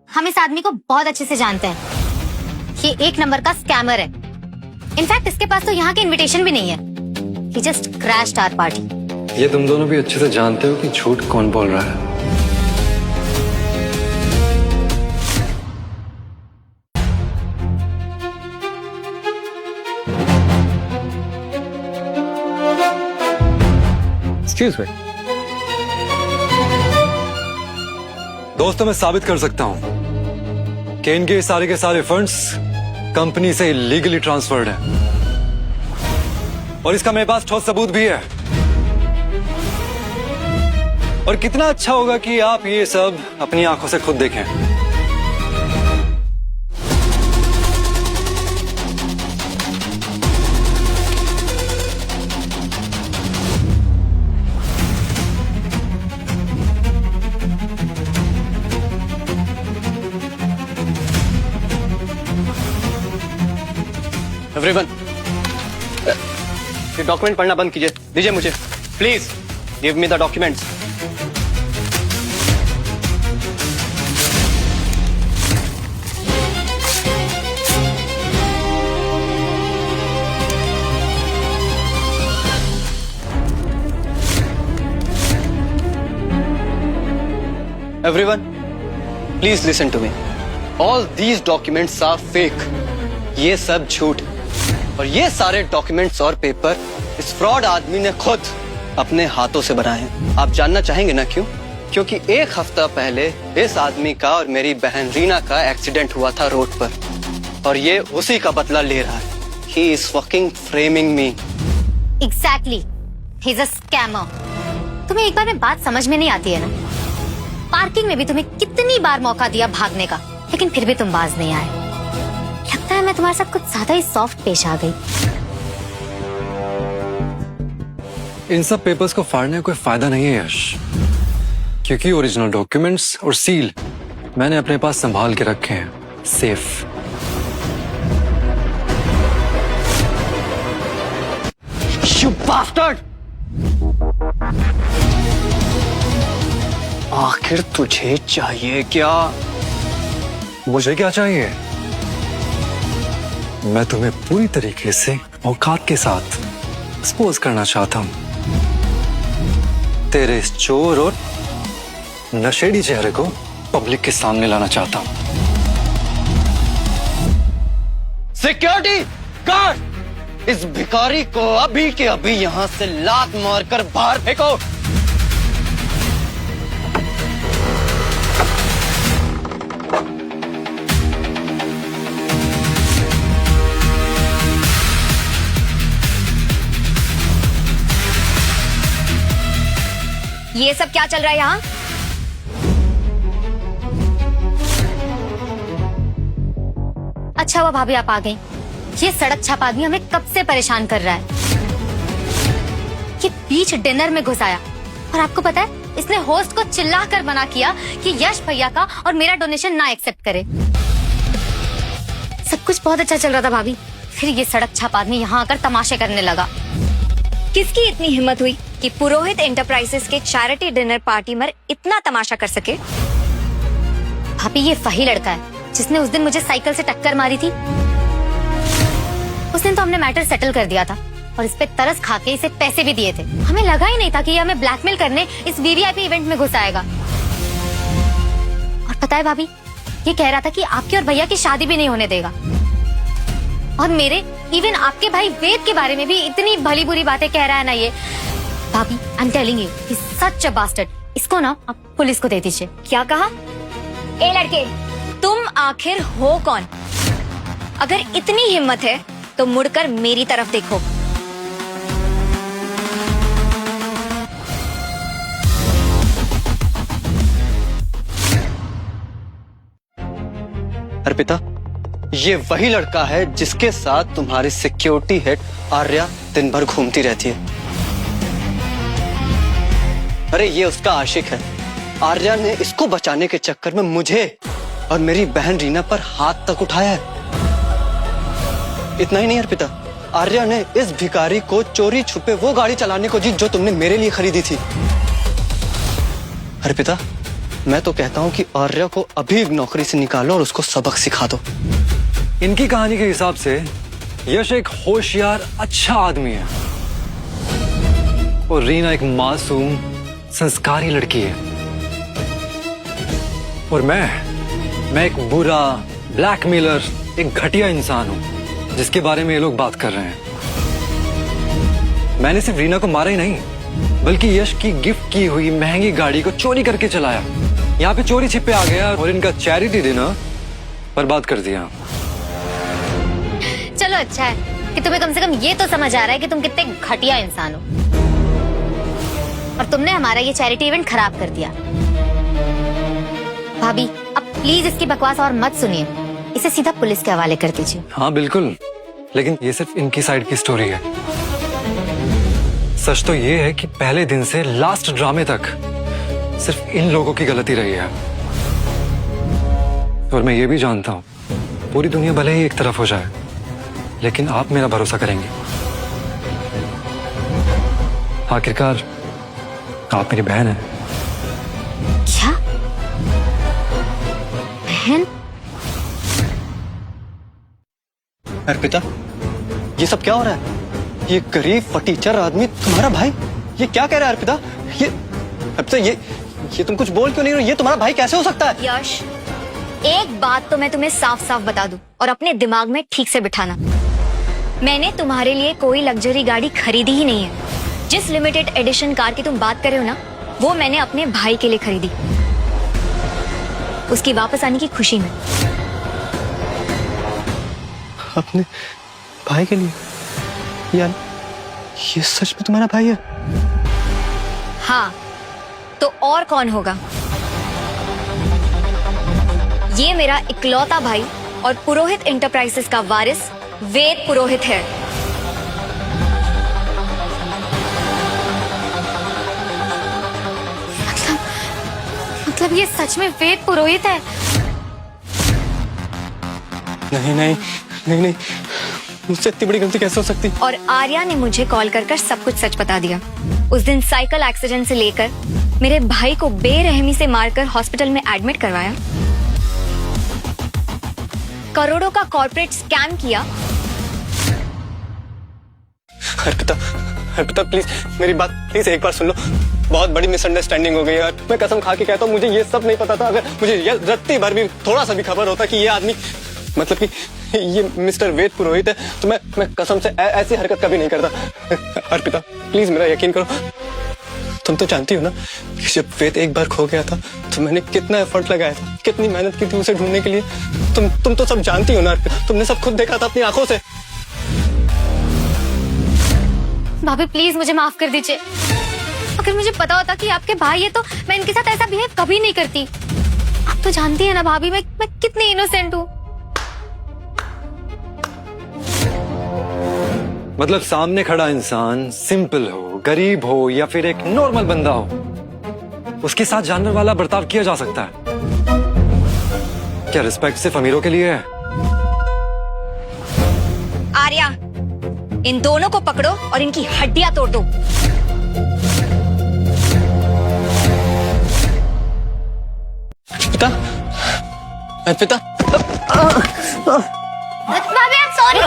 हम इस आदमी को बहुत अच्छे से जानते हैं। ये 1 नंबर का स्कैमर है। इनफैक्ट इसके पास तो यहाँ के इनविटेशन भी नहीं है। He just crashed our party. ये तुम दोनों भी अच्छे से जानते हो कि झूठ कौन बोल रहा है। Excuse me. दोस्तों, मैं साबित कर सकता हूं कि इनके सारे के सारे फंड्स कंपनी से इलीगली ट्रांसफर्ड हैं, और इसका मेरे पास ठोस सबूत भी है। और कितना अच्छा होगा कि आप ये सब अपनी आंखों से खुद देखें। एवरीवन, ये डॉक्यूमेंट पढ़ना बंद कीजिए। दीजिए मुझे, please give me the documents. Everyone, please listen to me. All these documents are fake. ये सब झूठ। और ये सारे डॉक्यूमेंट्स और पेपर इस फ्रॉड आदमी ने खुद अपने हाथों से बनाए हैं। आप जानना चाहेंगे ना क्यों? क्योंकि एक हफ्ता पहले इस आदमी का और मेरी बहन रीना का एक्सीडेंट हुआ था रोड पर, और ये उसी का बदला ले रहा है। He is fucking framing me. Exactly. He's a scammer. तुम्हें एक बार में बात समझ में नहीं आती है ना? पार्किंग में भी तुम्हें कितनी बार मौका दिया भागने का, लेकिन फिर भी तुम बाज नहीं आए। लगता है मैं तुम्हारे साथ कुछ ज्यादा ही सॉफ्ट पेश आ गई। इन सब पेपर्स को फाड़ने का कोई फायदा नहीं है यश, क्योंकि ओरिजिनल डॉक्यूमेंट्स और सील मैंने अपने पास संभाल के रखे हैं, सेफ। You bastard! आखिर तुझे चाहिए क्या? मुझे क्या चाहिए? मैं तुम्हें पूरी तरीके से औकात के साथ एक्सपोज करना चाहता हूं। तेरे इस चोर और नशेड़ी चेहरे को पब्लिक के सामने लाना चाहता हूं। सिक्योरिटी गार्ड, इस भिखारी को अभी के अभी यहां से लात मारकर बाहर फेंको। ये सब क्या चल रहा है यहाँ? अच्छा हुआ भाभी आप आ गई। ये सड़क छाप आदमी हमें कब से परेशान कर रहा है। ये बीच डिनर में घुस आया, और आपको पता है इसने होस्ट को चिल्ला कर मना किया कि यश भैया का और मेरा डोनेशन ना एक्सेप्ट करे। सब कुछ बहुत अच्छा चल रहा था भाभी, फिर ये सड़क छाप आदमी यहाँ आकर तमाशे करने लगा। किसकी इतनी हिम्मत हुई कि पुरोहित एंटरप्राइजेस के चैरिटी डिनर पार्टी में इतना तमाशा कर सके? भाभी ये वही लड़का है जिसने उस दिन मुझे साइकिल से टक्कर मारी थी। उस दिन तो हमने मैटर सेटल कर दिया था और इस पे तरस खा के इसे पैसे भी दिए थे। हमें लगा ही नहीं था कि ये हमें ब्लैकमेल करने इस वीवीआईपी इवेंट में घुस आएगा। और पता है भाभी, ये कह रहा था कि आपकी और भैया की शादी भी नहीं होने देगा, और मेरे इवन आपके भाई वेद के बारे में भी इतनी भली बुरी बातें कह रहा है ना ये। भाभी I am telling you, he is such a bastard. इसको ना आप पुलिस को दे दीजिए। क्या कहा? ए लड़के, तुम आखिर हो कौन? अगर इतनी हिम्मत है तो मुड़कर मेरी तरफ देखो। अर्पिता, ये वही लड़का है जिसके साथ तुम्हारी सिक्योरिटी हेड आर्या दिन भर घूमती रहती है। अरे ये उसका आशिक है। आर्या ने इसको बचाने के चक्कर में मुझे और मेरी बहन रीना पर हाथ तक उठाया है। इतना ही नहीं अर्पिता, आर्या ने इस भिखारी को चोरी छुपे वो गाड़ी चलाने को दी जो तुमने मेरे लिए खरीदी थी। अर्पिता, मैं तो कहता हूं कि आर्या को अभी नौकरी से निकालो और उसको सबक सिखा दो। इनकी कहानी के हिसाब से यश एक होशियार अच्छा आदमी है और रीना एक मासूम संस्कारी लड़की है, और मैं एक बुरा ब्लैकमेलर, एक घटिया इंसान हूं जिसके बारे में ये लोग बात कर रहे हैं। मैंने सिर्फ रीना को मारा ही नहीं, बल्कि यश की गिफ्ट की हुई महंगी गाड़ी को चोरी करके चलाया। यहाँ पे चोरी छिपे आ गया और इनका चैरिटी डिनर बर्बाद कर दिया। चलो अच्छा है कि तुम्हें कम से कम ये तो समझ आ रहा है कि तुम कितने घटिया इंसान हो, और तुमने हमारा ये चैरिटी इवेंट खराब कर दिया। भाभी अब प्लीज इसकी बकवास और मत सुनिए, इसे सीधा पुलिस के हवाले कर दीजिए। हाँ बिल्कुल, लेकिन ये सिर्फ इनकी साइड की स्टोरी है। सच तो ये है कि पहले दिन से लास्ट ड्रामे तक सिर्फ इन लोगों की गलती रही है, और मैं ये भी जानता हूं पूरी दुनिया भले ही एक तरफ हो जाए, लेकिन आप मेरा भरोसा करेंगे। आखिरकार आप मेरी बहन हैं। क्या बहन? अर्पिता, ये सब क्या हो रहा है? ये गरीब फटीचर आदमी तुम्हारा भाई? ये क्या कह रहा है अर्पिता? अर्पिता, ये तुम कुछ बोल क्यों नहीं रही? ये तुम्हारा भाई कैसे हो सकता है? यश, एक बात तो मैं तुम्हें साफ साफ बता दूं और अपने दिमाग में ठीक से बिठाना। मैंने तुम्हारे लिए कोई लग्जरी गाड़ी खरीदी ही नहीं है। जिस लिमिटेड एडिशन कार की तुम बात कर रहे हो ना, वो मैंने अपने भाई के लिए खरीदी, उसकी वापस आने की खुशी में। अपने भाई के लिए? यार ये सच में तुम्हारा भाई है? हाँ, तो और कौन होगा? ये मेरा इकलौता भाई और पुरोहित इंटरप्राइजेस का वारिस वेद पुरोहित है। मतलब ये सच में वेद पुरोहित है? नहीं नहीं नहीं नहीं, मुझसे इतनी बड़ी गलती कैसे हो सकती? और आर्या ने मुझे कॉल कर सब कुछ सच बता दिया। उस दिन साइकिल एक्सीडेंट से लेकर मेरे भाई को बेरहमी से मारकर हॉस्पिटल में एडमिट करवाया, करोड़ों का कॉर्पोरेट स्कैम किया। अर्पिता प्लीज मेरी बात प्लीज एक बार सुन लो। बहुत बड़ी मिसअंडरस्टैंडिंग हो गई यार। मैं कसम खा के कहता हूँ, मुझे ये सब नहीं पता था। अगर मुझे ये रत्ती भर भी थोड़ा सा भी खबर होता कि ये आदमी, मतलब कि ये मिस्टर वेद पुरोहित है, तो मैं कसम से ऐसी हरकत कभी नहीं करता। अर्पिता प्लीज मेरा यकीन करो। तुम तो जानती हो ना कि जब वेद एक बार खो गया था तो मैंने कितना एफर्ट लगाया था, कितनी मेहनत की थी उसे ढूंढने के लिए। तुम तो सब जानती हो ना अर्पिता, तुमने सब खुद देखा था अपनी आंखों से। भाभी प्लीज मुझे माफ कर दीजिए। अगर मुझे पता होता कि आपके भाई है तो मैं इनके साथ ऐसा बिहेव कभी नहीं करती। आप तो जानती है ना भाभी, मैं कितनी इनोसेंट हूँ। मतलब सामने खड़ा इंसान सिंपल हो, गरीब हो या फिर एक नॉर्मल बंदा हो, उसके साथ जानवर वाला बर्ताव किया जा सकता है? क्या रिस्पेक्ट सिर्फ अमीरों के लिए है? आर्या, इन दोनों को पकड़ो और इनकी हड्डियां तोड़ दो। अर्पिता भाभी I am sorry.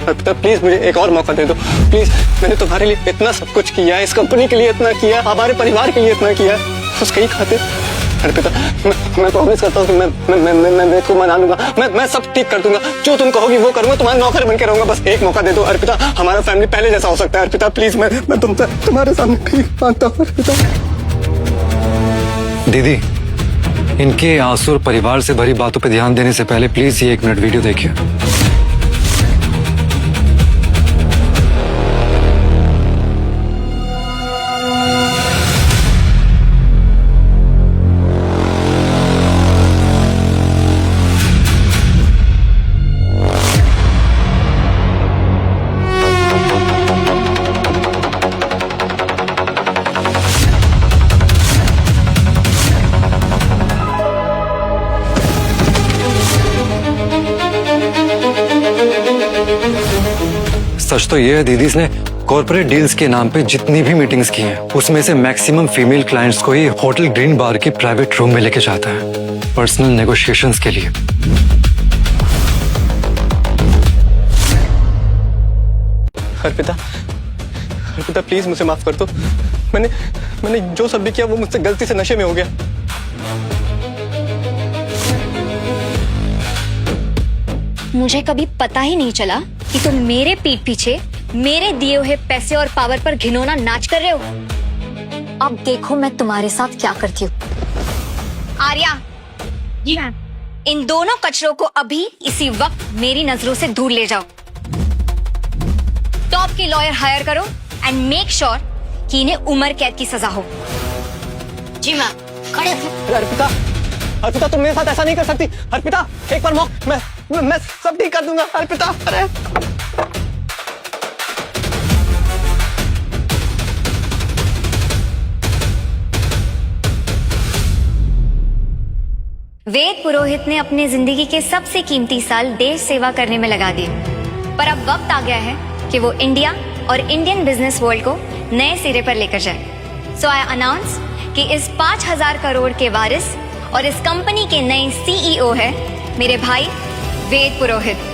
Arpita please मुझे एक और मौका दे दो प्लीज। मैंने तुम्हारे लिए इतना सब कुछ किया है, इस कंपनी के लिए इतना किया है, हमारे परिवार के लिए इतना किया है, उसके ही खातिर। अर्पिता मैं प्रॉमिस करता हूँ कि मैं वेद को मना लूंगा। मैं सब ठीक कर दूंगा, जो तुम कहोगी वो करूंगा, तुम्हारा नौकर बन के रहूंगा। बस एक मौका दे दो अर्पिता, हमारा फैमिली पहले जैसा हो सकता है। अर्पिता प्लीज मैं तुमसे तुम्हारे सामने भीख मांगता हूँ अर्पिता। दीदी, इनके आंसू और परिवार से भरी बातों पे ध्यान देने से पहले प्लीज ये 1 मिनट वीडियो देखिए। सच तो ये है दीदी, इसने कॉर्पोरेट डील्स के नाम पे जितनी भी मीटिंग्स की हैं, उसमें से मैक्सिमम फीमेल क्लाइंट्स को ही होटल ग्रीन बार के प्राइवेट रूम में लेके जाता है पर्सनल नेगोशिएशंस के लिए। अर्पिता प्लीज मुझे माफ कर दो। मैंने जो सब भी किया वो मुझसे गलती से नशे में हो गया। मुझे कभी पता ही नहीं चला कि तुम मेरे पीठ पीछे मेरे दिए हुए पैसे और पावर पर घिनौना नाच कर रहे हो। अब देखो मैं तुम्हारे साथ क्या करती हूँ। आर्या, जी मैम, इन दोनों कचरों को अभी इसी वक्त मेरी नजरों से दूर ले जाओ। टॉप की लॉयर हायर करो एंड मेक श्योर कि इन्हें उम्र कैद की सजा हो। जी मैम। खड़े। अर्पिता तुम मेरे साथ ऐसा नहीं कर सकती। अर्पिता एक बार मौका, मैं सब ठीक कर दूंगा। अर्पिता अरे वेद पुरोहित ने अपने जिंदगी के सबसे कीमती साल देश सेवा करने में लगा दिए, पर अब वक्त आ गया है कि वो इंडिया और इंडियन बिजनेस वर्ल्ड को नए सिरे पर लेकर जाए। सो आई अनाउंस कि इस 5000 करोड़ के वारिस और इस कंपनी के नए CEO है मेरे भाई वेद पुरोहित।